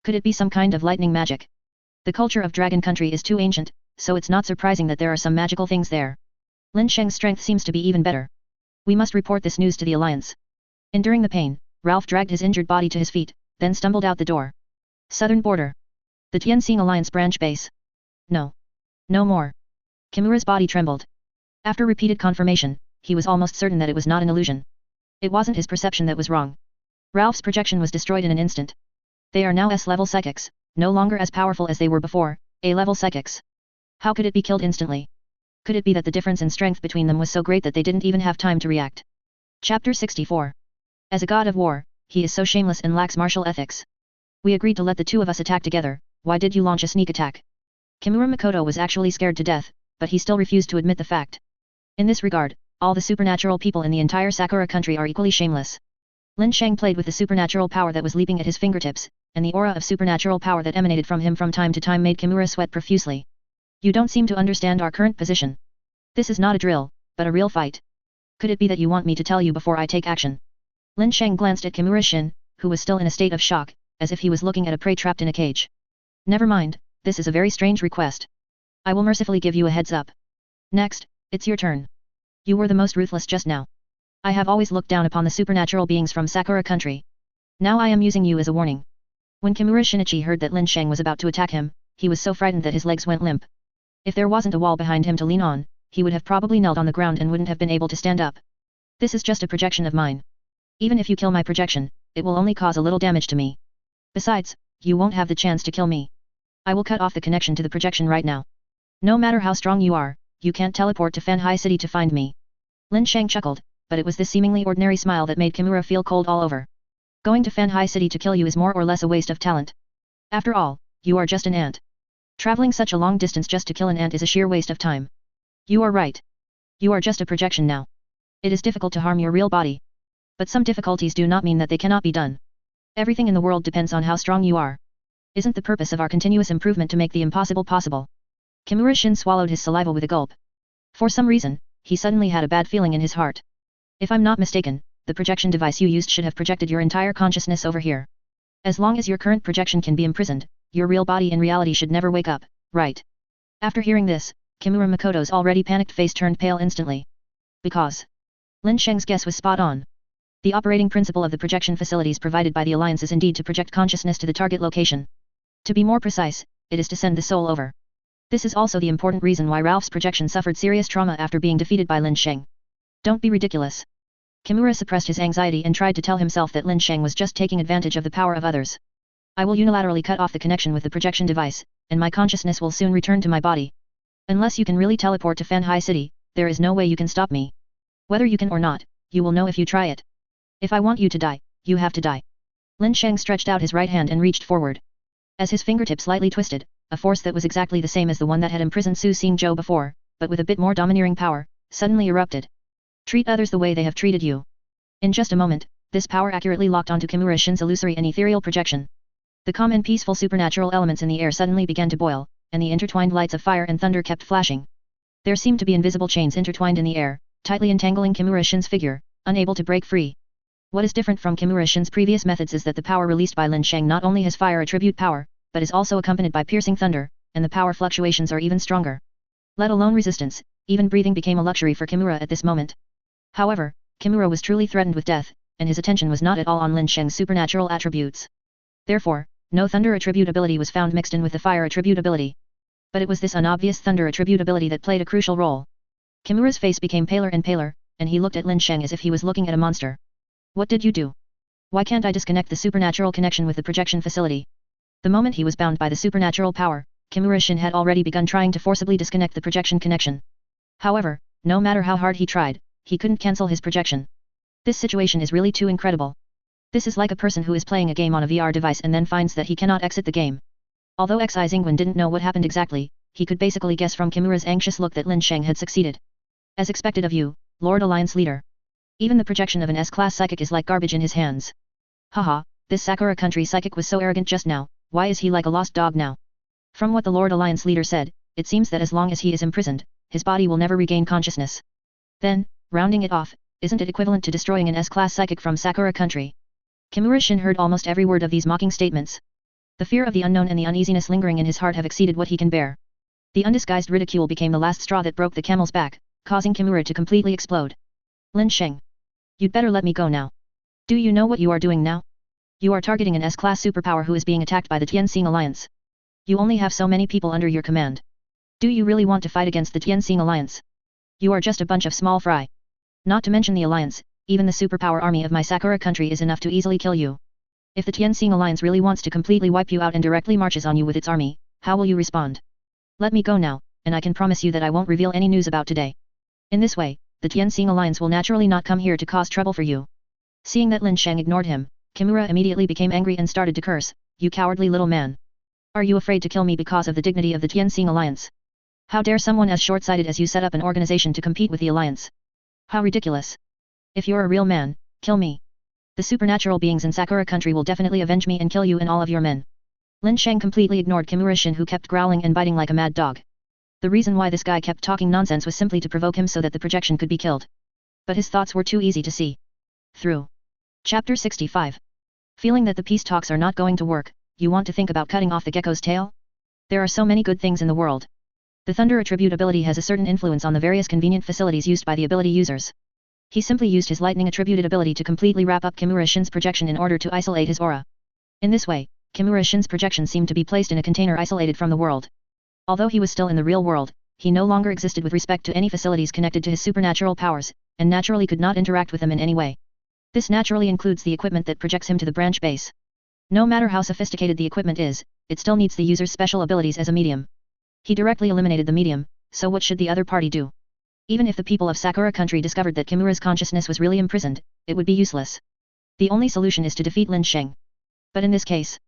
Could it be some kind of lightning magic? The culture of Dragon Country is too ancient, so it's not surprising that there are some magical things there. Lin Sheng's strength seems to be even better. We must report this news to the alliance. Enduring the pain, Ralph dragged his injured body to his feet, then stumbled out the door. Southern border. The Tianxing Alliance branch base. No. No more. Kimura's body trembled. After repeated confirmation, he was almost certain that it was not an illusion. It wasn't his perception that was wrong. Ralph's projection was destroyed in an instant. They are now S-level psychics, no longer as powerful as they were before, A-level psychics. How could it be killed instantly? Could it be that the difference in strength between them was so great that they didn't even have time to react? Chapter 64. As a god of war, he is so shameless and lacks martial ethics. We agreed to let the two of us attack together, why did you launch a sneak attack? Kimura Makoto was actually scared to death, but he still refused to admit the fact. In this regard, all the supernatural people in the entire Sakura country are equally shameless. Lin Sheng played with the supernatural power that was leaping at his fingertips, and the aura of supernatural power that emanated from him from time to time made Kimura sweat profusely. You don't seem to understand our current position. This is not a drill, but a real fight. Could it be that you want me to tell you before I take action? Lin Sheng glanced at Kimura Shin, who was still in a state of shock, as if he was looking at a prey trapped in a cage. Never mind, this is a very strange request. I will mercifully give you a heads up. Next, it's your turn. You were the most ruthless just now. I have always looked down upon the supernatural beings from Sakura country. Now I am using you as a warning. When Kimura Shinichi heard that Lin Sheng was about to attack him, he was so frightened that his legs went limp. If there wasn't a wall behind him to lean on, he would have probably knelt on the ground and wouldn't have been able to stand up. This is just a projection of mine. Even if you kill my projection, it will only cause a little damage to me. Besides, you won't have the chance to kill me. I will cut off the connection to the projection right now. No matter how strong you are, you can't teleport to Fanhai City to find me. Lin Sheng chuckled, but it was this seemingly ordinary smile that made Kimura feel cold all over. Going to Fanhai City to kill you is more or less a waste of talent. After all, you are just an ant. Traveling such a long distance just to kill an ant is a sheer waste of time. You are right. You are just a projection now. It is difficult to harm your real body. But some difficulties do not mean that they cannot be done. Everything in the world depends on how strong you are. Isn't the purpose of our continuous improvement to make the impossible possible? Kimura Shin swallowed his saliva with a gulp. For some reason, he suddenly had a bad feeling in his heart. If I'm not mistaken, the projection device you used should have projected your entire consciousness over here. As long as your current projection can be imprisoned, your real body in reality should never wake up, right? After hearing this, Kimura Makoto's already panicked face turned pale instantly. Because Lin Sheng's guess was spot on. The operating principle of the projection facilities provided by the Alliance is indeed to project consciousness to the target location. To be more precise, it is to send the soul over. This is also the important reason why Ralph's projection suffered serious trauma after being defeated by Lin Sheng. Don't be ridiculous. Kimura suppressed his anxiety and tried to tell himself that Lin Sheng was just taking advantage of the power of others. I will unilaterally cut off the connection with the projection device, and my consciousness will soon return to my body. Unless you can really teleport to Fanhai City, there is no way you can stop me. Whether you can or not, you will know if you try it. If I want you to die, you have to die. Lin Sheng stretched out his right hand and reached forward. As his fingertips slightly twisted, a force that was exactly the same as the one that had imprisoned Su Xingzhou before, but with a bit more domineering power, suddenly erupted. Treat others the way they have treated you. In just a moment, this power accurately locked onto Kimura Shin's illusory and ethereal projection. The calm and peaceful supernatural elements in the air suddenly began to boil, and the intertwined lights of fire and thunder kept flashing. There seemed to be invisible chains intertwined in the air, tightly entangling Kimura Shin's figure, unable to break free. What is different from Kimura Shin's previous methods is that the power released by Lin Sheng not only has fire attribute power, but is also accompanied by piercing thunder, and the power fluctuations are even stronger. Let alone resistance, even breathing became a luxury for Kimura at this moment. However, Kimura was truly threatened with death, and his attention was not at all on Lin Sheng's supernatural attributes. Therefore, no thunder attribute ability was found mixed in with the fire attribute ability. But it was this unobvious thunder attribute ability that played a crucial role. Kimura's face became paler and paler, and he looked at Lin Sheng as if he was looking at a monster. What did you do? Why can't I disconnect the supernatural connection with the projection facility? The moment he was bound by the supernatural power, Kimura Shin had already begun trying to forcibly disconnect the projection connection. However, no matter how hard he tried, he couldn't cancel his projection. This situation is really too incredible. This is like a person who is playing a game on a VR device and then finds that he cannot exit the game. Although Xi Zingwen didn't know what happened exactly, he could basically guess from Kimura's anxious look that Lin Sheng had succeeded. As expected of you, Lord Alliance Leader. Even the projection of an S-class psychic is like garbage in his hands. Haha, this Sakura country psychic was so arrogant just now, why is he like a lost dog now? From what the Lord Alliance Leader said, it seems that as long as he is imprisoned, his body will never regain consciousness. Then, rounding it off, isn't it equivalent to destroying an S-class psychic from Sakura country? Kimura Shin heard almost every word of these mocking statements. The fear of the unknown and the uneasiness lingering in his heart have exceeded what he can bear. The undisguised ridicule became the last straw that broke the camel's back, causing Kimura to completely explode. Lin Sheng. You'd better let me go now. Do you know what you are doing now? You are targeting an S-class superpower who is being attacked by the Tianxing Alliance. You only have so many people under your command. Do you really want to fight against the Tianxing Alliance? You are just a bunch of small fry. Not to mention the Alliance, even the superpower army of my Sakura country is enough to easily kill you. If the Tianxing Alliance really wants to completely wipe you out and directly marches on you with its army, how will you respond? Let me go now, and I can promise you that I won't reveal any news about today. In this way, the Tianxing Alliance will naturally not come here to cause trouble for you. Seeing that Lin Sheng ignored him, Kimura immediately became angry and started to curse, you cowardly little man. Are you afraid to kill me because of the dignity of the Tianxing Alliance? How dare someone as short-sighted as you set up an organization to compete with the Alliance? How ridiculous. If you're a real man, kill me. The supernatural beings in Sakura country will definitely avenge me and kill you and all of your men. Lin Sheng completely ignored Kimura Shin, who kept growling and biting like a mad dog. The reason why this guy kept talking nonsense was simply to provoke him so that the projection could be killed. But his thoughts were too easy to see through. Chapter 65. Feeling that the peace talks are not going to work, you want to think about cutting off the gecko's tail? There are so many good things in the world. The thunder attribute ability has a certain influence on the various convenient facilities used by the ability users. He simply used his lightning attributed ability to completely wrap up Kimura Shin's projection in order to isolate his aura. In this way, Kimura Shin's projection seemed to be placed in a container isolated from the world. Although he was still in the real world, he no longer existed with respect to any facilities connected to his supernatural powers, and naturally could not interact with them in any way. This naturally includes the equipment that projects him to the branch base. No matter how sophisticated the equipment is, it still needs the user's special abilities as a medium. He directly eliminated the medium, so what should the other party do? Even if the people of Sakura country discovered that Kimura's consciousness was really imprisoned, it would be useless. The only solution is to defeat Lin Sheng. But in this case,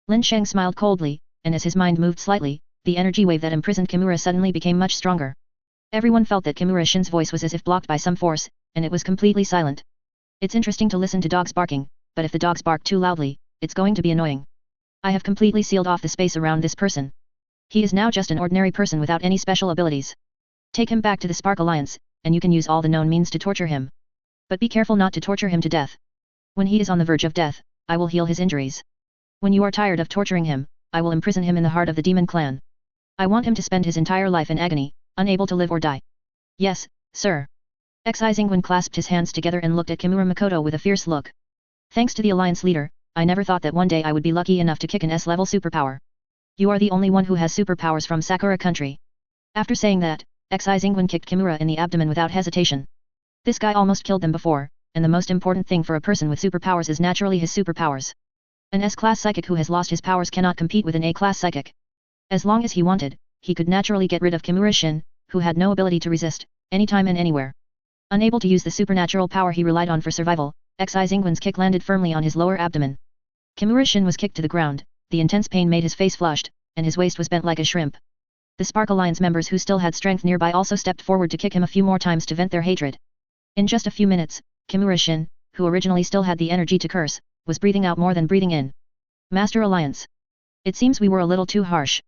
Lin Sheng smiled coldly, and as his mind moved slightly, the energy wave that imprisoned Kimura suddenly became much stronger. Everyone felt that Kimura Shin's voice was as if blocked by some force, and it was completely silent. It's interesting to listen to dogs barking, but if the dogs bark too loudly, it's going to be annoying. I have completely sealed off the space around this person. He is now just an ordinary person without any special abilities. Take him back to the Spark Alliance, and you can use all the known means to torture him. But be careful not to torture him to death. When he is on the verge of death, I will heal his injuries. When you are tired of torturing him, I will imprison him in the heart of the demon clan. I want him to spend his entire life in agony, unable to live or die. Yes, sir. Xi Zingwen clasped his hands together and looked at Kimura Makoto with a fierce look. Thanks to the Alliance leader, I never thought that one day I would be lucky enough to kick an S-level superpower. You are the only one who has superpowers from Sakura country. After saying that, Xi Zingwen kicked Kimura in the abdomen without hesitation. This guy almost killed them before, and the most important thing for a person with superpowers is naturally his superpowers. An S-class psychic who has lost his powers cannot compete with an A-class psychic. As long as he wanted, he could naturally get rid of Kimura Shin, who had no ability to resist, anytime and anywhere. Unable to use the supernatural power he relied on for survival, Xi Zingwen's kick landed firmly on his lower abdomen. Kimura Shin was kicked to the ground, the intense pain made his face flushed, and his waist was bent like a shrimp. The Spark Alliance members who still had strength nearby also stepped forward to kick him a few more times to vent their hatred. In just a few minutes, Kimura Shin, who originally still had the energy to curse, was breathing out more than breathing in. Master Alliance. It seems we were a little too harsh.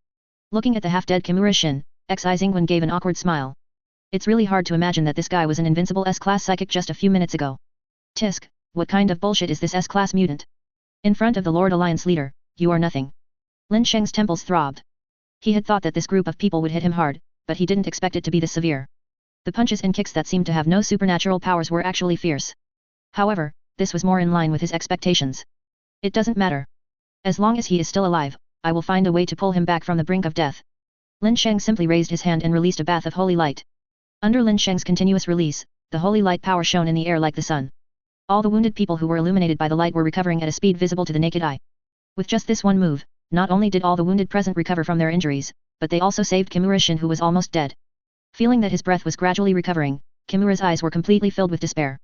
Looking at the half-dead Kimura Shin, Xi Zingwen gave an awkward smile. It's really hard to imagine that this guy was an invincible S-class psychic just a few minutes ago. Tisk, What kind of bullshit is this S-class mutant? In front of the Lord Alliance leader, you are nothing. Lin Sheng's temples throbbed. He had thought that this group of people would hit him hard, but he didn't expect it to be this severe. The punches and kicks that seemed to have no supernatural powers were actually fierce. However, this was more in line with his expectations. It doesn't matter. As long as he is still alive, I will find a way to pull him back from the brink of death. Lin Sheng simply raised his hand and released a bath of holy light. Under Lin Sheng's continuous release, the holy light power shone in the air like the sun. All the wounded people who were illuminated by the light were recovering at a speed visible to the naked eye. With just this one move, not only did all the wounded present recover from their injuries, but they also saved Kimura Shin, who was almost dead. Feeling that his breath was gradually recovering, Kimura's eyes were completely filled with despair.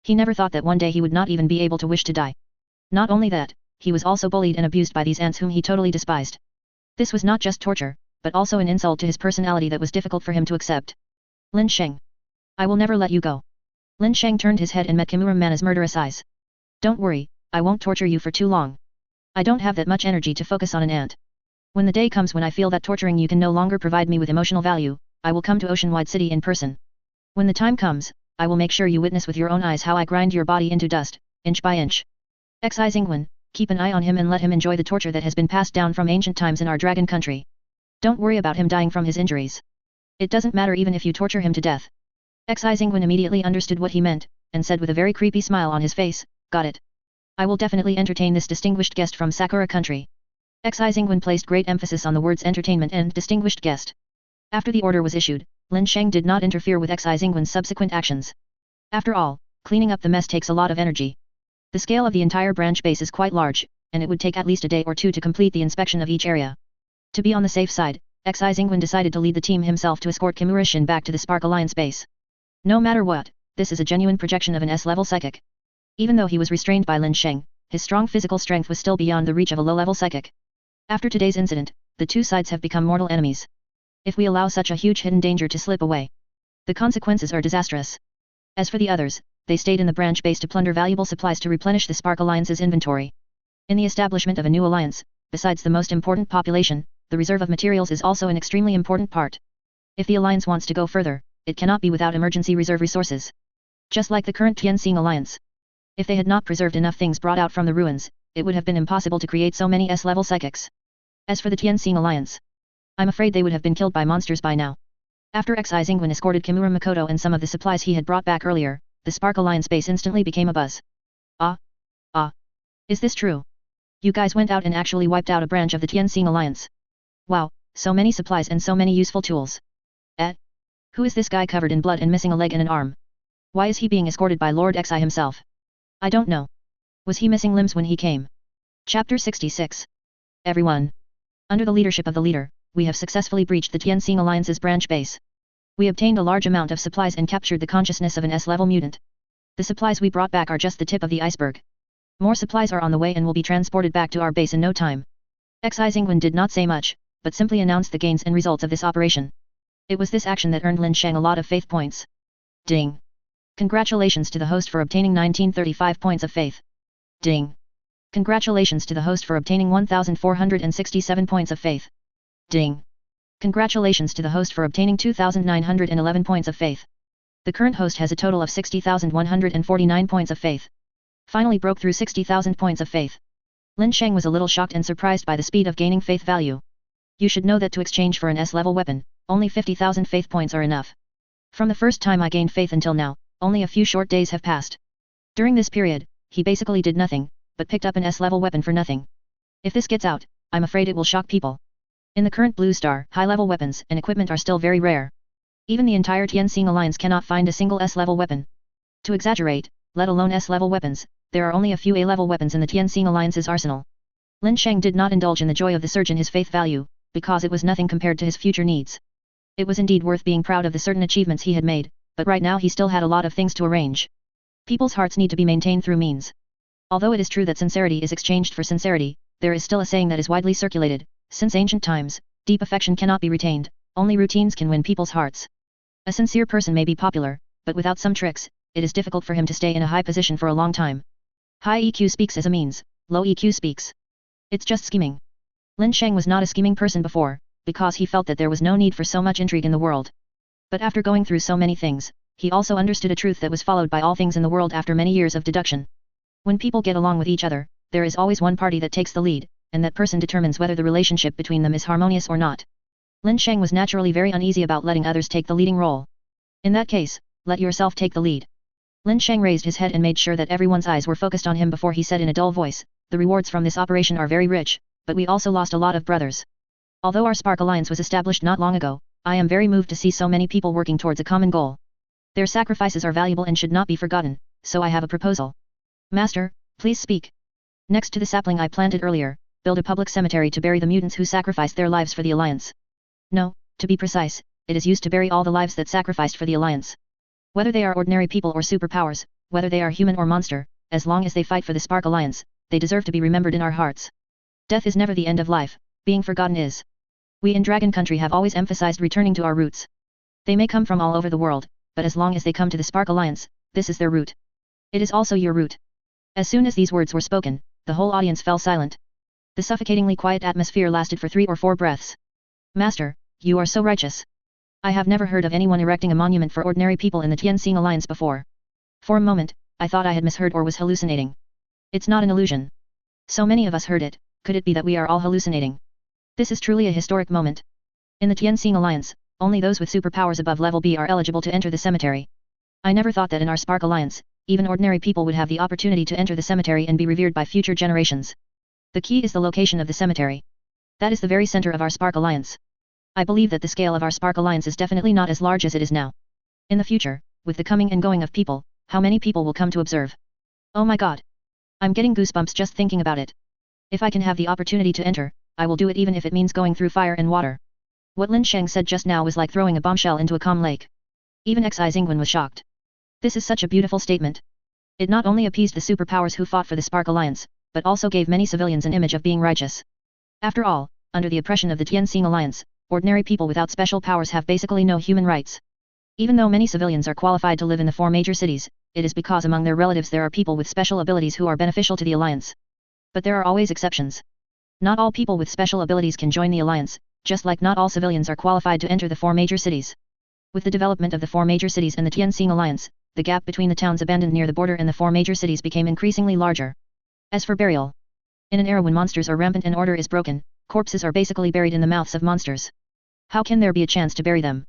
He never thought that one day he would not even be able to wish to die. Not only that, he was also bullied and abused by these ants whom he totally despised. This was not just torture, but also an insult to his personality that was difficult for him to accept. Lin Sheng. I will never let you go. Lin Sheng turned his head and met Kimura Mana's murderous eyes. Don't worry, I won't torture you for too long. I don't have that much energy to focus on an ant. When the day comes when I feel that torturing you can no longer provide me with emotional value, I will come to Oceanwide City in person. When the time comes, I will make sure you witness with your own eyes how I grind your body into dust, inch by inch. Xi Xingwen, keep an eye on him and let him enjoy the torture that has been passed down from ancient times in our dragon country. Don't worry about him dying from his injuries. It doesn't matter even if you torture him to death. Xi Xingwen immediately understood what he meant, and said with a very creepy smile on his face, got it. I will definitely entertain this distinguished guest from Sakura country. Xi Xingwen placed great emphasis on the words entertainment and distinguished guest. After the order was issued, Lin Sheng did not interfere with Xi Xingwen's subsequent actions. After all, cleaning up the mess takes a lot of energy. The scale of the entire branch base is quite large, and it would take at least a day or two to complete the inspection of each area. To be on the safe side, Xi Xingwen decided to lead the team himself to escort Kimura Shin back to the Spark Alliance base. No matter what, this is a genuine projection of an S-level psychic. Even though he was restrained by Lin Sheng, his strong physical strength was still beyond the reach of a low-level psychic. After today's incident, the two sides have become mortal enemies. If we allow such a huge hidden danger to slip away, the consequences are disastrous. As for the others, they stayed in the branch base to plunder valuable supplies to replenish the Spark Alliance's inventory. In the establishment of a new alliance, besides the most important population, the reserve of materials is also an extremely important part. If the alliance wants to go further, it cannot be without emergency reserve resources. Just like the current Tianxing alliance. If they had not preserved enough things brought out from the ruins, it would have been impossible to create so many S-level psychics. As for the Tianxing alliance, I'm afraid they would have been killed by monsters by now. After Xi Xingwen escorted Kimura Makoto and some of the supplies he had brought back earlier, the Spark Alliance base instantly became a buzz. Is this true? You guys went out and actually wiped out a branch of the Tianxing alliance. Wow, so many supplies and so many useful tools. Who is this guy covered in blood and missing a leg and an arm? Why is he being escorted by Lord Xi himself? I don't know. Was he missing limbs when he came? Chapter 66. Everyone. Under the leadership of the leader, we have successfully breached the Tianxing Alliance's branch base. We obtained a large amount of supplies and captured the consciousness of an S-level mutant. The supplies we brought back are just the tip of the iceberg. More supplies are on the way and will be transported back to our base in no time. Xi Xingwen did not say much, but simply announced the gains and results of this operation. It was this action that earned Lin Sheng a lot of faith points. Ding. Congratulations to the host for obtaining 1935 points of faith. Ding. Congratulations to the host for obtaining 1467 points of faith. Ding. Congratulations to the host for obtaining 2911 points of faith. The current host has a total of 60,149 points of faith. Finally broke through 60,000 points of faith. Lin Sheng was a little shocked and surprised by the speed of gaining faith value. You should know that to exchange for an S-level weapon, only 50,000 faith points are enough. From the first time I gained faith until now, only a few short days have passed. During this period, he basically did nothing, but picked up an S-level weapon for nothing. If this gets out, I'm afraid it will shock people. In the current Blue Star, high-level weapons and equipment are still very rare. Even the entire Tianxing Alliance cannot find a single S-level weapon. To exaggerate, let alone S-level weapons, there are only a few A-level weapons in the Tianxing Alliance's arsenal. Lin Sheng did not indulge in the joy of the surge in his faith value, because it was nothing compared to his future needs. It was indeed worth being proud of the certain achievements he had made, but right now he still had a lot of things to arrange. People's hearts need to be maintained through means. Although it is true that sincerity is exchanged for sincerity, there is still a saying that is widely circulated: since ancient times, deep affection cannot be retained, only routines can win people's hearts. A sincere person may be popular, but without some tricks, it is difficult for him to stay in a high position for a long time. High EQ speaks as a means, low EQ speaks. It's just scheming. Lin Sheng was not a scheming person before, because he felt that there was no need for so much intrigue in the world. But after going through so many things, he also understood a truth that was followed by all things in the world after many years of deduction. When people get along with each other, there is always one party that takes the lead, and that person determines whether the relationship between them is harmonious or not. Lin Sheng was naturally very uneasy about letting others take the leading role. In that case, let yourself take the lead. Lin Sheng raised his head and made sure that everyone's eyes were focused on him before he said in a dull voice, the rewards from this operation are very rich, but we also lost a lot of brothers. Although our Spark Alliance was established not long ago, I am very moved to see so many people working towards a common goal. Their sacrifices are valuable and should not be forgotten, so I have a proposal. Master, please speak. Next to the sapling I planted earlier, build a public cemetery to bury the mutants who sacrificed their lives for the Alliance. No, to be precise, it is used to bury all the lives that sacrificed for the Alliance. Whether they are ordinary people or superpowers, whether they are human or monster, as long as they fight for the Spark Alliance, they deserve to be remembered in our hearts. Death is never the end of life, being forgotten is. We in Dragon Country have always emphasized returning to our roots. They may come from all over the world, but as long as they come to the Spark Alliance, this is their root. It is also your root. As soon as these words were spoken, the whole audience fell silent. The suffocatingly quiet atmosphere lasted for 3 or 4 breaths. Master, you are so righteous. I have never heard of anyone erecting a monument for ordinary people in the Tianxing Alliance before. For a moment, I thought I had misheard or was hallucinating. It's not an illusion. So many of us heard it, could it be that we are all hallucinating? This is truly a historic moment. In the Tianxing Alliance, only those with superpowers above level B are eligible to enter the cemetery. I never thought that in our Spark Alliance, even ordinary people would have the opportunity to enter the cemetery and be revered by future generations. The key is the location of the cemetery. That is the very center of our Spark Alliance. I believe that the scale of our Spark Alliance is definitely not as large as it is now. In the future, with the coming and going of people, how many people will come to observe? Oh my god! I'm getting goosebumps just thinking about it. If I can have the opportunity to enter, I will do it even if it means going through fire and water. What Lin Sheng said just now was like throwing a bombshell into a calm lake. Even Xi Zingwen was shocked. This is such a beautiful statement. It not only appeased the superpowers who fought for the Spark Alliance, but also gave many civilians an image of being righteous. After all, under the oppression of the Tianxing Alliance, ordinary people without special powers have basically no human rights. Even though many civilians are qualified to live in the 4 major cities, it is because among their relatives there are people with special abilities who are beneficial to the Alliance. But there are always exceptions. Not all people with special abilities can join the Alliance, just like not all civilians are qualified to enter the 4 major cities. With the development of the 4 major cities and the Tianxing Alliance, the gap between the towns abandoned near the border and the 4 major cities became increasingly larger. As for burial, in an era when monsters are rampant and order is broken, corpses are basically buried in the mouths of monsters. How can there be a chance to bury them?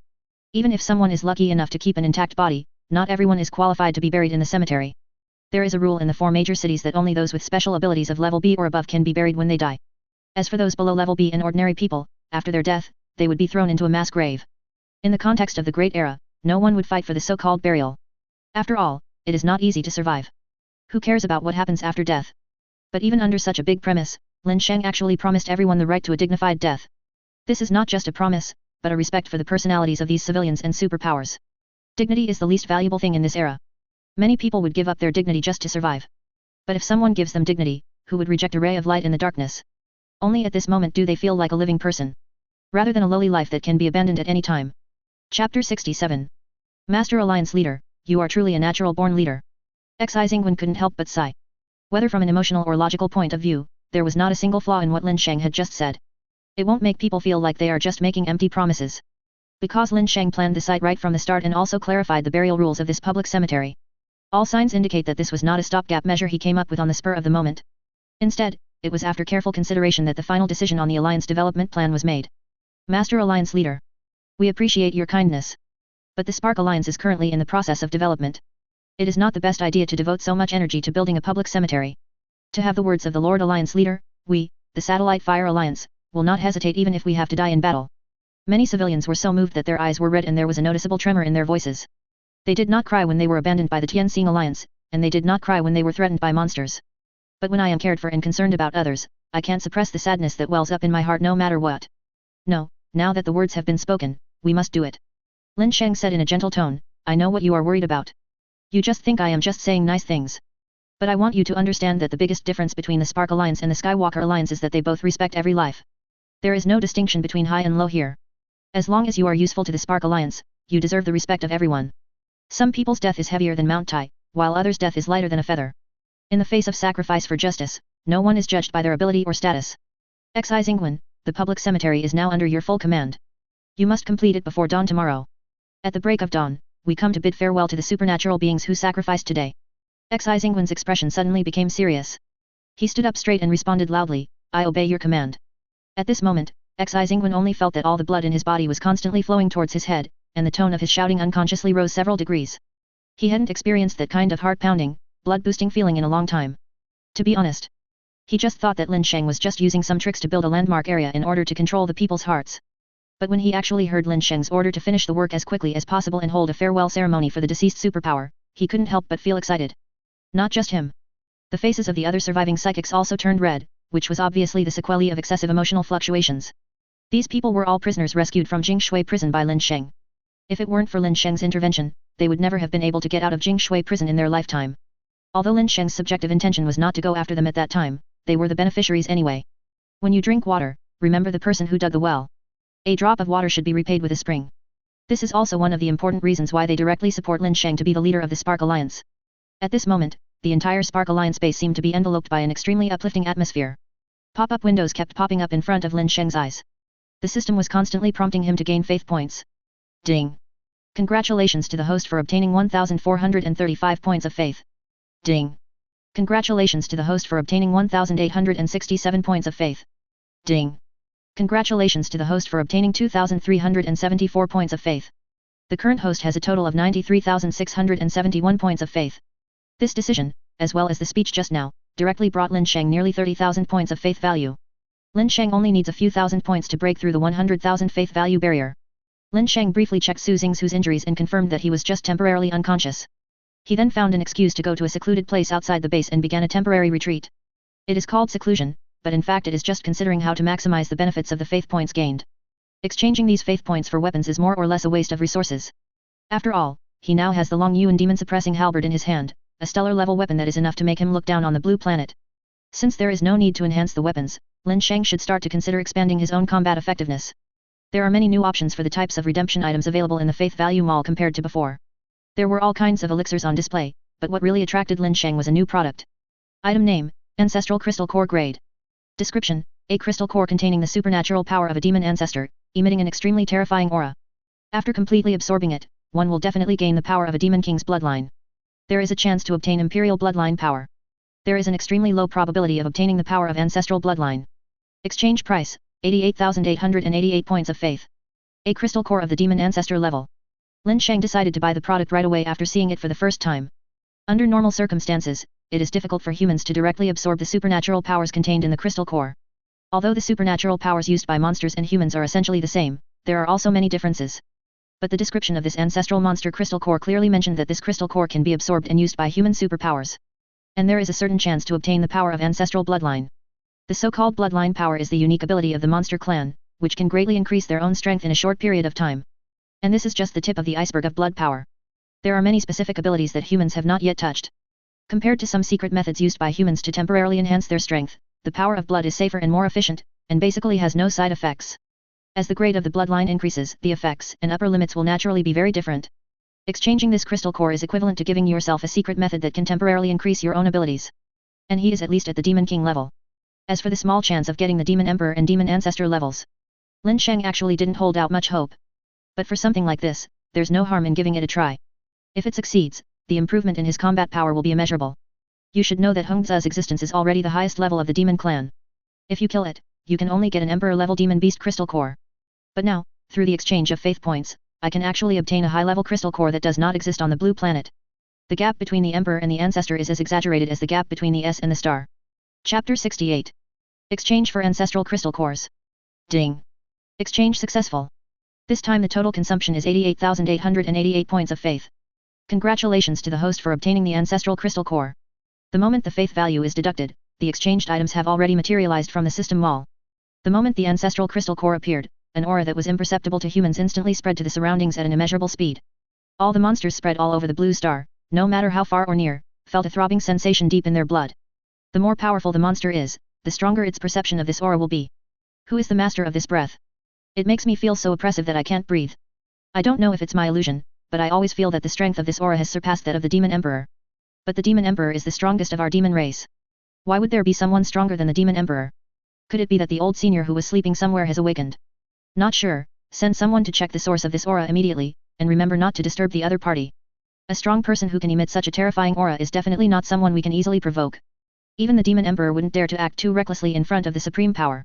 Even if someone is lucky enough to keep an intact body, not everyone is qualified to be buried in the cemetery. There is a rule in the 4 major cities that only those with special abilities of level B or above can be buried when they die. As for those below level B and ordinary people, after their death, they would be thrown into a mass grave. In the context of the Great Era, no one would fight for the so-called burial. After all, it is not easy to survive. Who cares about what happens after death? But even under such a big premise, Lin Sheng actually promised everyone the right to a dignified death. This is not just a promise, but a respect for the personalities of these civilians and superpowers. Dignity is the least valuable thing in this era. Many people would give up their dignity just to survive. But if someone gives them dignity, who would reject a ray of light in the darkness? Only at this moment do they feel like a living person, rather than a lowly life that can be abandoned at any time. Chapter 67. Master Alliance Leader, you are truly a natural-born leader. Xi Zingwen couldn't help but sigh. Whether from an emotional or logical point of view, there was not a single flaw in what Lin Sheng had just said. It won't make people feel like they are just making empty promises. Because Lin Sheng planned the site right from the start and also clarified the burial rules of this public cemetery. All signs indicate that this was not a stopgap measure he came up with on the spur of the moment. Instead, it was after careful consideration that the final decision on the Alliance development plan was made. Master Alliance Leader, we appreciate your kindness. But the Spark Alliance is currently in the process of development. It is not the best idea to devote so much energy to building a public cemetery. To have the words of the Lord Alliance Leader, we, the Satellite Fire Alliance, will not hesitate even if we have to die in battle. Many civilians were so moved that their eyes were red and there was a noticeable tremor in their voices. They did not cry when they were abandoned by the Tianxing Alliance, and they did not cry when they were threatened by monsters. But when I am cared for and concerned about others, I can't suppress the sadness that wells up in my heart no matter what. No, now that the words have been spoken, we must do it. Lin Sheng said in a gentle tone, I know what you are worried about. You just think I am just saying nice things. But I want you to understand that the biggest difference between the Spark Alliance and the Skywalker Alliance is that they both respect every life. There is no distinction between high and low here. As long as you are useful to the Spark Alliance, you deserve the respect of everyone. Some people's death is heavier than Mount Tai, while others' death is lighter than a feather. In the face of sacrifice for justice, no one is judged by their ability or status. Xi Zingwen, the public cemetery is now under your full command. You must complete it before dawn tomorrow. At the break of dawn, we come to bid farewell to the supernatural beings who sacrificed today. Xi Zingwen's expression suddenly became serious. He stood up straight and responded loudly, I obey your command. At this moment, Xi Zingwen only felt that all the blood in his body was constantly flowing towards his head, and the tone of his shouting unconsciously rose several degrees. He hadn't experienced that kind of heart-pounding, blood-boosting feeling in a long time. To be honest, he just thought that Lin Sheng was just using some tricks to build a landmark area in order to control the people's hearts. But when he actually heard Lin Sheng's order to finish the work as quickly as possible and hold a farewell ceremony for the deceased superpower, he couldn't help but feel excited. Not just him. The faces of the other surviving psychics also turned red, which was obviously the sequelae of excessive emotional fluctuations. These people were all prisoners rescued from Jingshui prison by Lin Sheng. If it weren't for Lin Sheng's intervention, they would never have been able to get out of Jingshui prison in their lifetime. Although Lin Sheng's subjective intention was not to go after them at that time, they were the beneficiaries anyway. When you drink water, remember the person who dug the well. A drop of water should be repaid with a spring. This is also one of the important reasons why they directly support Lin Sheng to be the leader of the Spark Alliance. At this moment, the entire Spark Alliance base seemed to be enveloped by an extremely uplifting atmosphere. Pop-up windows kept popping up in front of Lin Sheng's eyes. The system was constantly prompting him to gain faith points. Ding! Congratulations to the host for obtaining 1,435 points of faith. Ding! Congratulations to the host for obtaining 1,867 points of faith. Ding! Congratulations to the host for obtaining 2,374 points of faith. The current host has a total of 93,671 points of faith. This decision, as well as the speech just now, directly brought Lin Sheng nearly 30,000 points of faith value. Lin Sheng only needs a few thousand points to break through the 100,000 faith value barrier. Lin Sheng briefly checked Su Xing's injuries and confirmed that he was just temporarily unconscious. He then found an excuse to go to a secluded place outside the base and began a temporary retreat. It is called seclusion, but in fact it is just considering how to maximize the benefits of the faith points gained. Exchanging these faith points for weapons is more or less a waste of resources. After all, he now has the Long Yuan demon suppressing halberd in his hand, a stellar level weapon that is enough to make him look down on the blue planet. Since there is no need to enhance the weapons, Lin Sheng should start to consider expanding his own combat effectiveness. There are many new options for the types of redemption items available in the Faith Value Mall compared to before. There were all kinds of elixirs on display, but what really attracted Lin Sheng was a new product. Item name, Ancestral Crystal Core Grade. Description, a crystal core containing the supernatural power of a demon ancestor, emitting an extremely terrifying aura. After completely absorbing it, one will definitely gain the power of a demon king's bloodline. There is a chance to obtain imperial bloodline power. There is an extremely low probability of obtaining the power of ancestral bloodline. Exchange price, 88,888 points of faith. A crystal core of the demon ancestor level. Lin Sheng decided to buy the product right away after seeing it for the first time. Under normal circumstances, it is difficult for humans to directly absorb the supernatural powers contained in the crystal core. Although the supernatural powers used by monsters and humans are essentially the same, there are also many differences. But the description of this ancestral monster crystal core clearly mentioned that this crystal core can be absorbed and used by human superpowers. And there is a certain chance to obtain the power of ancestral bloodline. The so-called bloodline power is the unique ability of the monster clan, which can greatly increase their own strength in a short period of time. And this is just the tip of the iceberg of blood power. There are many specific abilities that humans have not yet touched. Compared to some secret methods used by humans to temporarily enhance their strength, the power of blood is safer and more efficient, and basically has no side effects. As the grade of the bloodline increases, the effects and upper limits will naturally be very different. Exchanging this crystal core is equivalent to giving yourself a secret method that can temporarily increase your own abilities. And he is at least at the Demon King level. As for the small chance of getting the Demon Emperor and Demon Ancestor levels, Lin Sheng actually didn't hold out much hope. But for something like this, there's no harm in giving it a try. If it succeeds, the improvement in his combat power will be immeasurable. You should know that Heng Ze's existence is already the highest level of the Demon Clan. If you kill it, you can only get an Emperor-level Demon Beast Crystal Core. But now, through the exchange of faith points, I can actually obtain a high-level crystal core that does not exist on the blue planet. The gap between the Emperor and the Ancestor is as exaggerated as the gap between the S and the star. Chapter 68. Exchange for Ancestral Crystal Cores. Ding. Exchange successful. This time the total consumption is 88,888 points of faith. Congratulations to the host for obtaining the Ancestral Crystal Core. The moment the faith value is deducted, the exchanged items have already materialized from the system mall. The moment the Ancestral Crystal Core appeared, an aura that was imperceptible to humans instantly spread to the surroundings at an immeasurable speed. All the monsters spread all over the blue star, no matter how far or near, felt a throbbing sensation deep in their blood. The more powerful the monster is, the stronger its perception of this aura will be. Who is the master of this breath? It makes me feel so oppressive that I can't breathe. I don't know if it's my illusion, but I always feel that the strength of this aura has surpassed that of the Demon Emperor. But the Demon Emperor is the strongest of our demon race. Why would there be someone stronger than the Demon Emperor? Could it be that the old senior who was sleeping somewhere has awakened? Not sure, send someone to check the source of this aura immediately, and remember not to disturb the other party. A strong person who can emit such a terrifying aura is definitely not someone we can easily provoke. Even the Demon Emperor wouldn't dare to act too recklessly in front of the Supreme Power.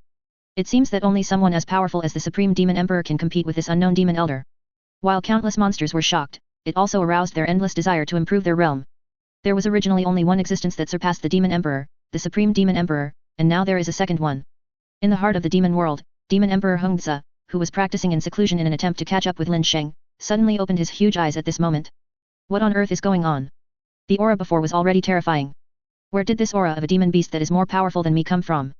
It seems that only someone as powerful as the Supreme Demon Emperor can compete with this unknown Demon Elder. While countless monsters were shocked, it also aroused their endless desire to improve their realm. There was originally only one existence that surpassed the Demon Emperor, the Supreme Demon Emperor, and now there is a second one. In the heart of the demon world, Demon Emperor Hongzi, who was practicing in seclusion in an attempt to catch up with Lin Sheng, suddenly opened his huge eyes at this moment. What on earth is going on? The aura before was already terrifying. Where did this aura of a demon beast that is more powerful than me come from?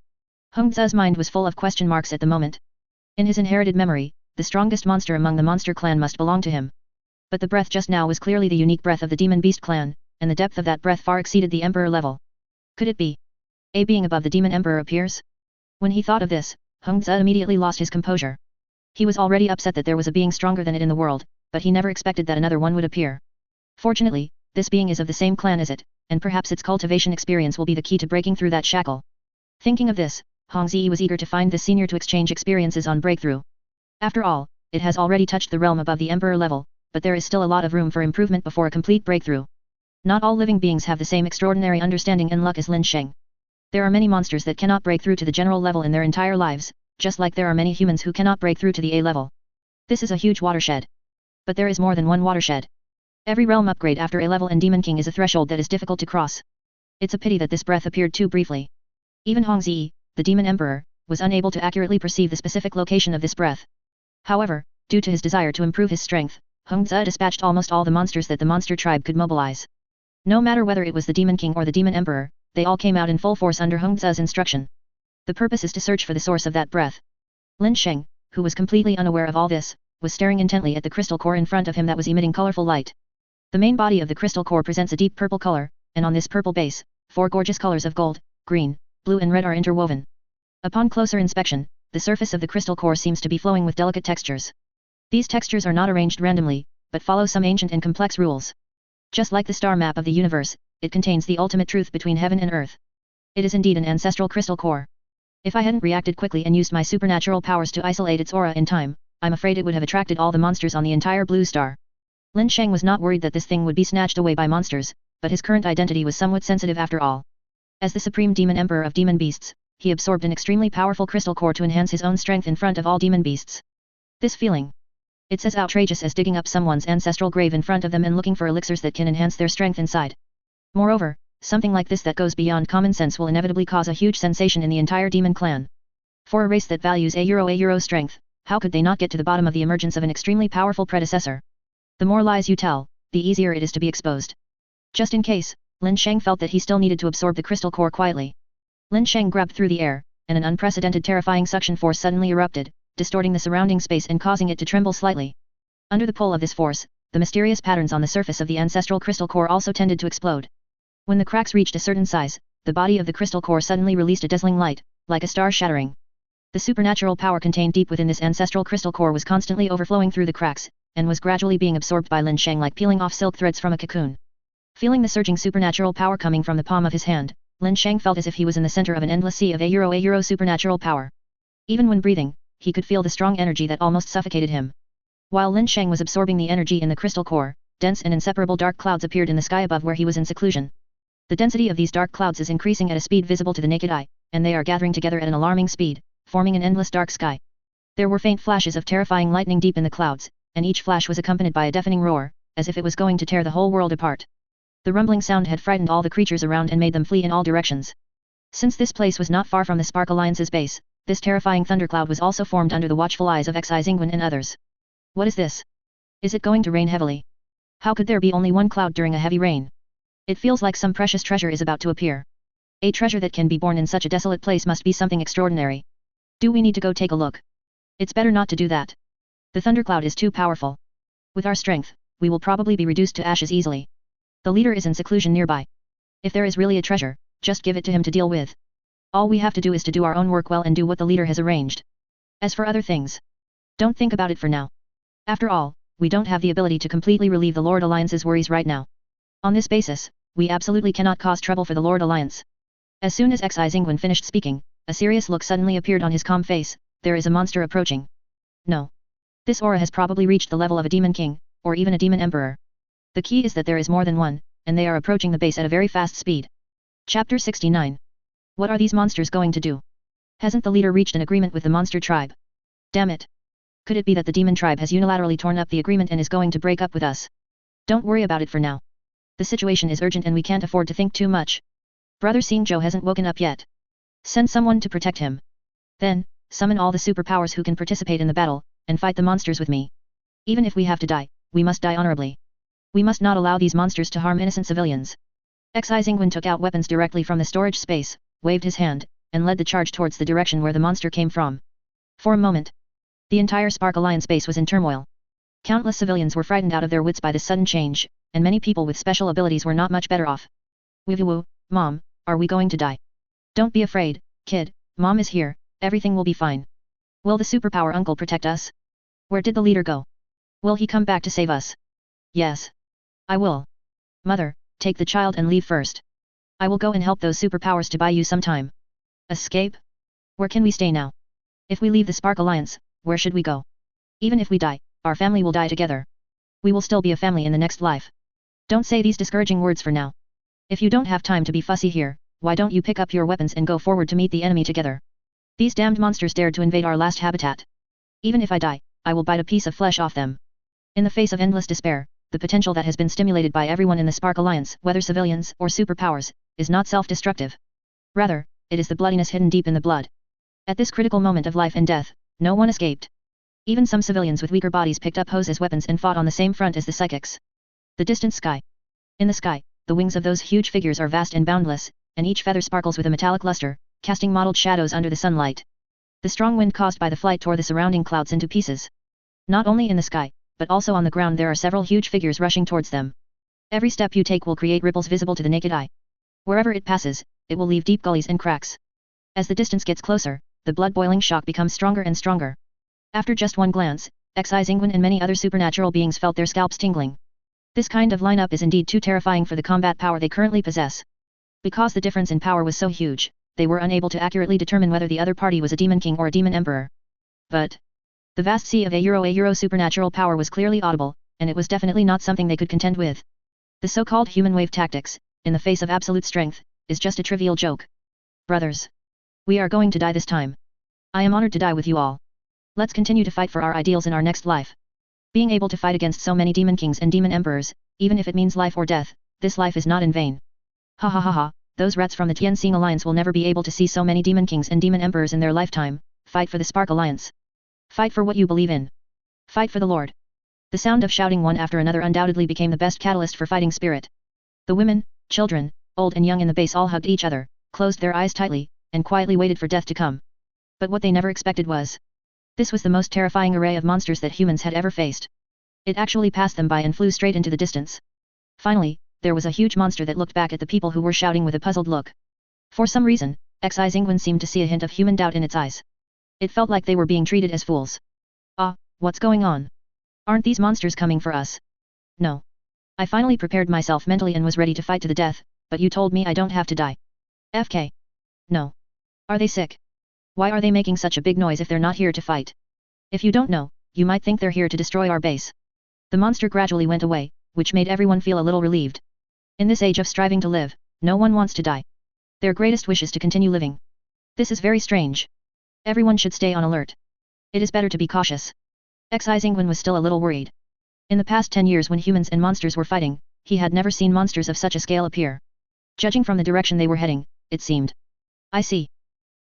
Hongzi's mind was full of question marks at the moment. In his inherited memory, the strongest monster among the monster clan must belong to him. But the breath just now was clearly the unique breath of the demon beast clan, and the depth of that breath far exceeded the emperor level. Could it be? A being above the demon emperor appears? When he thought of this, Hongzi immediately lost his composure. He was already upset that there was a being stronger than it in the world, but he never expected that another one would appear. Fortunately, this being is of the same clan as it, and perhaps its cultivation experience will be the key to breaking through that shackle. Thinking of this, Hongzi was eager to find this senior to exchange experiences on breakthrough. After all, it has already touched the realm above the emperor level, but there is still a lot of room for improvement before a complete breakthrough. Not all living beings have the same extraordinary understanding and luck as Lin Sheng. There are many monsters that cannot break through to the general level in their entire lives, just like there are many humans who cannot break through to the A level. This is a huge watershed. But there is more than one watershed. Every realm upgrade after A level and Demon King is a threshold that is difficult to cross. It's a pity that this breath appeared too briefly. Even Hongzi, the Demon Emperor, was unable to accurately perceive the specific location of this breath. However, due to his desire to improve his strength, Hongzi dispatched almost all the monsters that the monster tribe could mobilize. No matter whether it was the Demon King or the Demon Emperor, they all came out in full force under Hongzi's instruction. The purpose is to search for the source of that breath. Lin Sheng, who was completely unaware of all this, was staring intently at the crystal core in front of him that was emitting colorful light. The main body of the crystal core presents a deep purple color, and on this purple base, 4 gorgeous colors of gold, green, blue and red are interwoven. Upon closer inspection, the surface of the crystal core seems to be flowing with delicate textures. These textures are not arranged randomly, but follow some ancient and complex rules. Just like the star map of the universe, it contains the ultimate truth between heaven and earth. It is indeed an ancestral crystal core. If I hadn't reacted quickly and used my supernatural powers to isolate its aura in time, I'm afraid it would have attracted all the monsters on the entire blue star. Lin Sheng was not worried that this thing would be snatched away by monsters, but his current identity was somewhat sensitive after all. As the Supreme Demon Emperor of Demon Beasts, he absorbed an extremely powerful crystal core to enhance his own strength in front of all demon beasts. This feeling. It's as outrageous as digging up someone's ancestral grave in front of them and looking for elixirs that can enhance their strength inside. Moreover, something like this that goes beyond common sense will inevitably cause a huge sensation in the entire demon clan. For a race that values a euro strength, how could they not get to the bottom of the emergence of an extremely powerful predecessor? The more lies you tell, the easier it is to be exposed. Just in case, Lin Sheng felt that he still needed to absorb the crystal core quietly. Lin Sheng grabbed through the air, and an unprecedented terrifying suction force suddenly erupted, distorting the surrounding space and causing it to tremble slightly. Under the pull of this force, the mysterious patterns on the surface of the ancestral crystal core also tended to explode. When the cracks reached a certain size, the body of the crystal core suddenly released a dazzling light, like a star shattering. The supernatural power contained deep within this ancestral crystal core was constantly overflowing through the cracks, and was gradually being absorbed by Lin Sheng like peeling off silk threads from a cocoon. Feeling the surging supernatural power coming from the palm of his hand, Lin Sheng felt as if he was in the center of an endless sea of a euro supernatural power. Even when breathing, he could feel the strong energy that almost suffocated him. While Lin Sheng was absorbing the energy in the crystal core, dense and inseparable dark clouds appeared in the sky above where he was in seclusion. The density of these dark clouds is increasing at a speed visible to the naked eye, and they are gathering together at an alarming speed, forming an endless dark sky. There were faint flashes of terrifying lightning deep in the clouds, and each flash was accompanied by a deafening roar, as if it was going to tear the whole world apart. The rumbling sound had frightened all the creatures around and made them flee in all directions. Since this place was not far from the Spark Alliance's base, this terrifying thundercloud was also formed under the watchful eyes of Xi Zingwen and others. What is this? Is it going to rain heavily? How could there be only one cloud during a heavy rain? It feels like some precious treasure is about to appear. A treasure that can be born in such a desolate place must be something extraordinary. Do we need to go take a look? It's better not to do that. The thundercloud is too powerful. With our strength, we will probably be reduced to ashes easily. The leader is in seclusion nearby. If there is really a treasure, just give it to him to deal with. All we have to do is to do our own work well and do what the leader has arranged. As for other things, don't think about it for now. After all, we don't have the ability to completely relieve the Lord Alliance's worries right now. On this basis, we absolutely cannot cause trouble for the Lord Alliance. As soon as Xi Zingwen finished speaking, a serious look suddenly appeared on his calm face. There is a monster approaching. No. This aura has probably reached the level of a demon king, or even a demon emperor. The key is that there is more than one, and they are approaching the base at a very fast speed. Chapter 69. What are these monsters going to do? Hasn't the leader reached an agreement with the monster tribe? Damn it. Could it be that the demon tribe has unilaterally torn up the agreement and is going to break up with us? Don't worry about it for now. The situation is urgent and we can't afford to think too much. Brother Xingzhou hasn't woken up yet. Send someone to protect him. Then, summon all the superpowers who can participate in the battle, and fight the monsters with me. Even if we have to die, we must die honorably. We must not allow these monsters to harm innocent civilians. Xi Zingwen took out weapons directly from the storage space, waved his hand, and led the charge towards the direction where the monster came from. For a moment, the entire Spark Alliance base was in turmoil. Countless civilians were frightened out of their wits by this sudden change, and many people with special abilities were not much better off. Woo, Mom, are we going to die? Don't be afraid, kid, Mom is here, everything will be fine. Will the superpower uncle protect us? Where did the leader go? Will he come back to save us? Yes. I will. Mother, take the child and leave first. I will go and help those superpowers to buy you some time. Escape? Where can we stay now? If we leave the Spark Alliance, where should we go? Even if we die, our family will die together. We will still be a family in the next life. Don't say these discouraging words for now. If you don't have time to be fussy here, why don't you pick up your weapons and go forward to meet the enemy together? These damned monsters dared to invade our last habitat. Even if I die, I will bite a piece of flesh off them. In the face of endless despair, the potential that has been stimulated by everyone in the Spark Alliance, whether civilians or superpowers, is not self-destructive. Rather, it is the bloodiness hidden deep in the blood. At this critical moment of life and death, no one escaped. Even some civilians with weaker bodies picked up hoes as weapons and fought on the same front as the psychics. The distant sky. In the sky, the wings of those huge figures are vast and boundless, and each feather sparkles with a metallic luster, casting mottled shadows under the sunlight. The strong wind caused by the flight tore the surrounding clouds into pieces. Not only in the sky, but also on the ground there are several huge figures rushing towards them. Every step you take will create ripples visible to the naked eye. Wherever it passes, it will leave deep gullies and cracks. As the distance gets closer, the blood-boiling shock becomes stronger and stronger. After just one glance, Xi Zingwen and many other supernatural beings felt their scalps tingling. This kind of lineup is indeed too terrifying for the combat power they currently possess. Because the difference in power was so huge, they were unable to accurately determine whether the other party was a demon king or a demon emperor. But the vast sea of a euro supernatural power was clearly audible, and it was definitely not something they could contend with. The so-called human wave tactics, in the face of absolute strength, is just a trivial joke. Brothers, we are going to die this time. I am honored to die with you all. Let's continue to fight for our ideals in our next life. Being able to fight against so many demon kings and demon emperors, even if it means life or death, this life is not in vain. Ha ha ha ha, those rats from the Tianxing Alliance will never be able to see so many demon kings and demon emperors in their lifetime. Fight for the Spark Alliance. Fight for what you believe in. Fight for the Lord. The sound of shouting one after another undoubtedly became the best catalyst for fighting spirit. The women, children, old and young in the base all hugged each other, closed their eyes tightly, and quietly waited for death to come. But what they never expected was, this was the most terrifying array of monsters that humans had ever faced. It actually passed them by and flew straight into the distance. Finally, there was a huge monster that looked back at the people who were shouting with a puzzled look. For some reason, Xi Zingwen seemed to see a hint of human doubt in its eyes. It felt like they were being treated as fools. Ah, what's going on? Aren't these monsters coming for us? No. I finally prepared myself mentally and was ready to fight to the death, but you told me I don't have to die. FK. No. Are they sick? Why are they making such a big noise if they're not here to fight? If you don't know, you might think they're here to destroy our base. The monster gradually went away, which made everyone feel a little relieved. In this age of striving to live, no one wants to die. Their greatest wish is to continue living. This is very strange. Everyone should stay on alert. It is better to be cautious. Xi Zingwen was still a little worried. In the past 10 years when humans and monsters were fighting, he had never seen monsters of such a scale appear. Judging from the direction they were heading, it seemed. I see.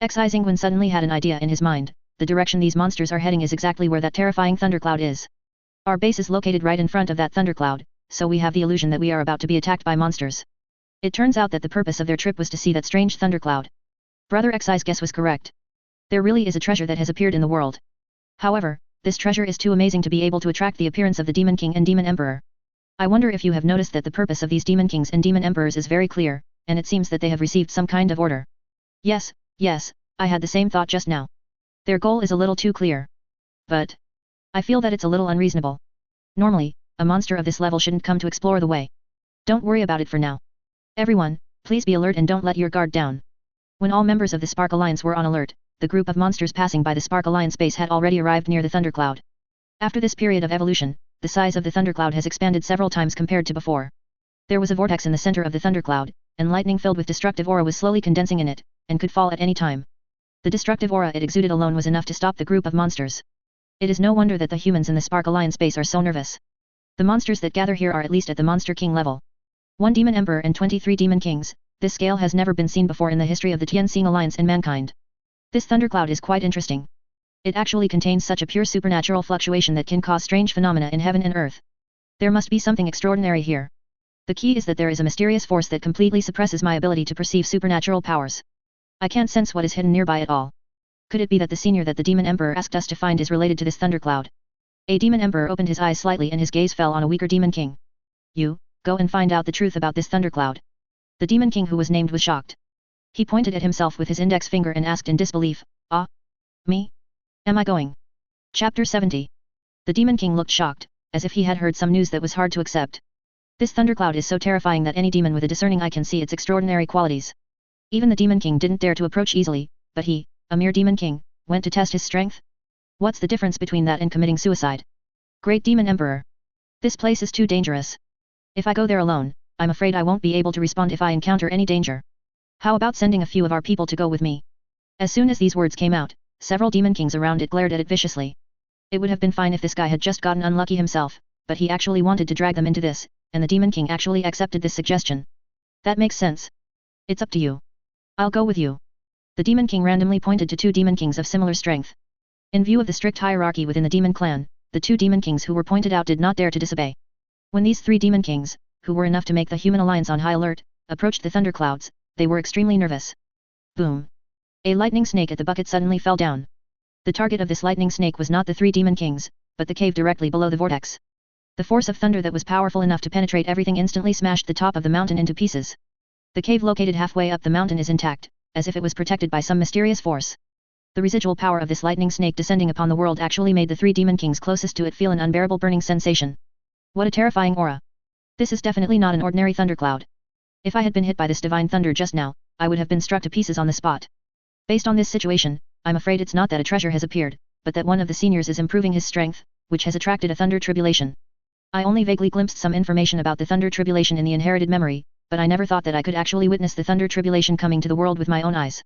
Xi Zingwen suddenly had an idea in his mind. The direction these monsters are heading is exactly where that terrifying thundercloud is. Our base is located right in front of that thundercloud, so we have the illusion that we are about to be attacked by monsters. It turns out that the purpose of their trip was to see that strange thundercloud. Brother Xi's guess was correct. There really is a treasure that has appeared in the world. However, this treasure is too amazing to be able to attract the appearance of the Demon King and Demon Emperor. I wonder if you have noticed that the purpose of these Demon Kings and Demon Emperors is very clear, and it seems that they have received some kind of order. Yes, I had the same thought just now. Their goal is a little too clear. But I feel that it's a little unreasonable. Normally, a monster of this level shouldn't come to explore the way. Don't worry about it for now. Everyone, please be alert and don't let your guard down. When all members of the Spark Alliance were on alert, the group of monsters passing by the Spark Alliance base had already arrived near the thundercloud. After this period of evolution, the size of the thundercloud has expanded several times compared to before. There was a vortex in the center of the thundercloud, and lightning filled with destructive aura was slowly condensing in it, and could fall at any time. The destructive aura it exuded alone was enough to stop the group of monsters. It is no wonder that the humans in the Spark Alliance base are so nervous. The monsters that gather here are at least at the Monster King level. 1 Demon Emperor and 23 Demon Kings, this scale has never been seen before in the history of the Tianxing Alliance and mankind. This thundercloud is quite interesting. It actually contains such a pure supernatural fluctuation that can cause strange phenomena in heaven and earth. There must be something extraordinary here. The key is that there is a mysterious force that completely suppresses my ability to perceive supernatural powers. I can't sense what is hidden nearby at all. Could it be that the senior that the Demon Emperor asked us to find is related to this thundercloud? A Demon Emperor opened his eyes slightly and his gaze fell on a weaker Demon King. You, go and find out the truth about this thundercloud. The Demon King who was named was shocked. He pointed at himself with his index finger and asked in disbelief, "Ah? Me? Am I going?" Chapter 70. The Demon King looked shocked, as if he had heard some news that was hard to accept. This thundercloud is so terrifying that any demon with a discerning eye can see its extraordinary qualities. Even the Demon King didn't dare to approach easily, but he, a mere Demon King, went to test his strength? What's the difference between that and committing suicide? Great Demon Emperor. This place is too dangerous. If I go there alone, I'm afraid I won't be able to respond if I encounter any danger. How about sending a few of our people to go with me? As soon as these words came out, several Demon Kings around it glared at it viciously. It would have been fine if this guy had just gotten unlucky himself, but he actually wanted to drag them into this, and the Demon King actually accepted this suggestion. That makes sense. It's up to you. I'll go with you. The Demon King randomly pointed to 2 Demon Kings of similar strength. In view of the strict hierarchy within the Demon Clan, the 2 Demon Kings who were pointed out did not dare to disobey. When these 3 Demon Kings, who were enough to make the human alliance on high alert, approached the thunderclouds, they were extremely nervous. Boom. A lightning snake at the bucket suddenly fell down. The target of this lightning snake was not the 3 Demon Kings, but the cave directly below the vortex. The force of thunder that was powerful enough to penetrate everything instantly smashed the top of the mountain into pieces. The cave located halfway up the mountain is intact, as if it was protected by some mysterious force. The residual power of this lightning snake descending upon the world actually made the 3 Demon Kings closest to it feel an unbearable burning sensation. What a terrifying aura. This is definitely not an ordinary thundercloud. If I had been hit by this divine thunder just now, I would have been struck to pieces on the spot. Based on this situation, I'm afraid it's not that a treasure has appeared, but that one of the seniors is improving his strength, which has attracted a thunder tribulation. I only vaguely glimpsed some information about the thunder tribulation in the inherited memory, but I never thought that I could actually witness the thunder tribulation coming to the world with my own eyes.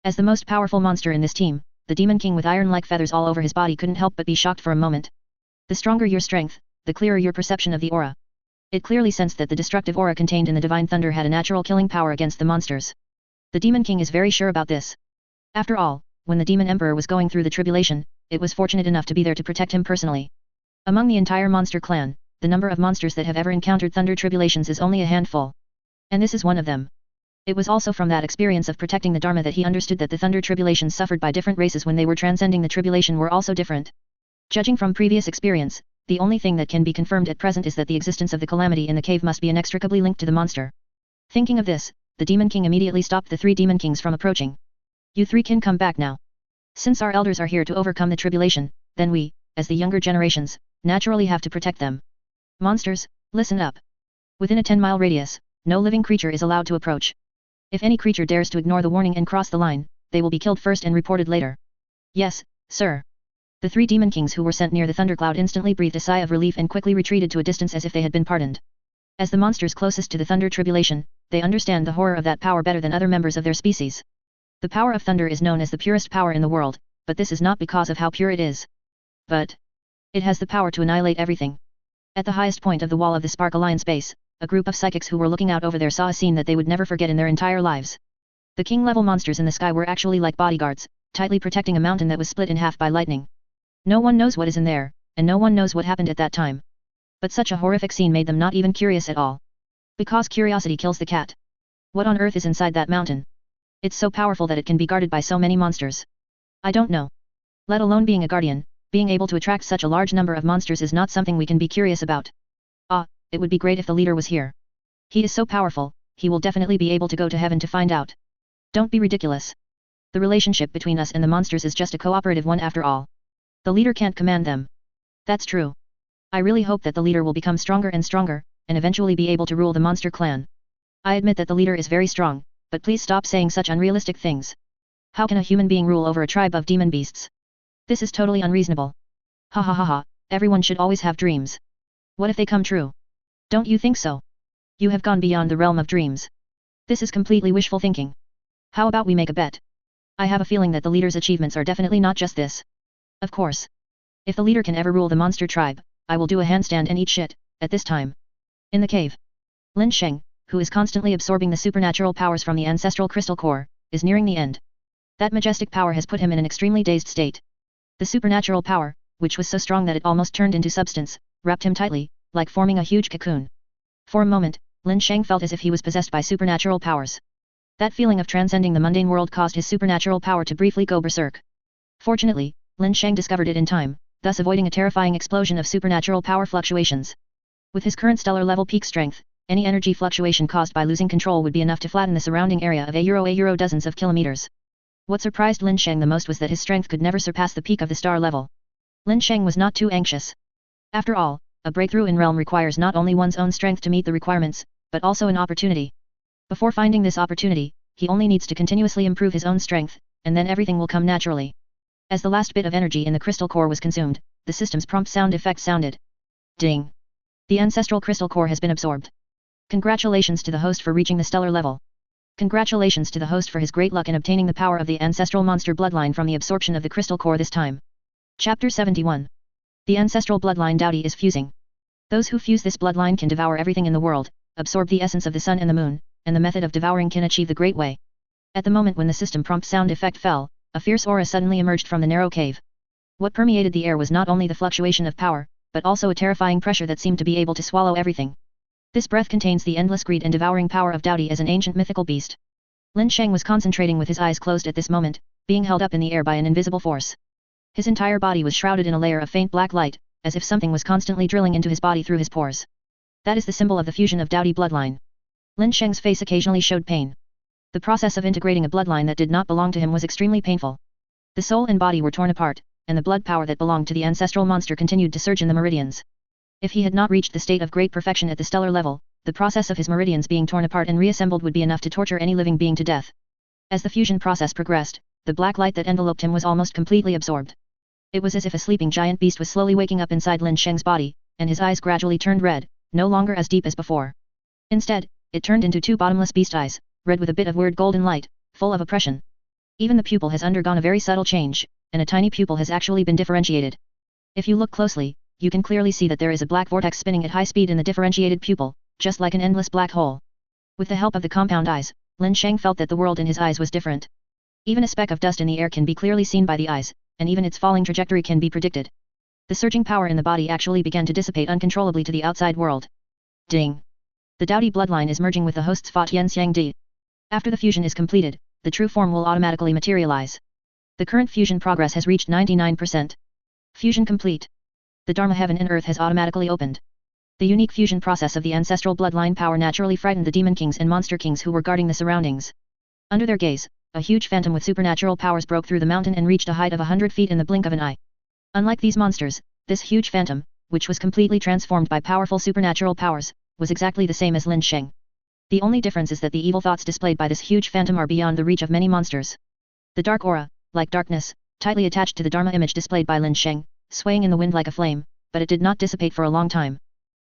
As the most powerful monster in this team, the Demon King with iron-like feathers all over his body couldn't help but be shocked for a moment. The stronger your strength, the clearer your perception of the aura. It clearly sensed that the destructive aura contained in the divine thunder had a natural killing power against the monsters. The Demon King is very sure about this. After all, when the Demon Emperor was going through the tribulation, it was fortunate enough to be there to protect him personally. Among the entire monster clan, the number of monsters that have ever encountered thunder tribulations is only a handful. And this is one of them. It was also from that experience of protecting the Dharma that he understood that the thunder tribulations suffered by different races when they were transcending the tribulation were also different. Judging from previous experience, the only thing that can be confirmed at present is that the existence of the calamity in the cave must be inextricably linked to the monster. Thinking of this, the Demon King immediately stopped the 3 Demon Kings from approaching. You 3 can come back now. Since our elders are here to overcome the tribulation, then we, as the younger generations, naturally have to protect them. Monsters, listen up. Within a 10-mile radius, no living creature is allowed to approach. If any creature dares to ignore the warning and cross the line, they will be killed first and reported later. Yes, sir. The 3 Demon Kings who were sent near the thundercloud instantly breathed a sigh of relief and quickly retreated to a distance as if they had been pardoned. As the monsters closest to the thunder tribulation, they understand the horror of that power better than other members of their species. The power of thunder is known as the purest power in the world, but this is not because of how pure it is. But it has the power to annihilate everything. At the highest point of the wall of the Spark Alliance base, a group of psychics who were looking out over there saw a scene that they would never forget in their entire lives. The king-level monsters in the sky were actually like bodyguards, tightly protecting a mountain that was split in half by lightning. No one knows what is in there, and no one knows what happened at that time. But such a horrific scene made them not even curious at all. Because curiosity kills the cat. What on earth is inside that mountain? It's so powerful that it can be guarded by so many monsters. I don't know. Let alone being a guardian, being able to attract such a large number of monsters is not something we can be curious about. Ah, it would be great if the leader was here. He is so powerful, he will definitely be able to go to heaven to find out. Don't be ridiculous. The relationship between us and the monsters is just a cooperative one after all. The leader can't command them. That's true. I really hope that the leader will become stronger and stronger, and eventually be able to rule the monster clan. I admit that the leader is very strong, but please stop saying such unrealistic things. How can a human being rule over a tribe of demon beasts? This is totally unreasonable. Ha ha ha ha, everyone should always have dreams. What if they come true? Don't you think so? You have gone beyond the realm of dreams. This is completely wishful thinking. How about we make a bet? I have a feeling that the leader's achievements are definitely not just this. Of course. If the leader can ever rule the monster tribe, I will do a handstand and eat shit, at this time. In the cave. Lin Sheng, who is constantly absorbing the supernatural powers from the ancestral crystal core, is nearing the end. That majestic power has put him in an extremely dazed state. The supernatural power, which was so strong that it almost turned into substance, wrapped him tightly, like forming a huge cocoon. For a moment, Lin Sheng felt as if he was possessed by supernatural powers. That feeling of transcending the mundane world caused his supernatural power to briefly go berserk. Fortunately, Lin Sheng discovered it in time, thus avoiding a terrifying explosion of supernatural power fluctuations. With his current stellar level peak strength, any energy fluctuation caused by losing control would be enough to flatten the surrounding area of a dozens of kilometers. What surprised Lin Sheng the most was that his strength could never surpass the peak of the star level. Lin Sheng was not too anxious. After all, a breakthrough in realm requires not only one's own strength to meet the requirements, but also an opportunity. Before finding this opportunity, he only needs to continuously improve his own strength, and then everything will come naturally. As the last bit of energy in the crystal core was consumed, the system's prompt sound effect sounded. Ding! The ancestral crystal core has been absorbed. Congratulations to the host for reaching the stellar level. Congratulations to the host for his great luck in obtaining the power of the ancestral monster bloodline from the absorption of the crystal core this time. Chapter 71. The ancestral bloodline Dowdy is fusing. Those who fuse this bloodline can devour everything in the world, absorb the essence of the sun and the moon, and the method of devouring can achieve the great way. At the moment when the system prompt sound effect fell, a fierce aura suddenly emerged from the narrow cave. What permeated the air was not only the fluctuation of power, but also a terrifying pressure that seemed to be able to swallow everything. This breath contains the endless greed and devouring power of Dowdy as an ancient mythical beast. Lin Sheng was concentrating with his eyes closed at this moment, being held up in the air by an invisible force. His entire body was shrouded in a layer of faint black light, as if something was constantly drilling into his body through his pores. That is the symbol of the fusion of Dowdy bloodline. Lin Sheng's face occasionally showed pain. The process of integrating a bloodline that did not belong to him was extremely painful. The soul and body were torn apart, and the blood power that belonged to the ancestral monster continued to surge in the meridians. If he had not reached the state of great perfection at the stellar level, the process of his meridians being torn apart and reassembled would be enough to torture any living being to death. As the fusion process progressed, the black light that enveloped him was almost completely absorbed. It was as if a sleeping giant beast was slowly waking up inside Lin Sheng's body, and his eyes gradually turned red, no longer as deep as before. Instead, it turned into two bottomless beast eyes, red with a bit of weird golden light, full of oppression. Even the pupil has undergone a very subtle change, and a tiny pupil has actually been differentiated. If you look closely, you can clearly see that there is a black vortex spinning at high speed in the differentiated pupil, just like an endless black hole. With the help of the compound eyes, Lin Sheng felt that the world in his eyes was different. Even a speck of dust in the air can be clearly seen by the eyes, and even its falling trajectory can be predicted. The surging power in the body actually began to dissipate uncontrollably to the outside world. Ding! The Dowdy bloodline is merging with the host's Fa Tian Xiang Di. After the fusion is completed, the true form will automatically materialize. The current fusion progress has reached 99%. Fusion complete. The Dharma heaven and earth has automatically opened. The unique fusion process of the ancestral bloodline power naturally frightened the demon kings and monster kings who were guarding the surroundings. Under their gaze, a huge phantom with supernatural powers broke through the mountain and reached a height of 100 feet in the blink of an eye. Unlike these monsters, this huge phantom, which was completely transformed by powerful supernatural powers, was exactly the same as Lin Sheng. The only difference is that the evil thoughts displayed by this huge phantom are beyond the reach of many monsters. The dark aura, like darkness, tightly attached to the Dharma image displayed by Lin Sheng, swaying in the wind like a flame, but it did not dissipate for a long time.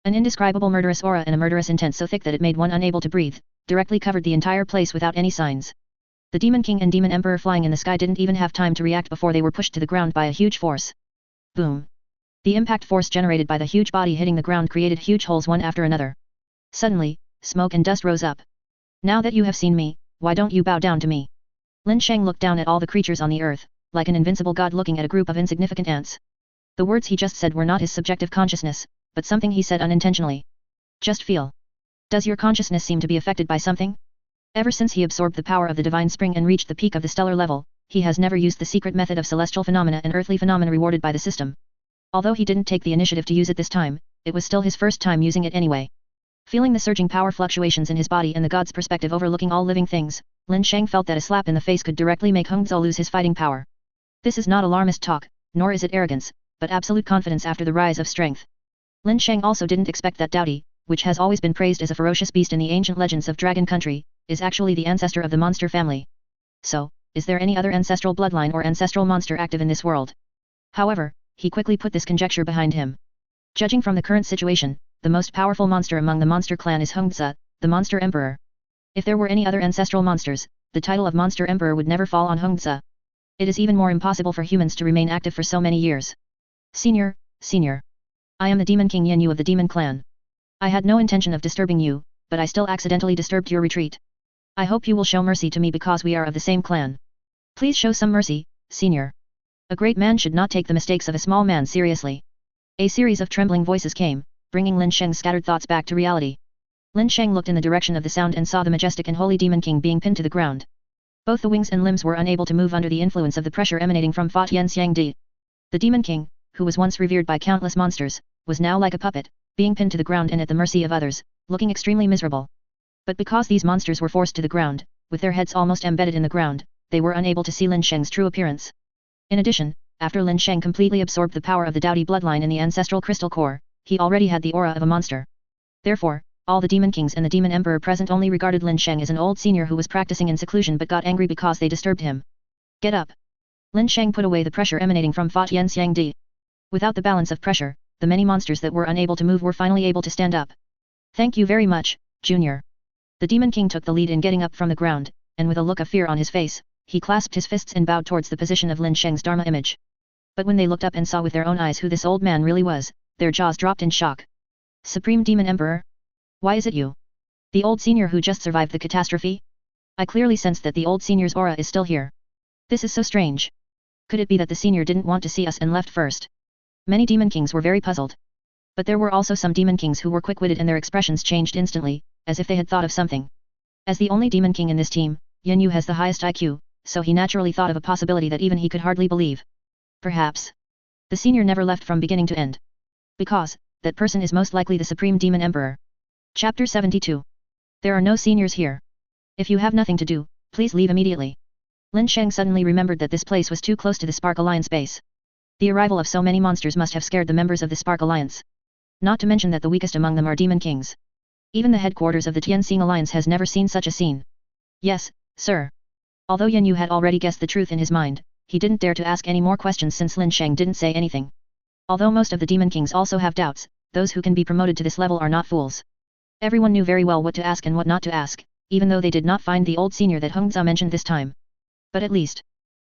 An indescribable murderous aura and a murderous intent so thick that it made one unable to breathe, directly covered the entire place without any signs. The Demon King and Demon Emperor flying in the sky didn't even have time to react before they were pushed to the ground by a huge force. Boom! The impact force generated by the huge body hitting the ground created huge holes one after another. Suddenly, smoke and dust rose up. Now that you have seen me, why don't you bow down to me? Lin Sheng looked down at all the creatures on the earth, like an invincible god looking at a group of insignificant ants. The words he just said were not his subjective consciousness, but something he said unintentionally. Just feel. Does your consciousness seem to be affected by something? Ever since he absorbed the power of the divine spring and reached the peak of the stellar level, he has never used the secret method of celestial phenomena and earthly phenomena rewarded by the system. Although he didn't take the initiative to use it this time, it was still his first time using it anyway. Feeling the surging power fluctuations in his body and the god's perspective overlooking all living things, Lin Sheng felt that a slap in the face could directly make Hung Zhou lose his fighting power. This is not alarmist talk, nor is it arrogance, but absolute confidence after the rise of strength. Lin Sheng also didn't expect that Dowdy, which has always been praised as a ferocious beast in the ancient legends of Dragon Country, is actually the ancestor of the monster family. So, is there any other ancestral bloodline or ancestral monster active in this world? However, he quickly put this conjecture behind him. Judging from the current situation, the most powerful monster among the monster clan is Hengzi, the monster emperor. If there were any other ancestral monsters, the title of monster emperor would never fall on Hengzi. It is even more impossible for humans to remain active for so many years. Senior. I am the Demon King Yin Yu of the Demon Clan. I had no intention of disturbing you, but I still accidentally disturbed your retreat. I hope you will show mercy to me because we are of the same clan. Please show some mercy, Senior. A great man should not take the mistakes of a small man seriously. A series of trembling voices came, bringing Lin Sheng's scattered thoughts back to reality. Lin Sheng looked in the direction of the sound and saw the majestic and holy Demon King being pinned to the ground. Both the wings and limbs were unable to move under the influence of the pressure emanating from Fa Tian Xiang Di. The Demon King, who was once revered by countless monsters, was now like a puppet, being pinned to the ground and at the mercy of others, looking extremely miserable. But because these monsters were forced to the ground, with their heads almost embedded in the ground, they were unable to see Lin Sheng's true appearance. In addition, after Lin Sheng completely absorbed the power of the Daodi bloodline in the ancestral crystal core, he already had the aura of a monster. Therefore, all the Demon Kings and the Demon Emperor present only regarded Lin Sheng as an old senior who was practicing in seclusion but got angry because they disturbed him. Get up! Lin Sheng put away the pressure emanating from Fa Tian Xiang Di. Without the balance of pressure, the many monsters that were unable to move were finally able to stand up. Thank you very much, Junior. The Demon King took the lead in getting up from the ground, and with a look of fear on his face, he clasped his fists and bowed towards the position of Lin Sheng's Dharma image. But when they looked up and saw with their own eyes who this old man really was, their jaws dropped in shock. Supreme Demon Emperor? Why is it you? The old senior who just survived the catastrophe? I clearly sense that the old senior's aura is still here. This is so strange. Could it be that the senior didn't want to see us and left first? Many Demon Kings were very puzzled. But there were also some Demon Kings who were quick-witted and their expressions changed instantly, as if they had thought of something. As the only Demon King in this team, Yin Yu has the highest IQ, so he naturally thought of a possibility that even he could hardly believe. Perhaps the senior never left from beginning to end. Because that person is most likely the Supreme Demon Emperor. Chapter 72. There are no seniors here. If you have nothing to do, please leave immediately. Lin Sheng suddenly remembered that this place was too close to the Spark Alliance base. The arrival of so many monsters must have scared the members of the Spark Alliance. Not to mention that the weakest among them are Demon Kings. Even the headquarters of the Tianxing Alliance has never seen such a scene. Yes, sir. Although Yin Yu had already guessed the truth in his mind, he didn't dare to ask any more questions since Lin Sheng didn't say anything. Although most of the Demon Kings also have doubts, those who can be promoted to this level are not fools. Everyone knew very well what to ask and what not to ask, even though they did not find the old senior that Hengzi mentioned this time. But at least,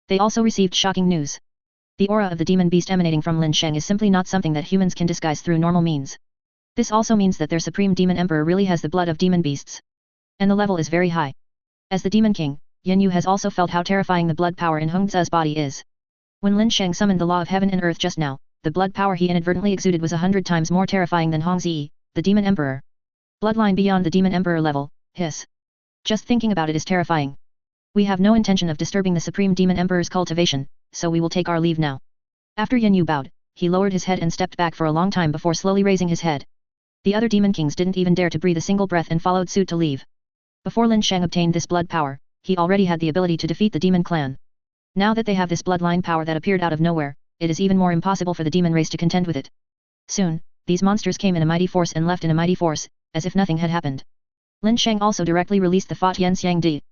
they also received shocking news. The aura of the demon beast emanating from Lin Sheng is simply not something that humans can disguise through normal means. This also means that their Supreme Demon Emperor really has the blood of demon beasts. And the level is very high. As the Demon King, Yin Yu has also felt how terrifying the blood power in Hengzi's body is. When Lin Sheng summoned the law of heaven and earth just now, the blood power he inadvertently exuded was 100 times more terrifying than Hongzi, the Demon Emperor. Bloodline beyond the Demon Emperor level, hiss. Just thinking about it is terrifying. We have no intention of disturbing the Supreme Demon Emperor's cultivation, so we will take our leave now. After Yin Yu bowed, he lowered his head and stepped back for a long time before slowly raising his head. The other Demon Kings didn't even dare to breathe a single breath and followed suit to leave. Before Lin Sheng obtained this blood power, he already had the ability to defeat the Demon Clan. Now that they have this bloodline power that appeared out of nowhere, it is even more impossible for the demon race to contend with it. Soon, these monsters came in a mighty force and left in a mighty force, as if nothing had happened. Lin Sheng also directly released the Fa Tian Xiang Di.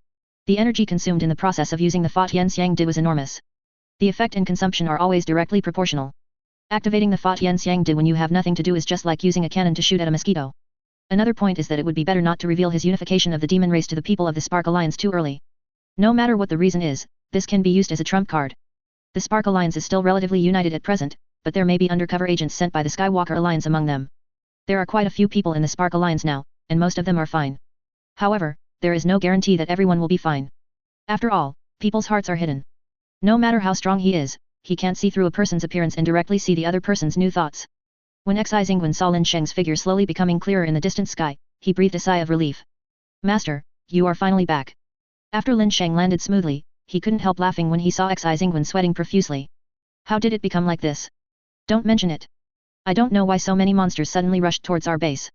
The energy consumed in the process of using the Fa Tian Xiang Di was enormous. The effect and consumption are always directly proportional. Activating the Fa Tian Xiang Di when you have nothing to do is just like using a cannon to shoot at a mosquito. Another point is that it would be better not to reveal his unification of the demon race to the people of the Spark Alliance too early. No matter what the reason is, this can be used as a trump card. The Spark Alliance is still relatively united at present, but there may be undercover agents sent by the Skywalker Alliance among them. There are quite a few people in the Spark Alliance now, and most of them are fine. However, there is no guarantee that everyone will be fine. After all, people's hearts are hidden. No matter how strong he is, he can't see through a person's appearance and directly see the other person's new thoughts. When Xi Xingwen saw Lin Sheng's figure slowly becoming clearer in the distant sky, he breathed a sigh of relief. Master, you are finally back. After Lin Sheng landed smoothly, he couldn't help laughing when he saw Xi Xingwen sweating profusely. How did it become like this? Don't mention it. I don't know why so many monsters suddenly rushed towards our base.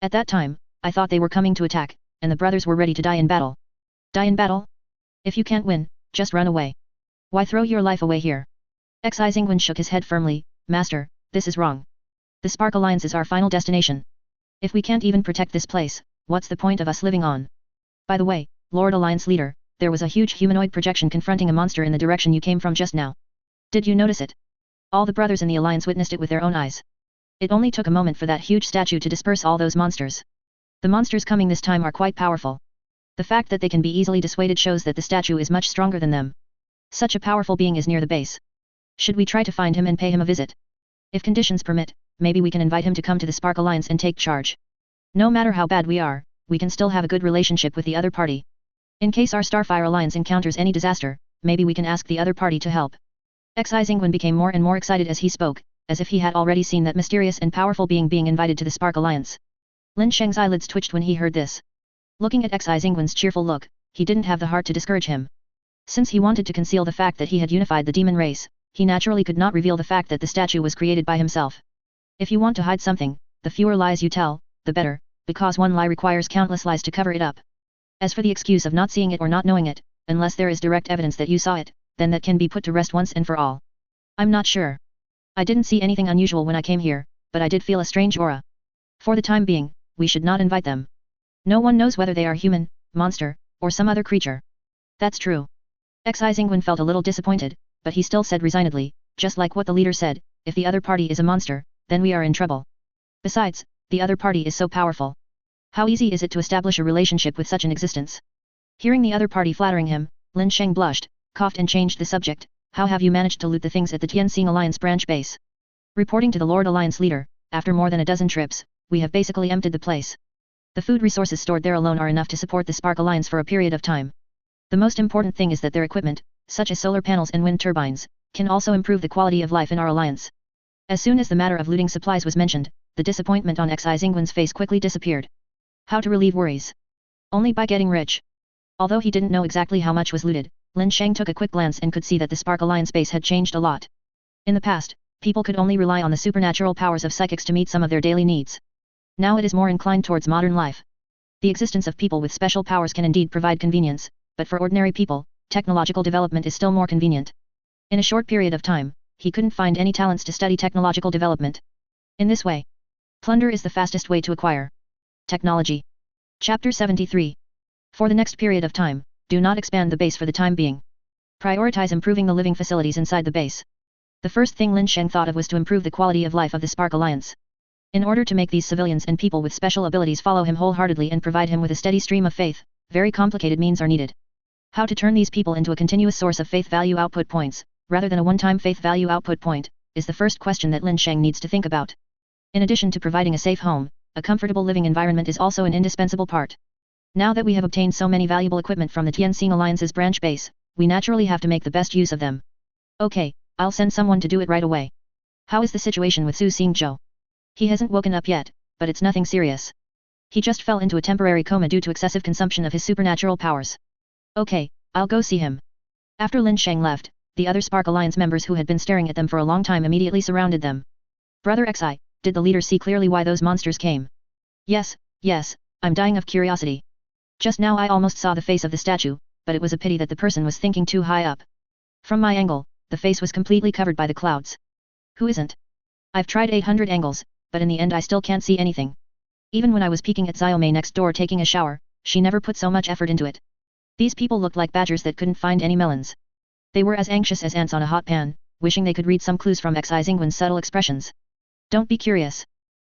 At that time, I thought they were coming to attack, and the brothers were ready to die in battle. Die in battle? If you can't win, just run away. Why throw your life away here? Xi Xingwen shook his head firmly. Master, this is wrong. The Spark Alliance is our final destination. If we can't even protect this place, what's the point of us living on? By the way, Lord Alliance leader, there was a huge humanoid projection confronting a monster in the direction you came from just now. Did you notice it? All the brothers in the Alliance witnessed it with their own eyes. It only took a moment for that huge statue to disperse all those monsters. The monsters coming this time are quite powerful. The fact that they can be easily dissuaded shows that the statue is much stronger than them. Such a powerful being is near the base. Should we try to find him and pay him a visit? If conditions permit, maybe we can invite him to come to the Spark Alliance and take charge. No matter how bad we are, we can still have a good relationship with the other party. In case our Starfire Alliance encounters any disaster, maybe we can ask the other party to help. Xingwen became more and more excited as he spoke, as if he had already seen that mysterious and powerful being invited to the Spark Alliance. Lin Sheng's eyelids twitched when he heard this. Looking at Xingwen's cheerful look, he didn't have the heart to discourage him. Since he wanted to conceal the fact that he had unified the demon race, he naturally could not reveal the fact that the statue was created by himself. If you want to hide something, the fewer lies you tell, the better, because one lie requires countless lies to cover it up. As for the excuse of not seeing it or not knowing it, unless there is direct evidence that you saw it, then that can be put to rest once and for all. I'm not sure. I didn't see anything unusual when I came here, but I did feel a strange aura. For the time being, we should not invite them. No one knows whether they are human, monster, or some other creature. That's true. Xingwen felt a little disappointed, but he still said resignedly, just like what the leader said, if the other party is a monster, then we are in trouble. Besides, the other party is so powerful. How easy is it to establish a relationship with such an existence? Hearing the other party flattering him, Lin Sheng blushed, coughed and changed the subject. How have you managed to loot the things at the Tianxing Alliance branch base? Reporting to the Lord Alliance leader, after more than a dozen trips, we have basically emptied the place. The food resources stored there alone are enough to support the Spark Alliance for a period of time. The most important thing is that their equipment, such as solar panels and wind turbines, can also improve the quality of life in our alliance. As soon as the matter of looting supplies was mentioned, the disappointment on Xingwen's face quickly disappeared. How to relieve worries? Only by getting rich. Although he didn't know exactly how much was looted, Lin Sheng took a quick glance and could see that the Spark Alliance base had changed a lot. In the past, people could only rely on the supernatural powers of psychics to meet some of their daily needs. Now it is more inclined towards modern life. The existence of people with special powers can indeed provide convenience, but for ordinary people, technological development is still more convenient. In a short period of time, he couldn't find any talents to study technological development. In this way, plunder is the fastest way to acquire technology. Chapter 73. For the next period of time, do not expand the base for the time being. Prioritize improving the living facilities inside the base. The first thing Lin Sheng thought of was to improve the quality of life of the Spark Alliance. In order to make these civilians and people with special abilities follow him wholeheartedly and provide him with a steady stream of faith, very complicated means are needed. How to turn these people into a continuous source of faith value output points, rather than a one-time faith value output point, is the first question that Lin Sheng needs to think about. In addition to providing a safe home, a comfortable living environment is also an indispensable part. Now that we have obtained so many valuable equipment from the Tianxing Alliance's branch base, we naturally have to make the best use of them. Okay, I'll send someone to do it right away. How is the situation with Su Xingzhou? He hasn't woken up yet, but it's nothing serious. He just fell into a temporary coma due to excessive consumption of his supernatural powers. Okay, I'll go see him. After Lin Sheng left, the other Spark Alliance members who had been staring at them for a long time immediately surrounded them. Brother Xi, did the leader see clearly why those monsters came? Yes, I'm dying of curiosity. Just now I almost saw the face of the statue, but it was a pity that the person was thinking too high up. From my angle, the face was completely covered by the clouds. Who isn't? I've tried 800 angles, but in the end I still can't see anything. Even when I was peeking at Xiaomei next door taking a shower, she never put so much effort into it. These people looked like badgers that couldn't find any melons. They were as anxious as ants on a hot pan, wishing they could read some clues from Xingwen's subtle expressions. Don't be curious.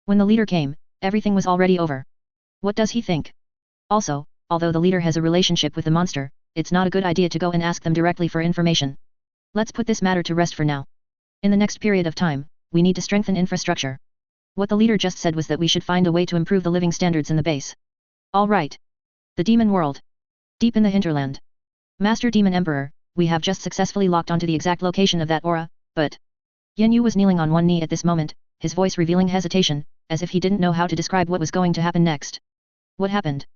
When the leader came, everything was already over. What does he think? Also, although the leader has a relationship with the monster, it's not a good idea to go and ask them directly for information. Let's put this matter to rest for now. In the next period of time, we need to strengthen infrastructure. What the leader just said was that we should find a way to improve the living standards in the base. All right. The demon world. Deep in the hinterland. Master Demon Emperor, we have just successfully locked onto the exact location of that aura, but... Yin Yu was kneeling on one knee at this moment, his voice revealing hesitation, as if he didn't know how to describe what was going to happen next. What happened?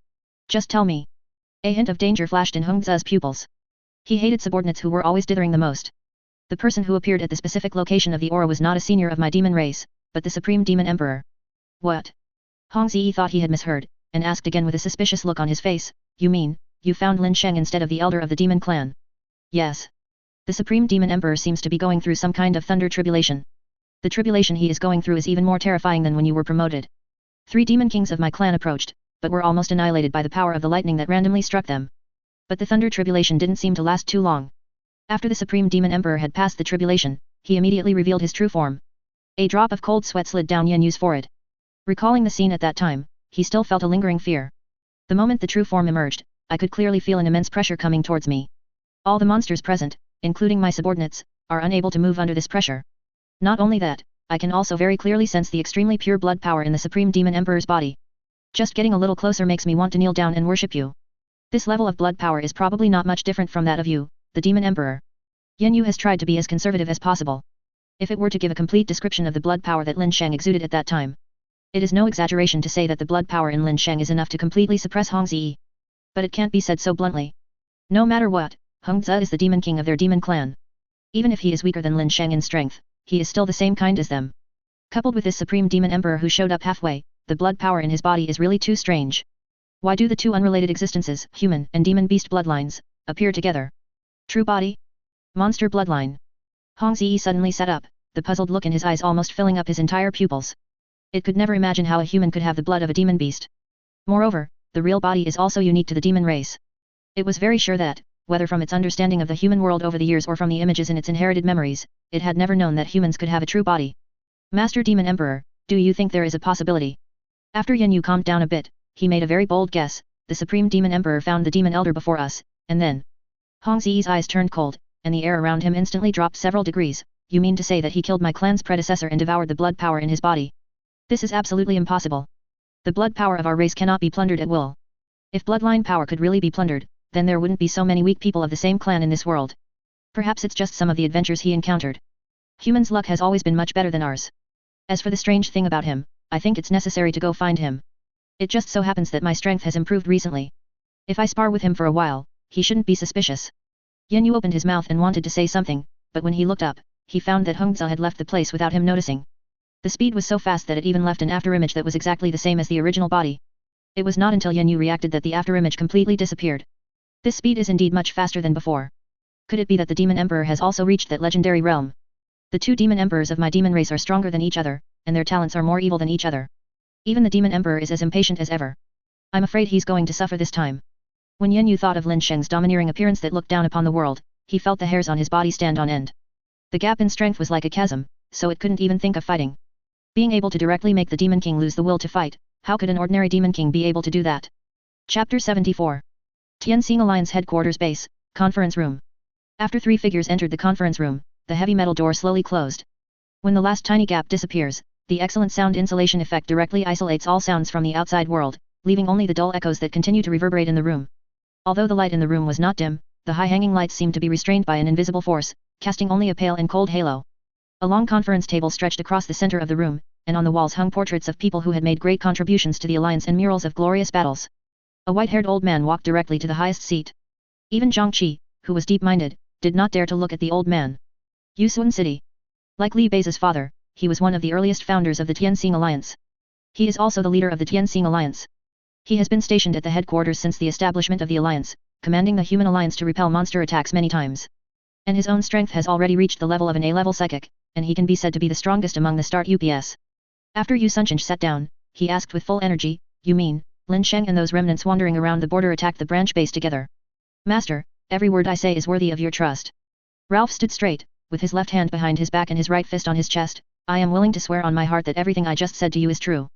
Just tell me. A hint of danger flashed in Heng Ze's pupils. He hated subordinates who were always dithering the most. The person who appeared at the specific location of the aura was not a senior of my demon race, but the Supreme Demon Emperor. What? Hong Zi thought he had misheard, and asked again with a suspicious look on his face, you mean, you found Lin Sheng instead of the elder of the demon clan? Yes. The Supreme Demon Emperor seems to be going through some kind of thunder tribulation. The tribulation he is going through is even more terrifying than when you were promoted. 3 demon kings of my clan approached, but were almost annihilated by the power of the lightning that randomly struck them. But the thunder tribulation didn't seem to last too long. After the Supreme Demon Emperor had passed the tribulation, he immediately revealed his true form. A drop of cold sweat slid down Yen Yu's forehead. Recalling the scene at that time, he still felt a lingering fear. The moment the true form emerged, I could clearly feel an immense pressure coming towards me. All the monsters present, including my subordinates, are unable to move under this pressure. Not only that, I can also very clearly sense the extremely pure blood power in the Supreme Demon Emperor's body. Just getting a little closer makes me want to kneel down and worship you. This level of blood power is probably not much different from that of you, the Demon Emperor. Yen Yu has tried to be as conservative as possible. If it were to give a complete description of the blood power that Lin Sheng exuded at that time, it is no exaggeration to say that the blood power in Lin Sheng is enough to completely suppress Hong Zi. But it can't be said so bluntly. No matter what, Hong Zi is the demon king of their demon clan. Even if he is weaker than Lin Sheng in strength, he is still the same kind as them. Coupled with this supreme demon emperor who showed up halfway, the blood power in his body is really too strange. Why do the two unrelated existences, human and demon beast bloodlines, appear together? True body? Monster bloodline. Hong Zi suddenly sat up, the puzzled look in his eyes almost filling up his entire pupils. It could never imagine how a human could have the blood of a demon beast. Moreover, the real body is also unique to the demon race. It was very sure that, whether from its understanding of the human world over the years or from the images in its inherited memories, it had never known that humans could have a true body. Master Demon Emperor, do you think there is a possibility? After Yen Yu calmed down a bit, he made a very bold guess. The Supreme Demon Emperor found the Demon Elder before us, and then... Hong Zi's eyes turned cold, and the air around him instantly dropped several degrees. You mean to say that he killed my clan's predecessor and devoured the blood power in his body? This is absolutely impossible. The blood power of our race cannot be plundered at will. If bloodline power could really be plundered, then there wouldn't be so many weak people of the same clan in this world. Perhaps it's just some of the adventures he encountered. Humans' luck has always been much better than ours. As for the strange thing about him, I think it's necessary to go find him. It just so happens that my strength has improved recently. If I spar with him for a while, he shouldn't be suspicious. Yen Yu opened his mouth and wanted to say something, but when he looked up, he found that Hong Zhe had left the place without him noticing. The speed was so fast that it even left an afterimage that was exactly the same as the original body. It was not until Yen Yu reacted that the afterimage completely disappeared. This speed is indeed much faster than before. Could it be that the Demon Emperor has also reached that legendary realm? The two Demon Emperors of my demon race are stronger than each other, and their talents are more evil than each other. Even the Demon Emperor is as impatient as ever. I'm afraid he's going to suffer this time. When Yen Yu thought of Lin Sheng's domineering appearance that looked down upon the world, he felt the hairs on his body stand on end. The gap in strength was like a chasm, so it couldn't even think of fighting. Being able to directly make the Demon King lose the will to fight, how could an ordinary Demon King be able to do that? Chapter 74. Tianxing Alliance Headquarters Base, Conference Room. After three figures entered the conference room, the heavy metal door slowly closed. When the last tiny gap disappears, the excellent sound insulation effect directly isolates all sounds from the outside world, leaving only the dull echoes that continue to reverberate in the room. Although the light in the room was not dim, the high-hanging lights seemed to be restrained by an invisible force, casting only a pale and cold halo. A long conference table stretched across the center of the room, and on the walls hung portraits of people who had made great contributions to the alliance and murals of glorious battles. A white-haired old man walked directly to the highest seat. Even Zhang Qi, who was deep-minded, did not dare to look at the old man. Yusun City. Like Li Bei's father, he was one of the earliest founders of the Tianxing Alliance. He is also the leader of the Tianxing Alliance. He has been stationed at the headquarters since the establishment of the alliance, commanding the human alliance to repel monster attacks many times. And his own strength has already reached the level of an A-level psychic, and he can be said to be the strongest among the start UPS. After Yu Sunchen sat down, he asked with full energy, "You mean, Lin Sheng and those remnants wandering around the border attacked the branch base together?" "Master, every word I say is worthy of your trust." Ralph stood straight, with his left hand behind his back and his right fist on his chest. "I am willing to swear on my heart that everything I just said to you is true.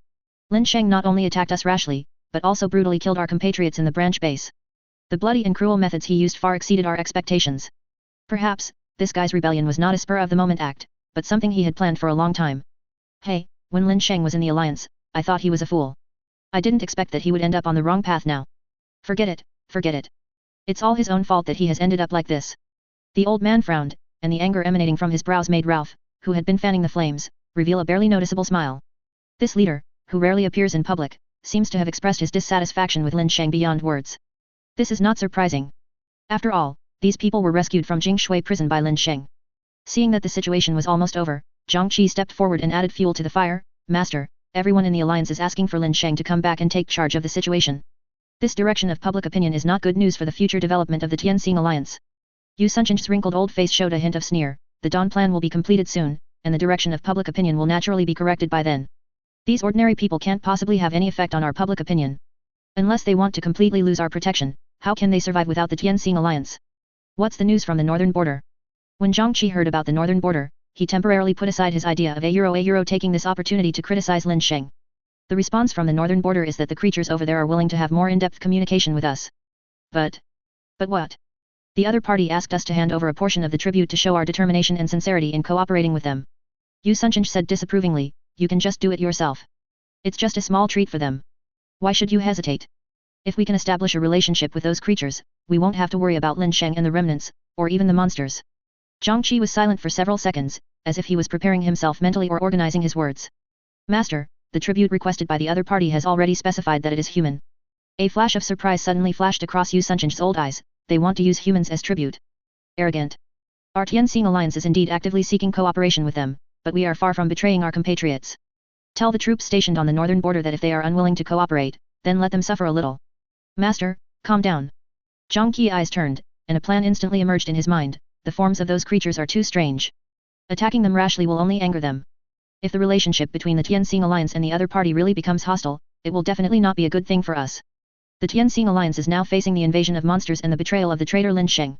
Lin Sheng not only attacked us rashly, but also brutally killed our compatriots in the branch base. The bloody and cruel methods he used far exceeded our expectations. Perhaps, this guy's rebellion was not a spur-of-the-moment act, but something he had planned for a long time. Hey, when Lin Sheng was in the alliance, I thought he was a fool. I didn't expect that he would end up on the wrong path now. Forget it, forget it. It's all his own fault that he has ended up like this." The old man frowned, and the anger emanating from his brows made Ralph, who had been fanning the flames, reveal a barely noticeable smile. This leader, who rarely appears in public, seems to have expressed his dissatisfaction with Lin Sheng beyond words. This is not surprising. After all, these people were rescued from Jingshui prison by Lin Sheng. Seeing that the situation was almost over, Zhang Qi stepped forward and added fuel to the fire. "Master, everyone in the alliance is asking for Lin Sheng to come back and take charge of the situation. This direction of public opinion is not good news for the future development of the Tianxing Alliance." Yu Sunchen's wrinkled old face showed a hint of sneer. "The Dawn Plan will be completed soon, and the direction of public opinion will naturally be corrected by then. These ordinary people can't possibly have any effect on our public opinion. Unless they want to completely lose our protection, how can they survive without the Tianxing Alliance? What's the news from the northern border?" When Zhang Qi heard about the northern border, he temporarily put aside his idea of a euro taking this opportunity to criticize Lin Sheng. The response from the northern border is that the creatures over there are willing to have more in-depth communication with us. But what? The other party asked us to hand over a portion of the tribute to show our determination and sincerity in cooperating with them. Yu Sunchen said disapprovingly, you can just do it yourself. It's just a small treat for them. Why should you hesitate? If we can establish a relationship with those creatures, we won't have to worry about Lin Sheng and the remnants, or even the monsters. Zhang Qi was silent for several seconds, as if he was preparing himself mentally or organizing his words. Master, the tribute requested by the other party has already specified that it is human. A flash of surprise suddenly flashed across Yu Sunchen's old eyes. They want to use humans as tribute. Arrogant. Our Tianxing alliance is indeed actively seeking cooperation with them, but we are far from betraying our compatriots. Tell the troops stationed on the northern border that if they are unwilling to cooperate, then let them suffer a little. Master, calm down. Zhang Qi's eyes turned, and a plan instantly emerged in his mind. The forms of those creatures are too strange. Attacking them rashly will only anger them. If the relationship between the Tianxing alliance and the other party really becomes hostile, it will definitely not be a good thing for us. The Tianxing alliance is now facing the invasion of monsters and the betrayal of the traitor Lin Sheng.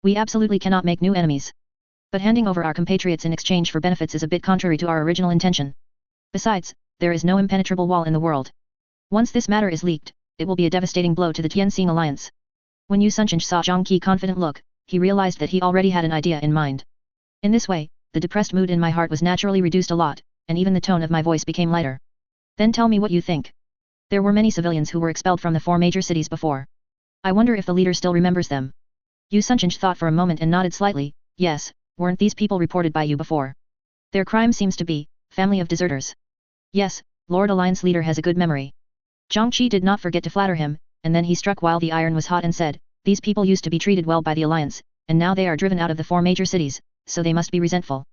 We absolutely cannot make new enemies. But handing over our compatriots in exchange for benefits is a bit contrary to our original intention. Besides, there is no impenetrable wall in the world. Once this matter is leaked, it will be a devastating blow to the Tianxing alliance. When Yu Sunchen saw Zhang Qi's confident look, he realized that he already had an idea in mind. In this way, the depressed mood in my heart was naturally reduced a lot, and even the tone of my voice became lighter. Then tell me what you think. There were many civilians who were expelled from the 4 major cities before. I wonder if the leader still remembers them. Yu Sunchen thought for a moment and nodded slightly. Yes, weren't these people reported by you before? Their crime seems to be, family of deserters. Yes, Lord Alliance leader has a good memory. Zhang Qi did not forget to flatter him, and then he struck while the iron was hot and said, these people used to be treated well by the Alliance, and now they are driven out of the 4 major cities, so they must be resentful.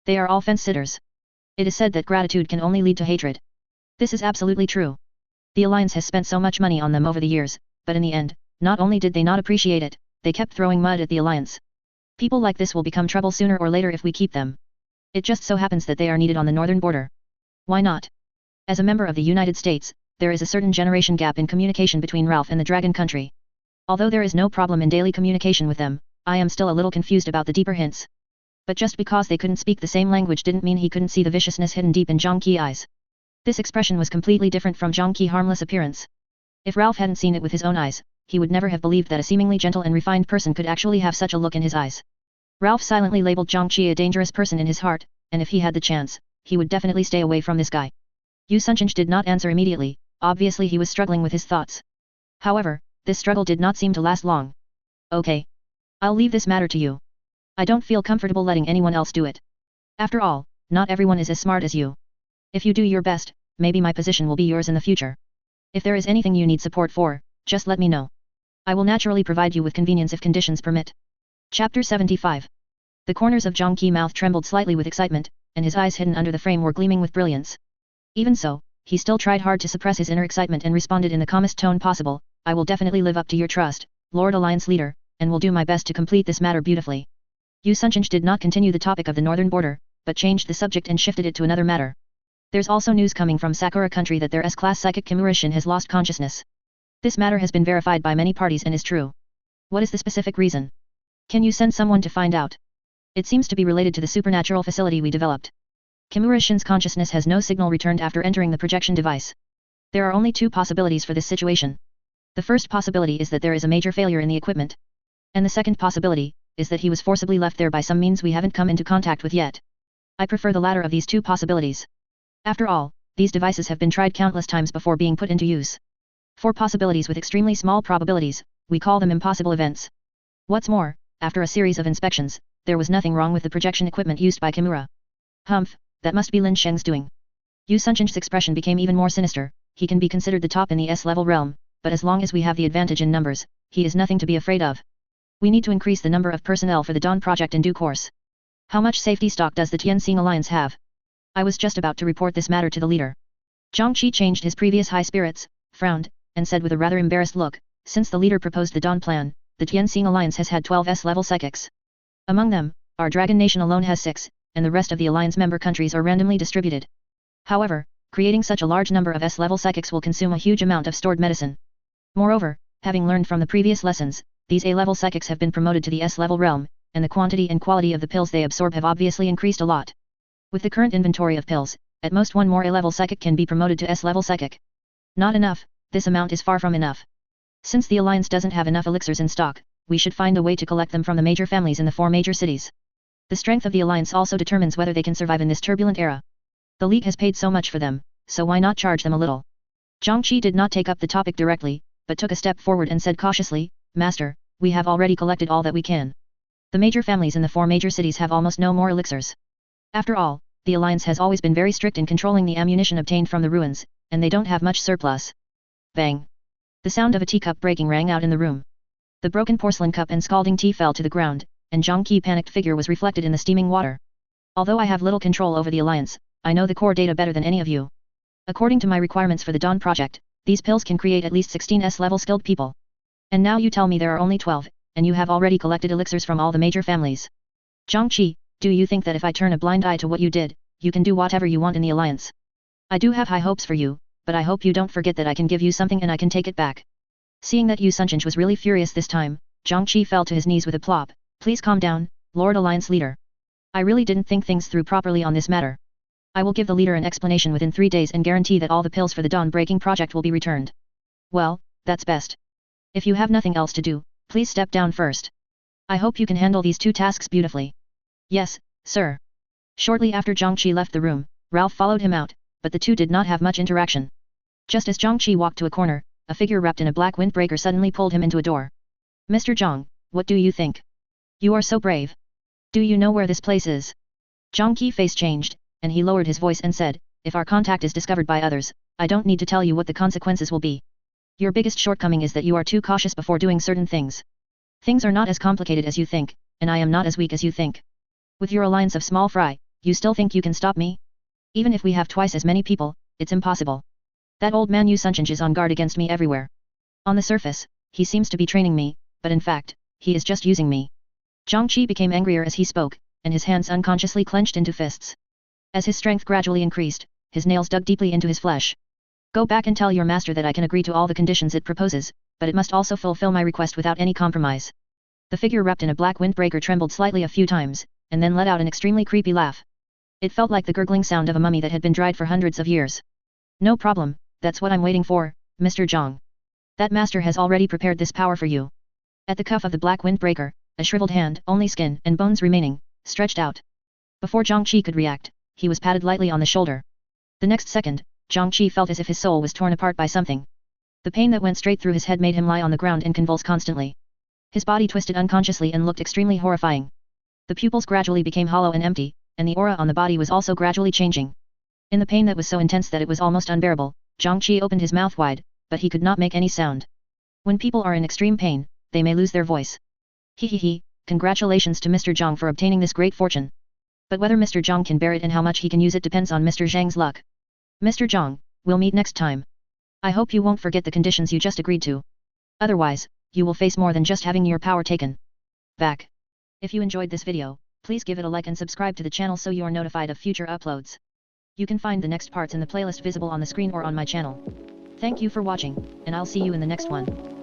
They are all fence-sitters. It is said that gratitude can only lead to hatred. This is absolutely true. The Alliance has spent so much money on them over the years, but in the end, not only did they not appreciate it, they kept throwing mud at the Alliance. People like this will become trouble sooner or later if we keep them. It just so happens that they are needed on the northern border. Why not? As a member of the United States, there is a certain generation gap in communication between Ralph and the Dragon Country. Although there is no problem in daily communication with them, I am still a little confused about the deeper hints. But just because they couldn't speak the same language didn't mean he couldn't see the viciousness hidden deep in Zhang Qi's eyes. This expression was completely different from Zhang Qi's harmless appearance. If Ralph hadn't seen it with his own eyes, he would never have believed that a seemingly gentle and refined person could actually have such a look in his eyes. Ralph silently labeled Zhang Qi a dangerous person in his heart, and if he had the chance, he would definitely stay away from this guy. Yu Sunchen did not answer immediately, obviously he was struggling with his thoughts. However, this struggle did not seem to last long. Okay. I'll leave this matter to you. I don't feel comfortable letting anyone else do it. After all, not everyone is as smart as you. If you do your best, maybe my position will be yours in the future. If there is anything you need support for, just let me know. I will naturally provide you with convenience if conditions permit. Chapter 75. The corners of Zhang Qi's mouth trembled slightly with excitement, and his eyes hidden under the frame were gleaming with brilliance. Even so, he still tried hard to suppress his inner excitement and responded in the calmest tone possible, I will definitely live up to your trust, Lord Alliance leader, and will do my best to complete this matter beautifully. Yu Sunchen did not continue the topic of the northern border, but changed the subject and shifted it to another matter. There's also news coming from Sakura country that their S-class psychic Kimura Shin has lost consciousness. This matter has been verified by many parties and is true. What is the specific reason? Can you send someone to find out? It seems to be related to the supernatural facility we developed. Kimura Shin's consciousness has no signal returned after entering the projection device. There are only 2 possibilities for this situation. The first possibility is that there is a major failure in the equipment. And the second possibility is that he was forcibly left there by some means we haven't come into contact with yet. I prefer the latter of these 2 possibilities. After all, these devices have been tried countless times before being put into use. For possibilities with extremely small probabilities, we call them impossible events. What's more, after a series of inspections, there was nothing wrong with the projection equipment used by Kimura. Humph, that must be Lin Sheng's doing. Yu Sunchen's expression became even more sinister. He can be considered the top in the S-level realm, but as long as we have the advantage in numbers, he is nothing to be afraid of. We need to increase the number of personnel for the Dawn project in due course. How much safety stock does the Tianxing Alliance have? I was just about to report this matter to the leader. Zhang Qi changed his previous high spirits, frowned, and said with a rather embarrassed look, since the leader proposed the Dawn plan, the Tianxing Alliance has had 12 S-level psychics. Among them, our Dragon Nation alone has 6, and the rest of the Alliance member countries are randomly distributed. However, creating such a large number of S-level psychics will consume a huge amount of stored medicine. Moreover, having learned from the previous lessons, these A-level psychics have been promoted to the S-level realm, and the quantity and quality of the pills they absorb have obviously increased a lot. With the current inventory of pills, at most one more A-level psychic can be promoted to S-level psychic. Not enough, this amount is far from enough. Since the Alliance doesn't have enough elixirs in stock, we should find a way to collect them from the major families in the 4 major cities. The strength of the Alliance also determines whether they can survive in this turbulent era. The League has paid so much for them, so why not charge them a little? Zhang Qi did not take up the topic directly, but took a step forward and said cautiously, Master, we have already collected all that we can. The major families in the 4 major cities have almost no more elixirs. After all, the Alliance has always been very strict in controlling the ammunition obtained from the ruins, and they don't have much surplus. Bang! The sound of a teacup breaking rang out in the room. The broken porcelain cup and scalding tea fell to the ground, and Zhang Qi's panicked figure was reflected in the steaming water. Although I have little control over the Alliance, I know the core data better than any of you. According to my requirements for the Dawn project, these pills can create at least 16 S-level skilled people. And now you tell me there are only 12, and you have already collected elixirs from all the major families. Zhang Qi, do you think that if I turn a blind eye to what you did, you can do whatever you want in the Alliance? I do have high hopes for you, but I hope you don't forget that I can give you something and I can take it back. Seeing that Yu Sunchange was really furious this time, Zhang Qi fell to his knees with a plop. Please calm down, Lord Alliance Leader. I really didn't think things through properly on this matter. I will give the leader an explanation within 3 days and guarantee that all the pills for the Dawn Breaking project will be returned. Well, that's best. If you have nothing else to do, please step down first. I hope you can handle these 2 tasks beautifully. Yes, sir. Shortly after Zhang Qi left the room, Ralph followed him out, but the two did not have much interaction. Just as Zhang Qi walked to a corner, a figure wrapped in a black windbreaker suddenly pulled him into a door. Mr. Zhang, what do you think? You are so brave. Do you know where this place is? Zhang Qi's face changed, and he lowered his voice and said, if our contact is discovered by others, I don't need to tell you what the consequences will be. Your biggest shortcoming is that you are too cautious before doing certain things. Things are not as complicated as you think, and I am not as weak as you think. With your alliance of small fry, you still think you can stop me? Even if we have twice as many people, it's impossible. That old man Yu Sunchange is on guard against me everywhere. On the surface, he seems to be training me, but in fact, he is just using me. Zhang Qi became angrier as he spoke, and his hands unconsciously clenched into fists. As his strength gradually increased, his nails dug deeply into his flesh. Go back and tell your master that I can agree to all the conditions it proposes, but it must also fulfill my request without any compromise. The figure wrapped in a black windbreaker trembled slightly a few times, and then let out an extremely creepy laugh. It felt like the gurgling sound of a mummy that had been dried for hundreds of years. No problem, that's what I'm waiting for, Mr. Zhang. That master has already prepared this power for you. At the cuff of the black windbreaker, a shriveled hand, only skin and bones remaining, stretched out. Before Zhang Qi could react, he was patted lightly on the shoulder. The next second, Zhang Qi felt as if his soul was torn apart by something. The pain that went straight through his head made him lie on the ground and convulse constantly. His body twisted unconsciously and looked extremely horrifying. The pupils gradually became hollow and empty, and the aura on the body was also gradually changing. In the pain that was so intense that it was almost unbearable, Zhang Qi opened his mouth wide, but he could not make any sound. When people are in extreme pain, they may lose their voice. Hehehe, congratulations to Mr. Zhang for obtaining this great fortune. But whether Mr. Zhang can bear it and how much he can use it depends on Mr. Zhang's luck. Mr. Zhang, we'll meet next time. I hope you won't forget the conditions you just agreed to. Otherwise, you will face more than just having your power taken back. If you enjoyed this video, please give it a like and subscribe to the channel so you are notified of future uploads. You can find the next parts in the playlist visible on the screen or on my channel. Thank you for watching, and I'll see you in the next one.